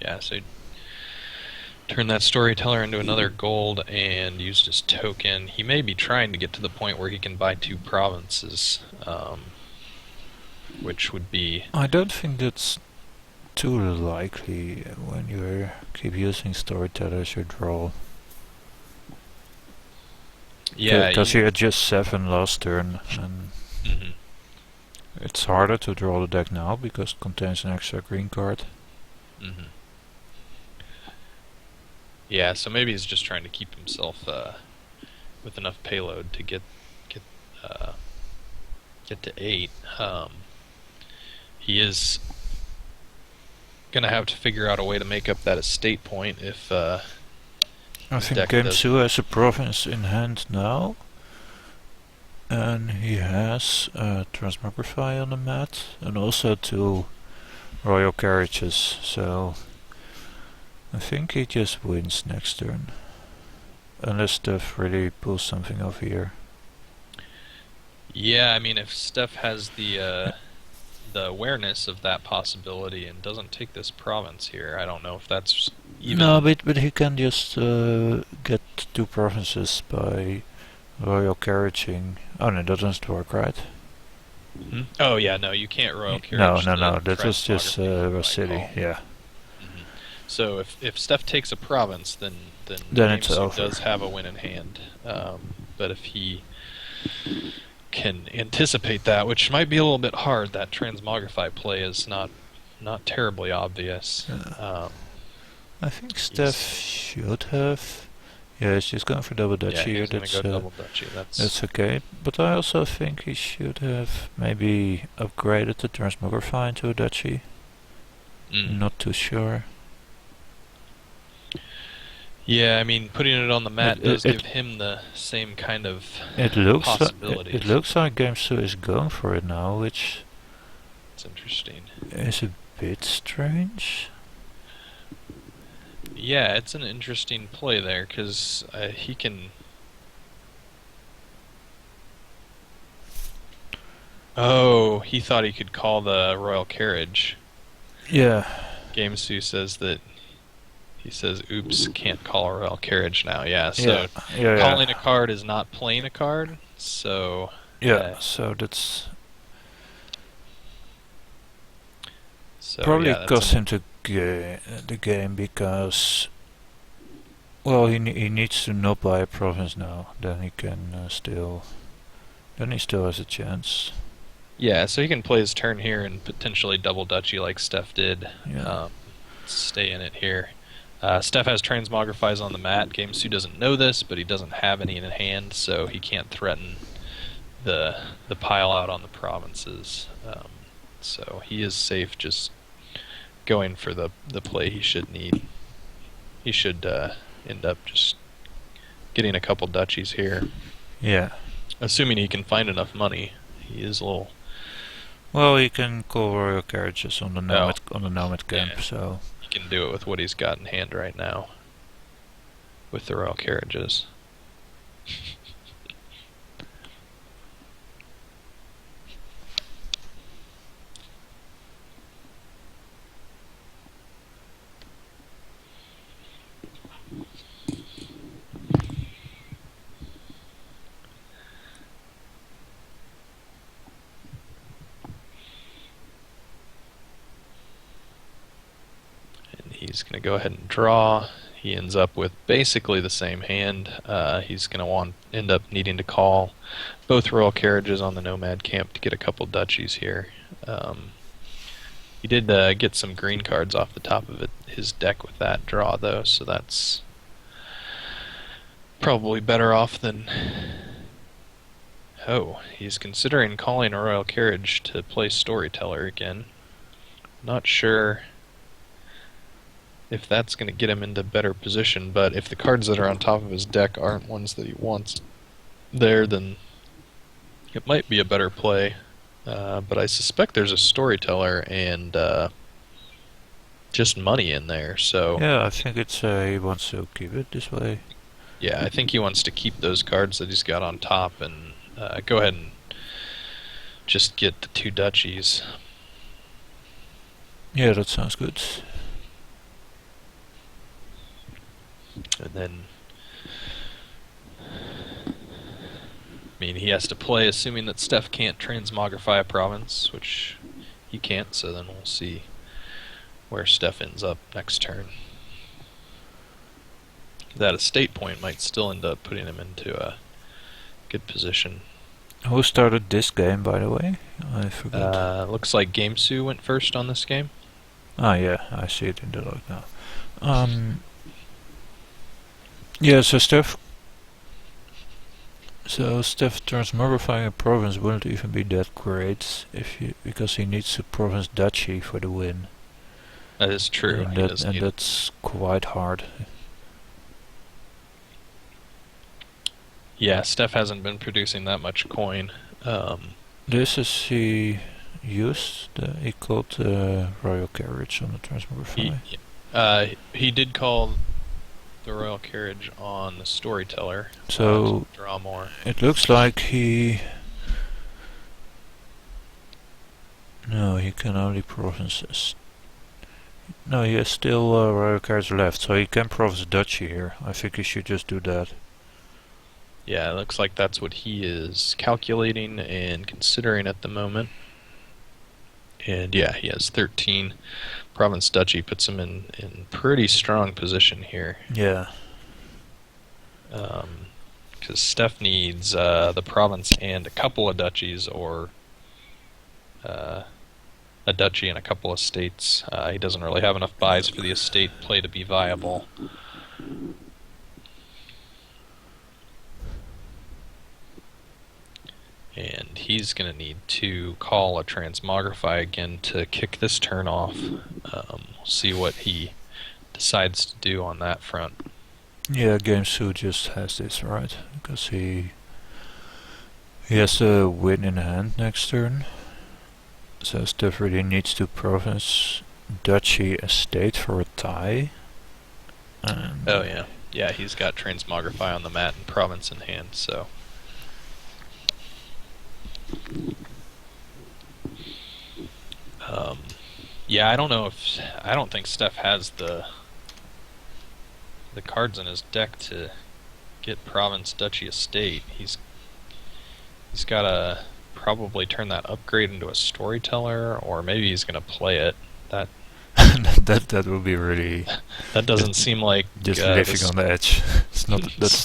Yeah, so turn that Storyteller into another gold and used his token. He may be trying to get to the point where he can buy 2 provinces, which would be... I don't think that's too likely when you keep using Storyteller as your draw. Yeah, because he had just 7 last turn, and it's harder to draw the deck now because it contains an extra green card. Yeah, so maybe he's just trying to keep himself with enough payload to get to 8. He is gonna have to figure out a way to make up that estate point if I think GameSu has a province in hand now, and he has Transmogrify on the mat, and also 2 royal carriages, so I think he just wins next turn. Unless Stef really pulls something off here. Yeah, I mean, if Stef has the awareness of that possibility and doesn't take this province here, I don't know if that's even... No, but he can just get 2 provinces by royal carriaging. Oh no, that doesn't work, right? Oh yeah, no, you can't royal carriage. No, that was just City, yeah. So if Stef takes a province, then it's over. does have a win in hand. But if he can anticipate that, which might be a little bit hard, that Transmogrify play is not terribly obvious. I think Stef should have. Yeah, he's just going for double duchy here. That's double duchy. That's okay. But I also think he should have maybe upgraded the Transmogrify into a duchy. Not too sure. Yeah, I mean, putting it on the mat does give him the same kind of possibilities. It looks like GameSu is going for it now, which... It's interesting. Is a bit strange. Yeah, it's an interesting play there, because he can... Oh, he thought he could call the royal carriage. Yeah. Gamesu says that he says, "Oops, can't call a royal carriage now." Yeah, Yeah. so Yeah. calling a Yeah. card is not playing a card. So Yeah. uh, So that's so probably yeah, that's cost him the game because, well, he needs to not buy a province now. Then he can then he still has a chance. yeah. So he can play his turn here and potentially double duchy like Steph did. Yeah. Stay in it here. Steph has Transmogrifies on the mat. Gamesu doesn't know this, but he doesn't have any in hand, so he can't threaten the pile out on the provinces. So he is safe just going for the play he should need. He should end up just getting a couple duchies here. Yeah. Assuming he can find enough money. He is a little... Well, he can call royal carriages on the nomad camp. Yeah. So He can do it with what he's got in hand right now. With the royal carriages. He's going to go ahead and draw. He ends up with basically the same hand. He's going to end up needing to call both royal carriages on the nomad camp to get a couple duchies here. He did get some green cards off the top of his deck with that draw, though, so that's probably better off than... Oh, he's considering calling a royal carriage to play Storyteller again. Not sure if that's going to get him into better position, but if the cards that are on top of his deck aren't ones that he wants there, then it might be a better play. But I suspect there's a Storyteller and just money in there, so... yeah, I think it's he wants to keep it this way. Yeah, I think he wants to keep those cards that he's got on top and go ahead and just get the two duchies. Yeah, that sounds good. And then, I mean, he has to play assuming that Steph can't transmogrify a province, which he can't, so then we'll see where Steph ends up next turn. That estate point might still end up putting him into a good position. Who started this game, by the way? I forgot. Looks like Gamesu went first on this game. Ah, yeah, I see it in the log now. Yeah, so Steph transmogrifying a province wouldn't even be that great because he needs a province duchy for the win. That is true. And that's quite hard. Yeah, Steph hasn't been producing that much coin. This is he called royal carriage on the transmogrify. He did call the royal carriage on the Storyteller. So to draw more. It looks like no, he can only provinces. No, he has still royal carriage left, so he can province duchy here. I think he should just do that. Yeah, it looks like that's what he is calculating and considering at the moment. And yeah, he has 13. Province Duchy puts him in pretty strong position here. Yeah. Because Steph needs the province and a couple of duchies, or a duchy and a couple of states. He doesn't really have enough buys for the estate play to be viable. And he's going to need to call a Transmogrify again to kick this turn off. We'll see what he decides to do on that front. Yeah, Gamesu just has this, right? Because he has to win in hand next turn. So Steph really needs to province duchy estate for a tie. And Oh yeah. Yeah, he's got Transmogrify on the mat and province in hand, so... Yeah, I don't think Steph has the cards in his deck to get Province Duchy Estate. He's got to probably turn that upgrade into a storyteller, or maybe he's going to play it. That That would be really that doesn't seem like just living this. on the edge. It's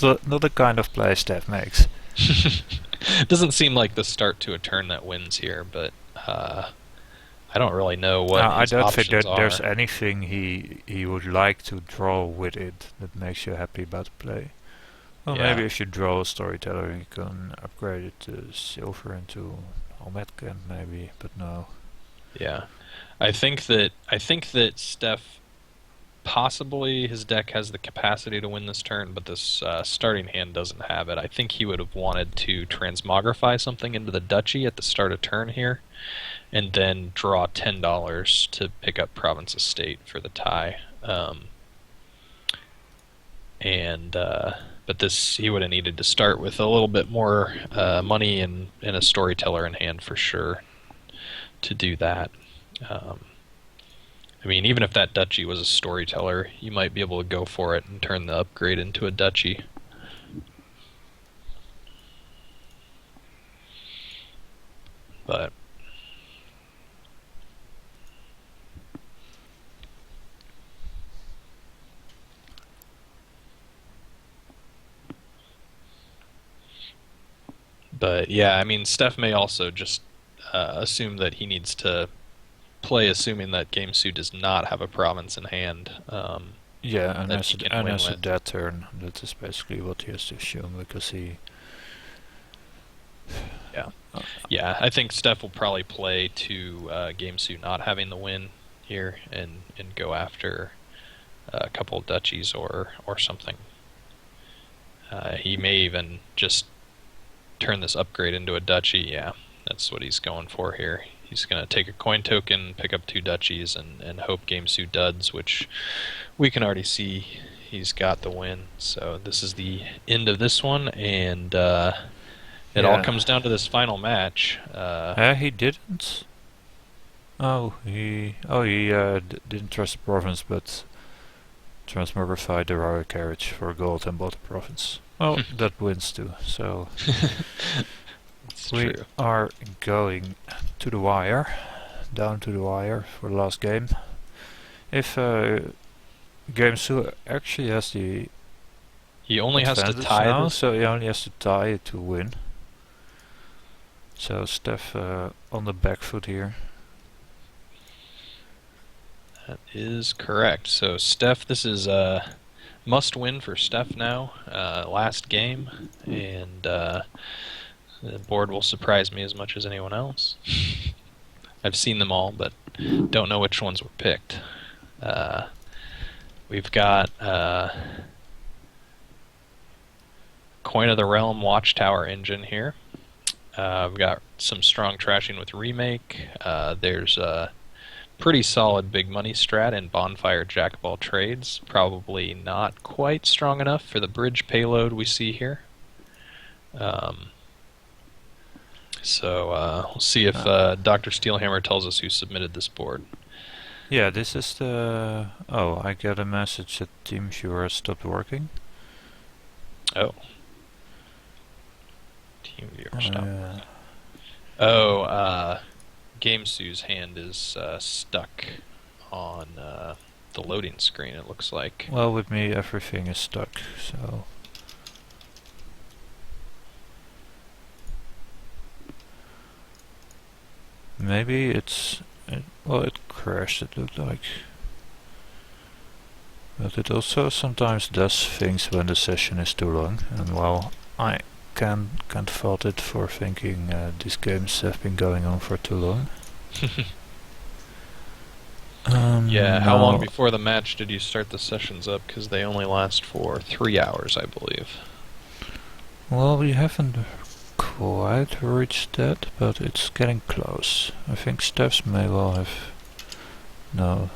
not not the kind of play Steph makes. Doesn't seem like the start to a turn that wins here, but I don't really know what I his don't think options that there's are. anything he would like to draw with it that makes you happy about the play. Well, maybe Yeah, if you draw a storyteller, you can upgrade it to silver into Almet Camp, maybe. But no. yeah. I think that Steph possibly his deck has the capacity to win this turn, but this starting hand doesn't have it. I think he would have wanted to transmogrify something into the duchy at the start of turn here, and then draw $10 to pick up Province Estate for the tie. And but this he would have needed to start with a little bit more money and a storyteller in hand for sure to do that. Um, I mean, even if that duchy was a storyteller, you might be able to go for it and turn the upgrade into a duchy. But yeah, I mean, Steph may also just assume that he needs to play, assuming that GameSu does not have a province in hand Yeah, that he can win as a with. dead turn, that is basically what he has to assume because he. Yeah, Uh, yeah. I think Steph will probably play to GameSu not having the win here and go after a couple of duchies or something. He may even just turn this upgrade into a duchy. Yeah, that's what he's going for here. He's going to take a coin token, pick up 2 duchies, and hope GameSu duds, which we can already see he's got the win. So this is the end of this one, and it all yeah. comes down to this final match. He didn't. He didn't trust the province, but transmogrified the Rara carriage for gold and bought the province. Well, that wins too. So It's we true. are going to the wire, down to the wire for the last game. If Game 2 actually has the He only has to advantage tie now, this. so he only has to tie it to win. So Steph on the back foot here. That is correct. So Steph, this is a must win for Steph now. Last game, and the board will surprise me as much as anyone else. I've seen them all, but don't know which ones were picked. We've got Coin of the Realm Watchtower engine here. We've got some strong trashing with Remake. There's a pretty solid big money strat in Bonfire Jack of all Trades. Probably not quite strong enough for the bridge payload we see here. So we'll see if Dr. Steelhammer tells us who submitted this board. Yeah, this is the. Oh, I get a message that TeamViewer has stopped working. Oh. Team viewer stop. GameSu's hand is stuck on the loading screen, it looks like. Well, with me everything is stuck, so. Maybe it's. Well, it crashed, it looked like. But it also sometimes does things when the session is too long, and well, I can't fault it for thinking these games have been going on for too long. Yeah, how long before the match did you start the sessions up? Because they only last for 3 hours, I believe. Well, we haven't quite reached that, but it's getting close. I think Steph's may well have. No.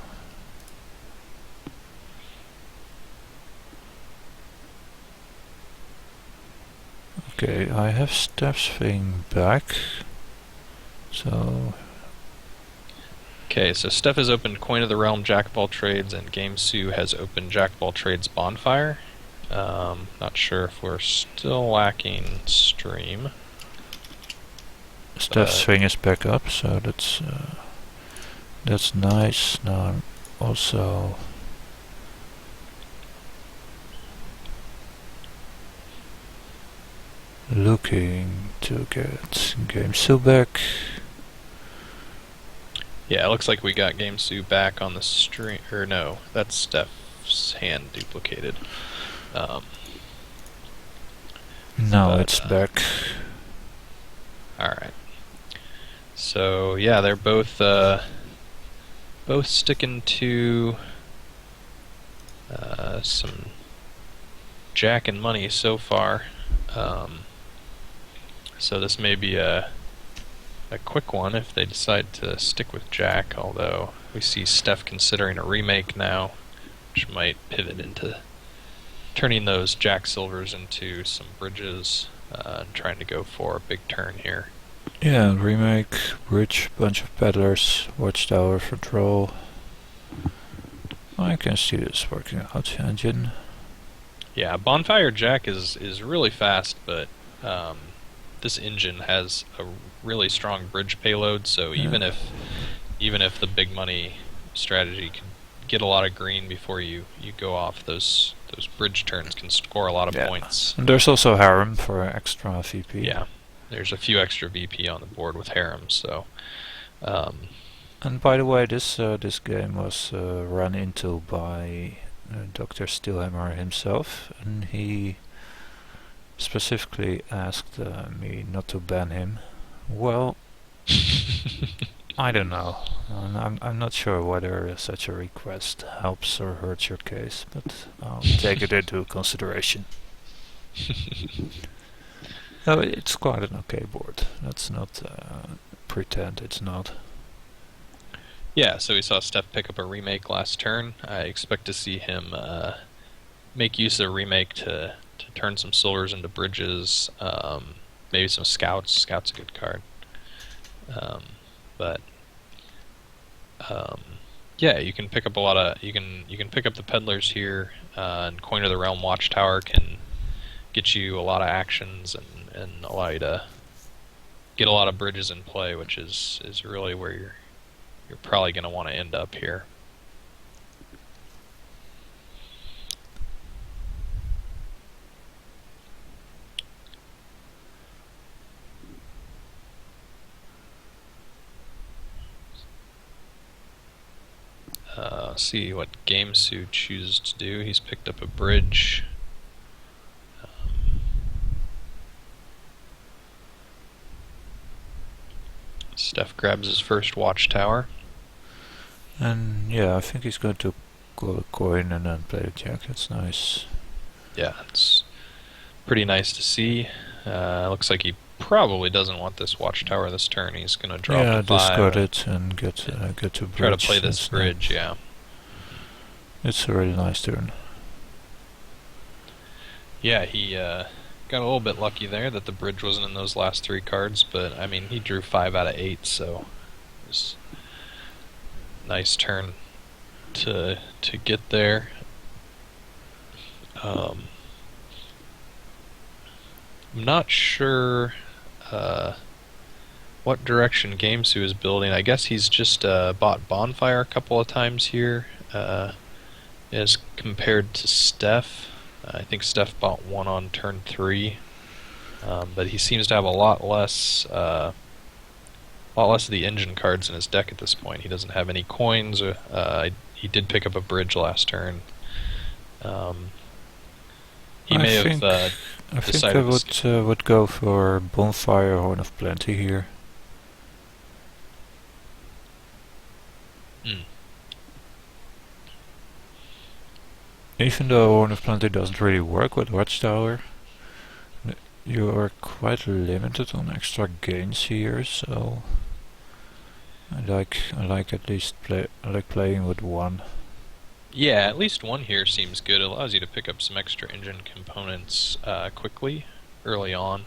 Okay, I have Steph's thing back. So Okay, so Steph has opened Coin of the Realm, Jack of All Trades, and GameSue has opened Jack of All Trades Bonfire. Not sure if we're still lacking stream. Stef's swing is back up, so that's nice. Now I'm also looking to get GameSue back. Yeah, it looks like we got GameSue back on the stream. Or no, that's Steph's hand duplicated. Now it's back. Alright. So, yeah, they're both sticking to some jack and money so far. So this may be a quick one if they decide to stick with jack, although we see Steph considering a remake now, which might pivot into turning those jack silvers into some bridges and trying to go for a big turn here. Yeah, remake, bridge, bunch of peddlers, watchtower for troll. I can see this working out, engine. Yeah, Bonfire Jack is really fast, but this engine has a really strong bridge payload, so even if the big money strategy can get a lot of green before you go off, those bridge turns can score a lot of points. And there's also harem for extra VP. Yeah, there's a few extra VP on the board with harem, so... and by the way, this game was run into by Dr. Steelhammer himself, and he specifically asked me not to ban him. Well, I don't know. I'm not sure whether such a request helps or hurts your case, but I'll take it into consideration. No, it's quite an okay board. Let's not pretend it's not. Yeah, so we saw Steph pick up a remake last turn. I expect to see him make use of a remake to turn some silvers into bridges, maybe some scouts. Scout's a good card. Yeah, you can pick up a lot of you can pick up the peddlers here, and Coin of the Realm Watchtower can get you a lot of actions and allow you to get a lot of bridges in play, which is really where you're probably going to want to end up here. See what GameSue chooses to do. He's picked up a bridge. Steph grabs his first watchtower. And yeah, I think he's going to call a coin and then play the jack. That's nice. Yeah, it's pretty nice to see. Looks like he probably doesn't want this watchtower this turn. He's going to drop to 5. Discard it and get to bridge. Try to play this bridge, yeah. It's a really nice turn. Yeah, he got a little bit lucky there that the bridge wasn't in those last 3 cards, but I mean, he drew 5 out of 8, so it was a nice turn to get there. I'm not sure what direction GameSue is building. I guess he's just bought Bonfire a couple of times here, as compared to Steph. I think Steph bought 1 on turn 3, but he seems to have a lot less of the engine cards in his deck at this point. He doesn't have any coins. He did pick up a bridge last turn. He may have decided. I think I would go for Bonfire, Horn of Plenty here. Even though Horn of Plenty doesn't really work with Watchtower, you are quite limited on extra gains here, so I like at least playing with 1. Yeah, at least 1 here seems good. It allows you to pick up some extra engine components quickly, early on.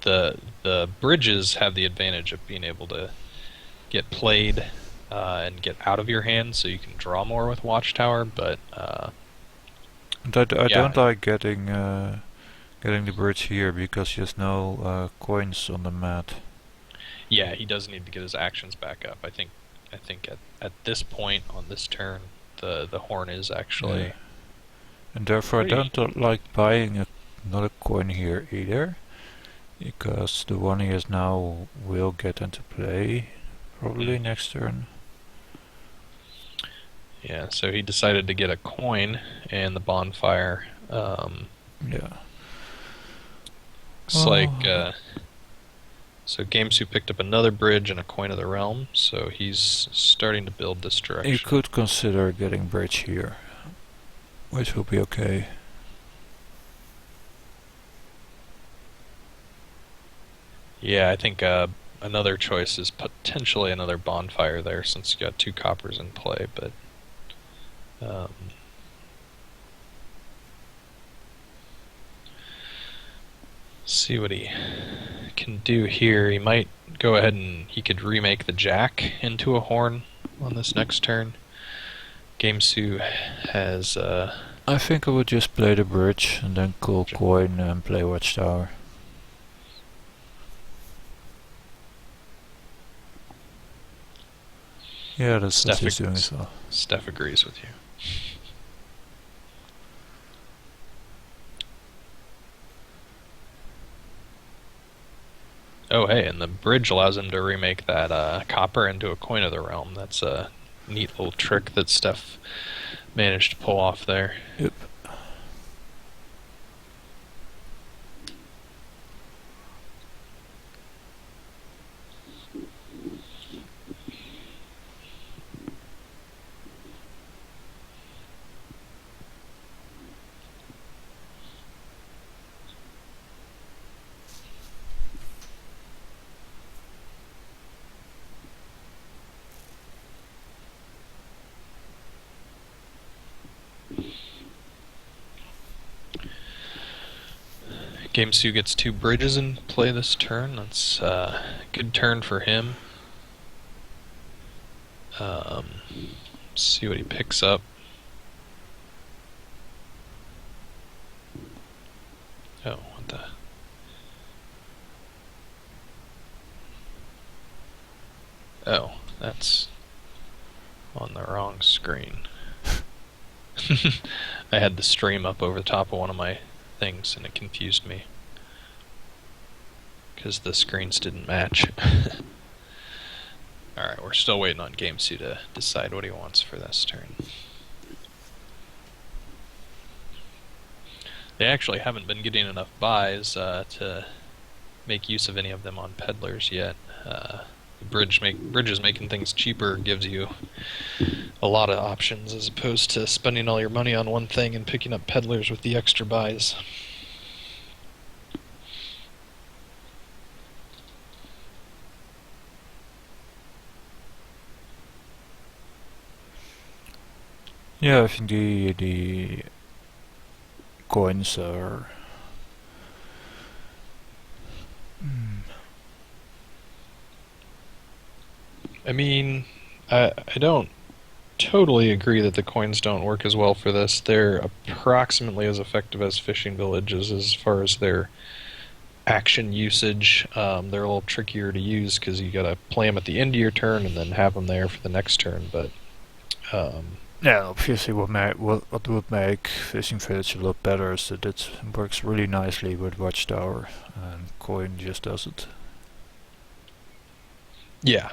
The bridges have the advantage of being able to get played and get out of your hand, so you can draw more with Watchtower. But And I yeah, don't like getting the bridge here because there's no coins on the mat. yeah, he does need to get his actions back up. I think at this point on this turn, the horn is actually. Yeah. And therefore I don't like buying another coin here either, because the one he has now will get into play probably next turn. Yeah, so he decided to get a coin and the bonfire. Yeah. It's like so Gamesu picked up another bridge and a coin of the realm, so he's starting to build this direction. You could consider getting bridge here, which will be okay. Yeah, I think another choice is potentially another bonfire there, since you got 2 coppers in play, but see what he can do here. He might go ahead and he could remake the jack into a horn on this next turn. Gamesu has I think I would just play the bridge and then call coin and play Watchtower. Yeah, that's what he's doing as well. Stef agrees with you. Oh, hey, and the bridge allows him to remake that copper into a coin of the realm. That's a neat little trick that Stef managed to pull off there. Yep. Gamesu gets 2 bridges in play this turn. That's a good turn for him. See what he picks up. Oh, what the... Oh, that's on the wrong screen. I had the stream up over the top of one of my things and it confused me because the screens didn't match. Alright, we're still waiting on Gamesu to decide what he wants for this turn. They actually haven't been getting enough buys to make use of any of them on peddlers yet. Bridges making things cheaper gives you a lot of options as opposed to spending all your money on one thing and picking up peddlers with the extra buys. Yeah, I think the coins are I mean, I don't totally agree that the coins don't work as well for this. They're approximately as effective as fishing villages as far as their action usage. They're a little trickier to use because you gotta play them at the end of your turn and then have them there for the next turn. But yeah, obviously what would make Fishing Village a lot better is that it works really nicely with Watchtower, and coin just does it. yeah,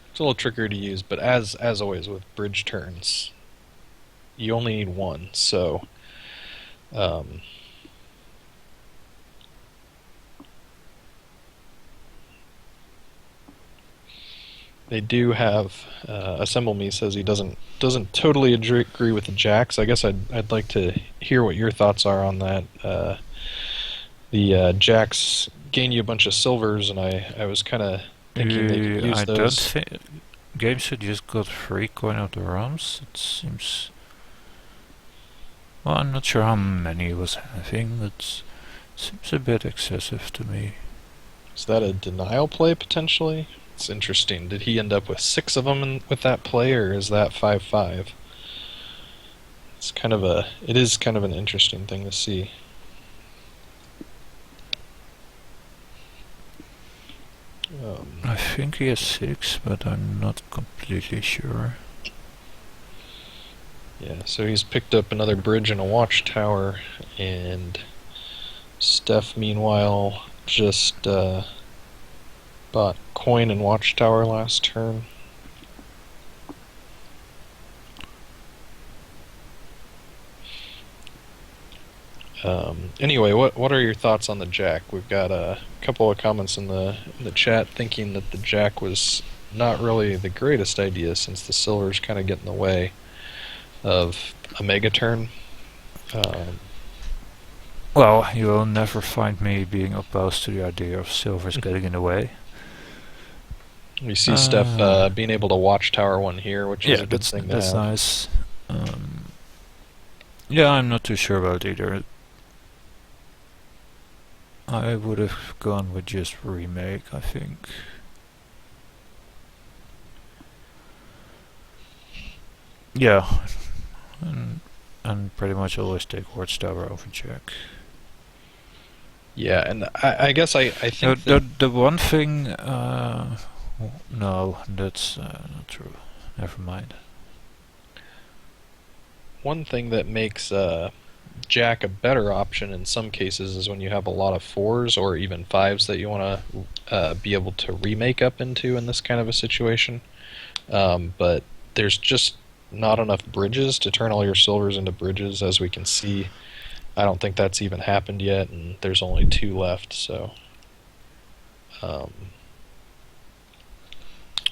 it's a little trickier to use. But as always with bridge turns, you only need one. So. They do have Assemble Me says he doesn't totally agree with the jacks. I guess I'd like to hear what your thoughts are on that. The jacks gain you a bunch of silvers, and I was kind of thinking they could use I those. don't think games should just got free coin of the realms. It seems. Well, I'm not sure how many he was having, but it seems a bit excessive to me. Is that a denial play potentially? It's interesting. Did he end up with 6 of them with that play, or is that 5-5? It is kind of an interesting thing to see. I think he has 6, but I'm not completely sure. Yeah, so he's picked up another bridge and a watchtower, and Stef, meanwhile, just bought coin and watchtower last turn. Anyway, what are your thoughts on the jack? We've got a couple of comments in the chat thinking that the jack was not really the greatest idea since the silver's kind of get in the way of a mega turn. Well, you will never find me being opposed to the idea of silvers getting in the way. We see Stef being able to watchtower one here, which is a good thing to have. That's nice. Yeah, I'm not too sure about either. I would have gone with just remake, I think. Yeah, and pretty much always take watchtower over jack. Yeah, and I guess I think the one thing. No, that's not true. Never mind. One thing that makes jack a better option in some cases is when you have a lot of 4s or even 5s that you want to be able to remake up into in this kind of a situation. But there's just not enough bridges to turn all your silvers into bridges, as we can see. I don't think that's even happened yet, and there's only 2 left, so...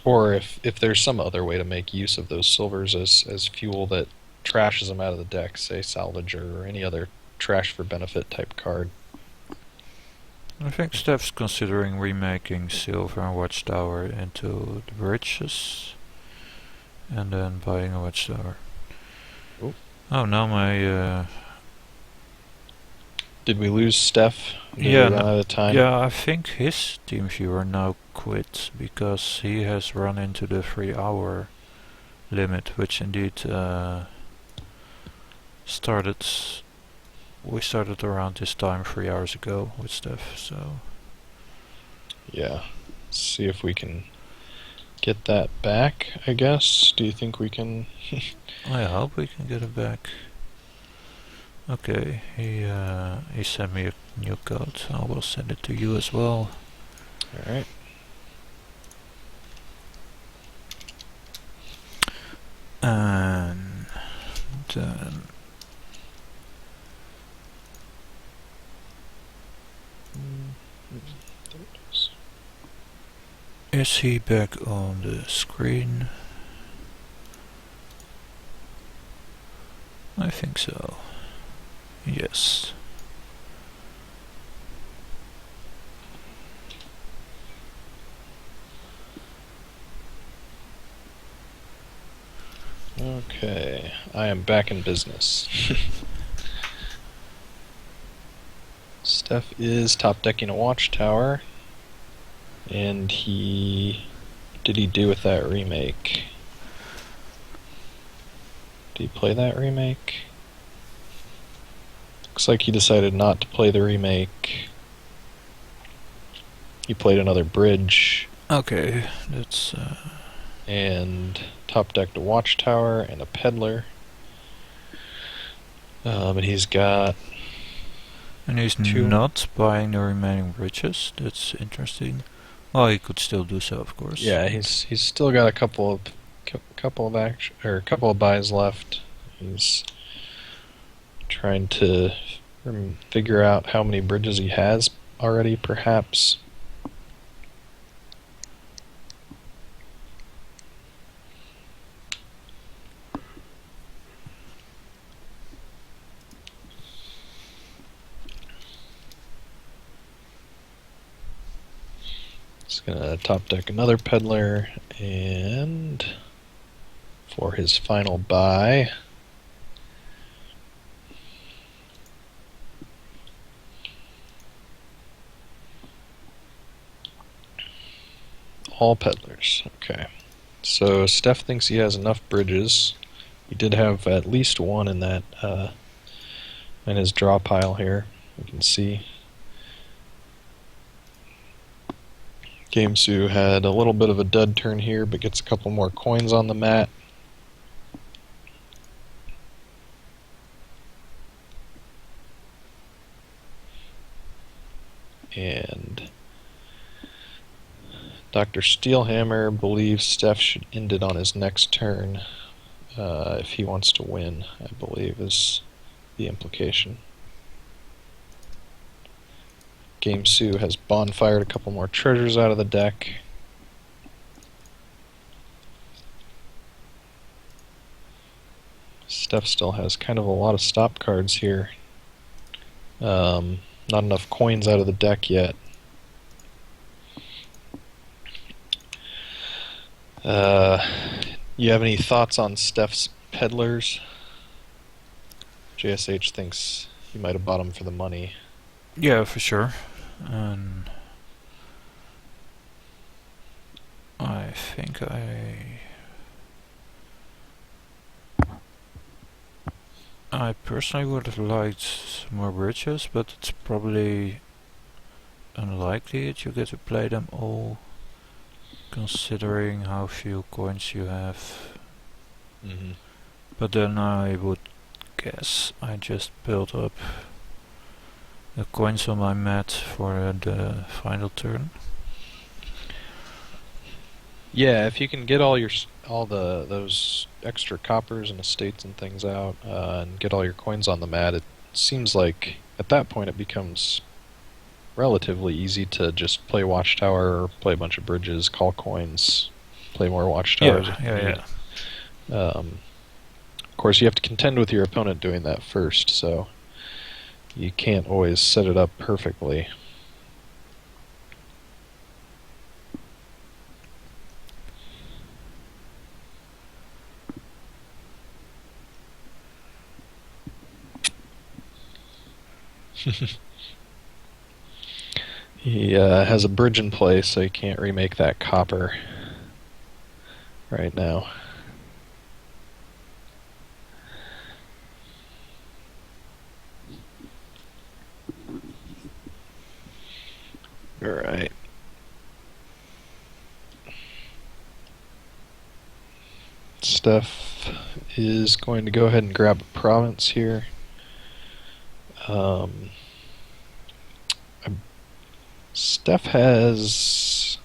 or if there's some other way to make use of those silvers as fuel that trashes them out of the deck, say Salvager or any other trash for benefit type card. I think Stef's considering remaking silver and watchtower into the bridges, and then buying a watchtower. Ooh. Oh, now my... Did we lose Stef? Did yeah, we run out of time? Yeah, I think his team viewer now quit because he has run into the 3-hour limit, which indeed we started around this time 3 hours ago with Stef, so... Yeah. Let's see if we can get that back, I guess. Do you think we can? I hope we can get it back. Okay, he sent me a new code. I will send it to you as well. Alright. And then... There it is. Is he back on the screen? I think so. Yes. Okay, I am back in business. Stef is top decking a watchtower, and did he do with that remake? Did he play that remake? Looks like he decided not to play the remake. He played another bridge. Okay, that's... and top decked a watchtower and a peddler. And he's got... And he's not buying the remaining bridges. That's interesting. Well, he could still do so, of course. Yeah, he's still got a couple of buys left. He's trying to figure out how many bridges he has already, perhaps. He's gonna top deck another peddler, and for his final buy, All peddlers. Okay. So Steph thinks he has enough bridges. He did have at least one in that in his draw pile here. You can see. Gamesu had a little bit of a dud turn here, but gets a couple more coins on the mat. And Dr. Steelhammer believes Steph should end it on his next turn if he wants to win, I believe is the implication. Gamesu has bonfired a couple more treasures out of the deck. Steph still has kind of a lot of stop cards here. Not enough coins out of the deck yet. You have any thoughts on Steph's peddlers? JSH thinks he might have bought them for the money. Yeah, for sure. And I think I personally would have liked some more bridges, but it's probably unlikely that you get to play them all, considering how few coins you have. Mm-hmm. But then I would guess I just build up the coins on my mat for the final turn. Yeah, if you can get those extra coppers and estates and things out, and get all your coins on the mat, it seems like at that point it becomes relatively easy to just play Watchtower, or play a bunch of bridges, call coins, play more Watchtowers. Yeah. Of course, you have to contend with your opponent doing that first, so you can't always set it up perfectly. He has a bridge in place, so he can't remake that copper right now. Alright. Steph is going to go ahead and grab a province here. Steph has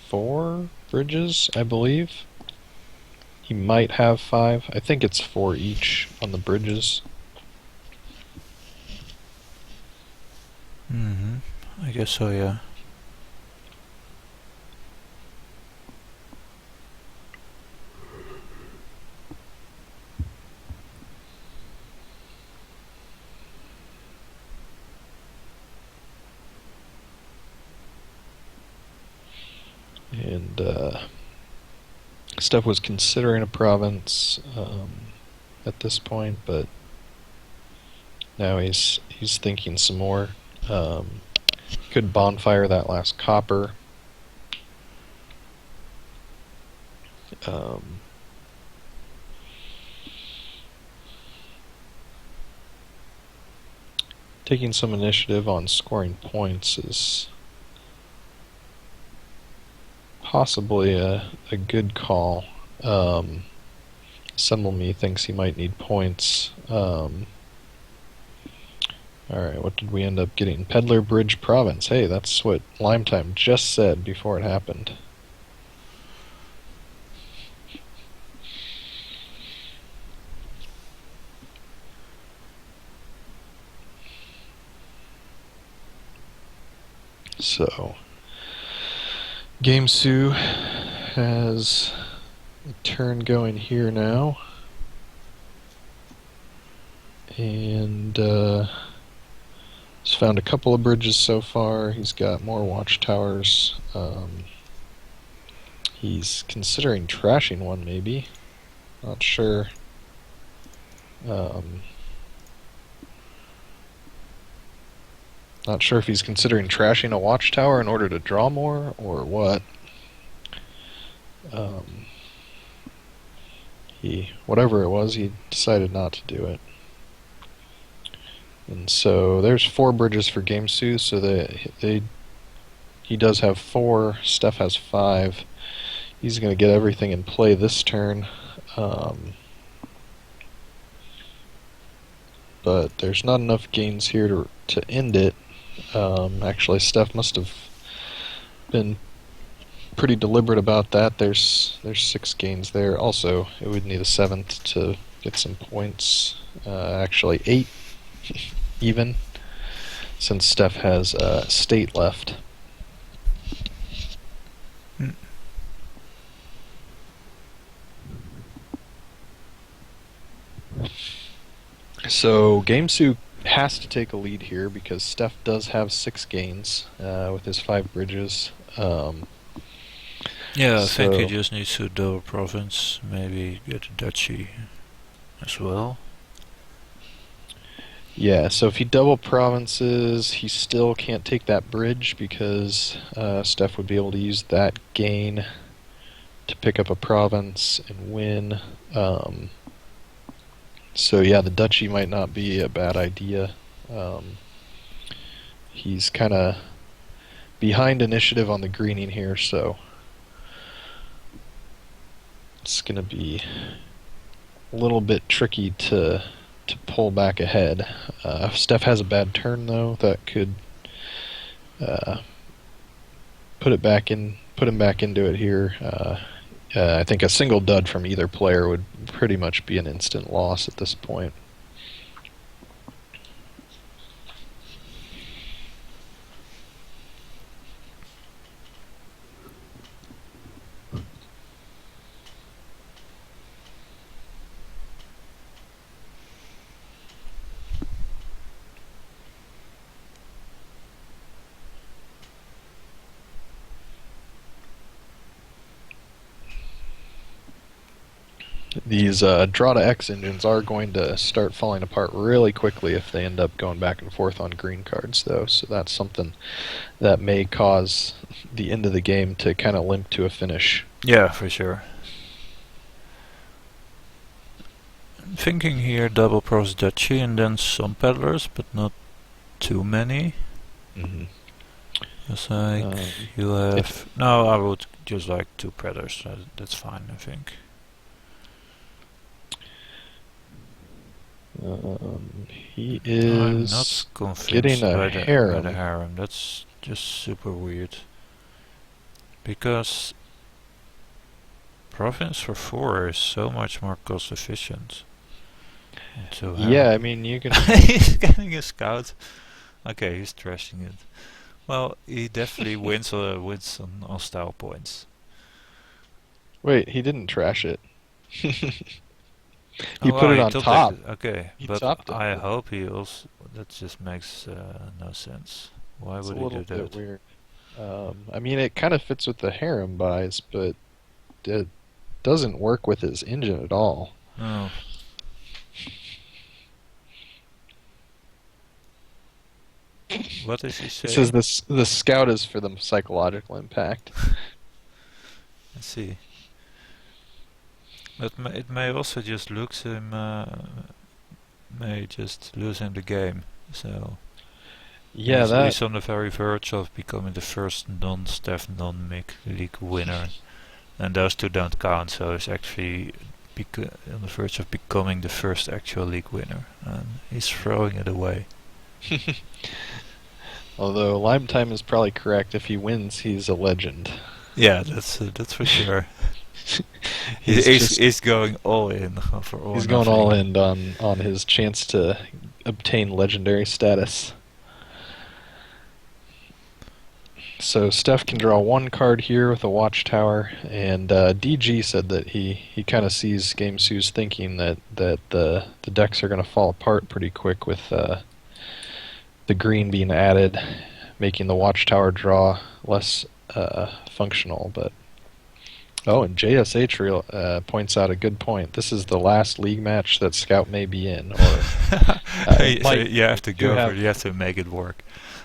4 bridges, I believe. He might have 5. I think it's 4 each on the bridges. I guess so, yeah. And Steph was considering a province at this point, but now he's thinking some more. Could bonfire that last copper. Taking some initiative on scoring points is possibly a good call. Assemble Me thinks he might need points. Alright, what did we end up getting? Peddler Bridge Province. Hey, that's what Lime Time just said before it happened. So, Gamesu has a turn going here now. And he's found a couple of bridges so far. He's got more watchtowers. He's considering trashing one, maybe. Not sure. Not sure if he's considering trashing a watchtower in order to draw more, or what. Whatever it was, he decided not to do it. And so there's 4 bridges for Game Sue, so he does have 4, Stef has 5. He's going to get everything in play this turn. But there's not enough gains here to end it. Actually, Stef must have been pretty deliberate about that. There's 6 gains there. Also, it would need a 7th to get some points. Actually, 8 even, since Stef has state left. So Gamesu has to take a lead here because Stef does have 6 gains with his 5 bridges. Yeah, I think he just needs to double province, maybe get a duchy as well. Yeah, so if he double provinces, he still can't take that bridge because Stef would be able to use that gain to pick up a province and win. So yeah, the duchy might not be a bad idea. He's kind of behind initiative on the greening here, so it's going to be a little bit tricky to pull back ahead. If Stef has a bad turn, though, that could put him back into it here. I think a single dud from either player would pretty much be an instant loss at this point. These draw to X engines are going to start falling apart really quickly if they end up going back and forth on green cards, though, so that's something that may cause the end of the game to kind of limp to a finish. Yeah, for sure. I'm thinking here double pros duchy and then some peddlers, but not too many. Mm-hmm. Just like you have... No, I would just like 2 peddlers, that's fine, I think. He is I'm not convinced getting a by harem. the harem. That's just super weird. Because province for 4 is so much more cost efficient. Yeah, I mean you can. He's getting a scout. Okay, he's trashing it. Well, he definitely wins on style points. Wait, he didn't trash it. He Oh, put it he on topped top. it. Okay, He but topped it. I hope he also... That just makes no sense. Why It's would a he little do bit that? weird. I mean, it kind of fits with the harem buys, but it doesn't work with his engine at all. Oh. What is he It saying? says the scout is for the psychological impact. Let's see. But it may also just lose him the game. So Yeah, he's on the very verge of becoming the first non-Stef non-Mick league winner, and those 2 don't count. So he's actually on the verge of becoming the first actual league winner, and he's throwing it away. Although Lime Time is probably correct. If he wins, he's a legend. Yeah, that's for sure. He's going all in for all. He's going all in on his chance to obtain legendary status. So Stef can draw 1 card here with a Watchtower, and DG said that he kind of sees Game Sue's thinking that the decks are going to fall apart pretty quick with the green being added, making the Watchtower draw less functional. But and JSH points out a good point. This is the last league match that Scout may be in. Or so you have to go for it. You have to make it work.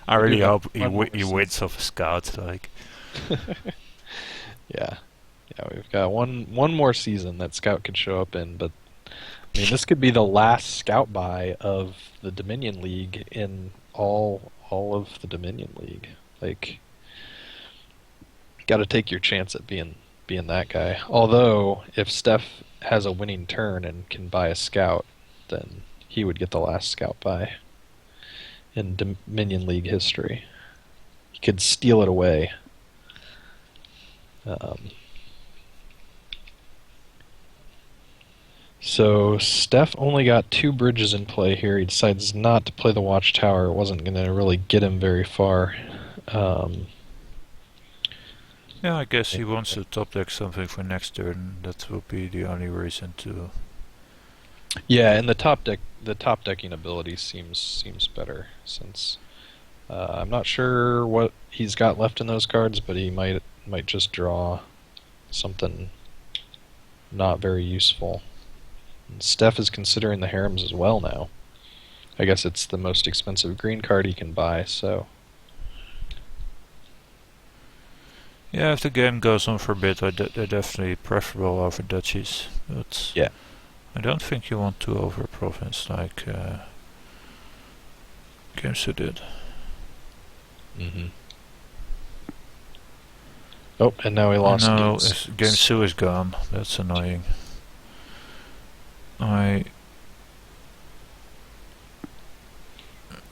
I really hope he wins off a scout. Like, yeah, Yeah, we've got one more season that Scout could show up in, but I mean, this could be the last Scout buy of the Dominion League in all of the Dominion League. Like, got to take your chance at being that guy. Although, if Steph has a winning turn and can buy a Scout, then he would get the last Scout buy in Dominion League history. He could steal it away. So Steph only got 2 bridges in play here. He decides not to play the Watchtower. It wasn't going to really get him very far. Yeah, I guess he wants to top deck something for next turn. That will be the only reason to. Yeah, and the top decking ability seems better since I'm not sure what he's got left in those cards, but he might just draw something not very useful. And Steph is considering the harems as well now. I guess it's the most expensive green card he can buy, so. Yeah, if the game goes on for a bit, they're definitely preferable over duchies. But Yeah. I don't think you want to over province like Games did. Mm-hmm. Oh, and now he lost. No, Game 2 is gone. That's annoying. I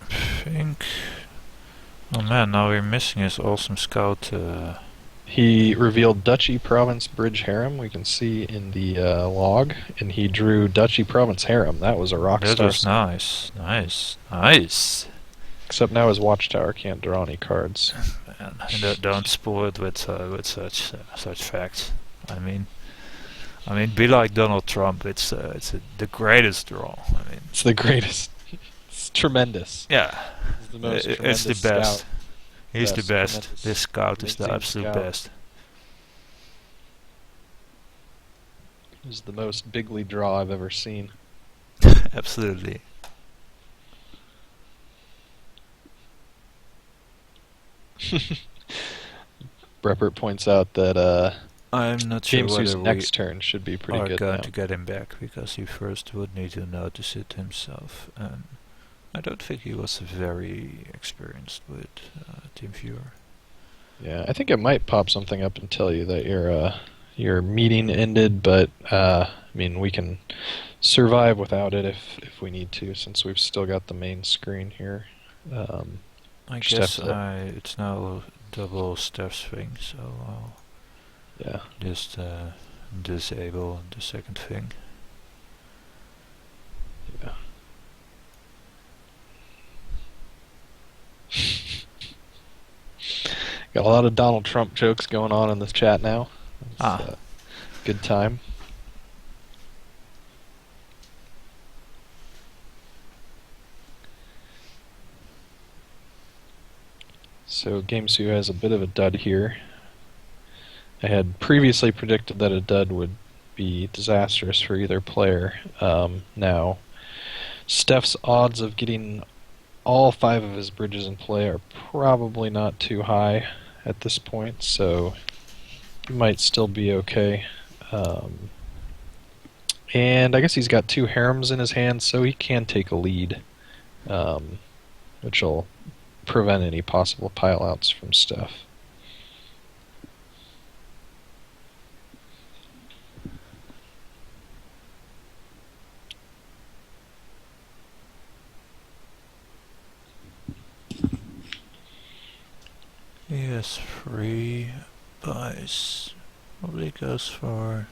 think. Oh man, now we're missing his awesome scout. He revealed Duchy Province Bridge Harem. We can see in the log, and he drew Duchy Province Harem. That was a rock star. That was nice, nice. Except now his Watchtower can't draw any cards. Man, don't spoil it with such facts. I mean, be like Donald Trump. It's the greatest draw. I mean, it's the greatest. It's tremendous. Yeah, it's the most it's the best. Scout. He's the best. This scout is the absolute scout. best. He's the most bigly draw I've ever seen. Absolutely. Breppert points out that I'm not sure James' whether next turn should be pretty we are good going now. to get him back, because he first would need to notice it himself. And I don't think he was very experienced with TeamViewer. Yeah, I think it might pop something up and tell you that your meeting ended, but I mean, we can survive without it if we need to, since we've still got the main screen here. I guess it's now double Stef's thing, so I'll just disable the second thing. Yeah. Got a lot of Donald Trump jokes going on in this chat now. It's, good time. So Gamesu has a bit of a dud here. I had previously predicted that a dud would be disastrous for either player. Now, Steph's odds of getting all 5 of his bridges in play are probably not too high at this point, so he might still be okay. And I guess he's got 2 harems in his hand, so he can take a lead, which will prevent any possible pileouts from Steph. He has 3 buys. Probably goes for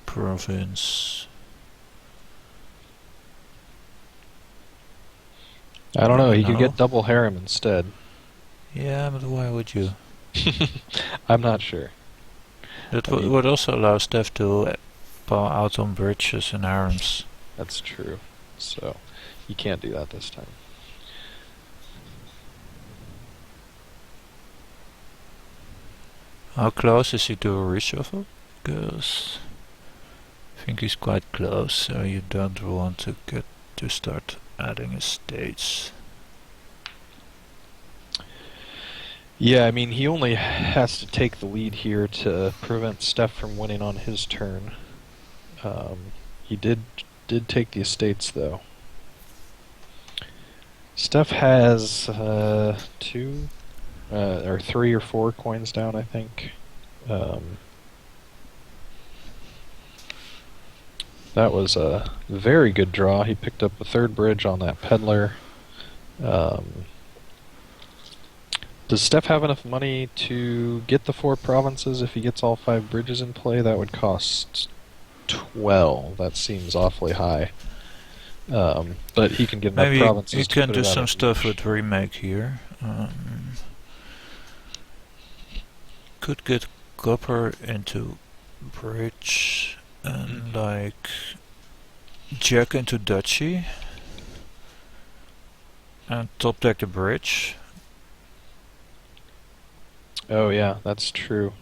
province. I don't know, he could get double harem instead. Yeah, but why would you? I'm not sure. That would also allow Steph to pull out on bridges and harems. That's true. So, you can't do that this time. How close is he to a reshuffle? Because I think he's quite close, so you don't want to get to start adding estates. Yeah, I mean, he only has to take the lead here to prevent Steph from winning on his turn. He did take the estates though. Steph has two or three or four coins down, I think. Um, that was a very good draw. He picked up a third bridge on that peddler. Um, Does Steph have enough money to get the 4 provinces if he gets all 5 bridges in play? That would cost 12. That seems awfully high. But he can get enough Maybe provinces you to can put do it out some of stuff reach. with remake here. Could get copper into bridge and like jack into duchy and top deck the bridge. Oh yeah, that's true.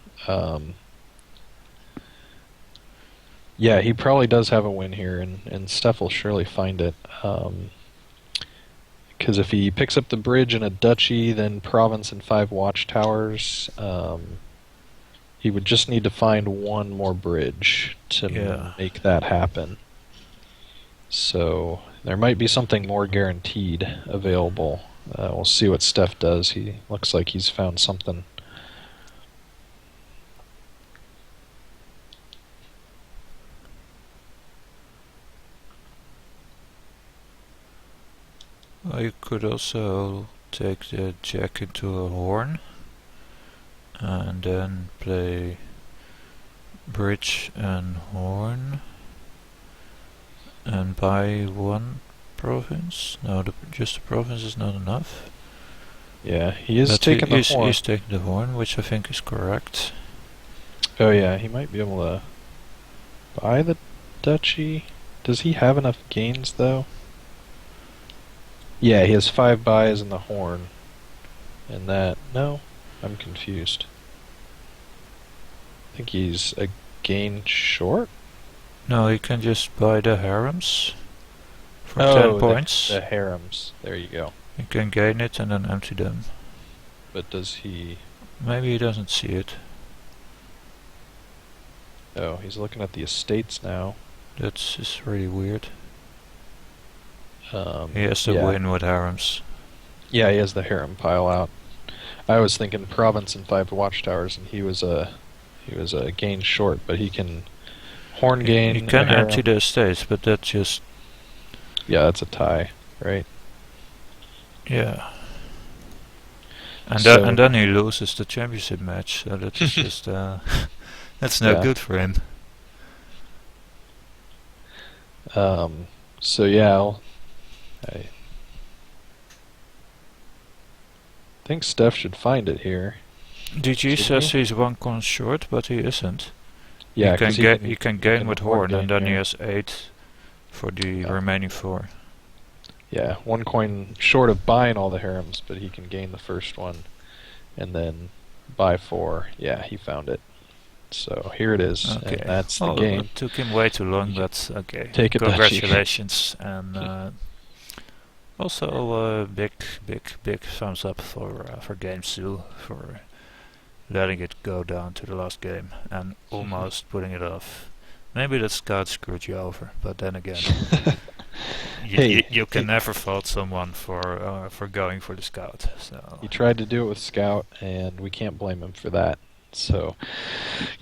Yeah, he probably does have a win here, and Steph will surely find it. Because if he picks up the bridge and a duchy, then province and 5 watchtowers, he would just need to find one more bridge to Yeah. make that happen. So there might be something more guaranteed available. We'll see what Steph does. He looks like he's found something. You could also take the jack into a horn and then play bridge and horn and buy one province. No, just the province is not enough. Yeah, he is But taking the horn. he's taking the horn, which I think is correct. Oh yeah, he might be able to buy the duchy. Does he have enough gains though? Yeah, he has 5 buys in the horn. And that... No? I'm confused. I think he's a gain short? No, you can just buy the harems for Oh, 10 points. the harems. There you go. You can gain it and then empty them. But does he... Maybe he doesn't see it. Oh, he's looking at the estates now. That's just really weird. Um, He has to yeah. win with harems. Yeah, he has the harem pile out. I was thinking province and 5 watchtowers, and he was a gain short, but he can horn gain. You can a harem. empty the estates, but that's just... Yeah, that's a tie, right? Yeah. And, So- and then he loses the championship match, so that's just... that's no Yeah. good for him. So yeah, I think Steph should find it here. DG Should says he? he's 1 coin short, but he isn't. Yeah, you can 'cause get you can gain can with horn horn, and gain then he here. has 8 for the Yeah. remaining 4. Yeah, 1 coin short of buying all the harems, but he can gain the first one, and then buy 4. Yeah, he found it. So here it is, Okay, and that's the well, game. it took him way too long, but okay. Take it back. Congratulations, and also big thumbs up for Games 2 for letting it go down to the last game and almost putting it off. Maybe the scout screwed you over, but then again, you can never fault someone for going for the scout. So He tried to do it with Scout, and we can't blame him for that. So,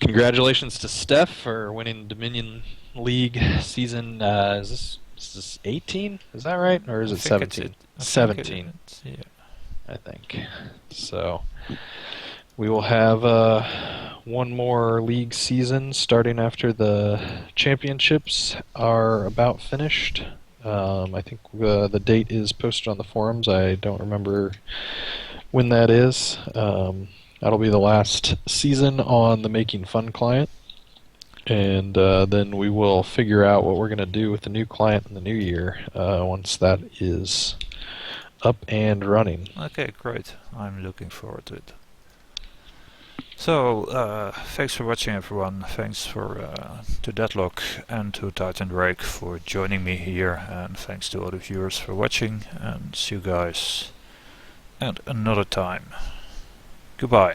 congratulations to Steph for winning Dominion League season. Is this 18? Is that right, or is I it think it's 17? I think 17, yeah. I think. So, we will have one more league season starting after the championships are about finished. I think the date is posted on the forums. I don't remember when that is. That'll be the last season on the Making Fun client. And then we will figure out what we're going to do with the new client in the new year once that is up and running. Okay, great. I'm looking forward to it. So, thanks for watching, everyone. Thanks to Deadlock and to Titan Drake for joining me here, and thanks to all the viewers for watching, and see you guys at another time. Goodbye.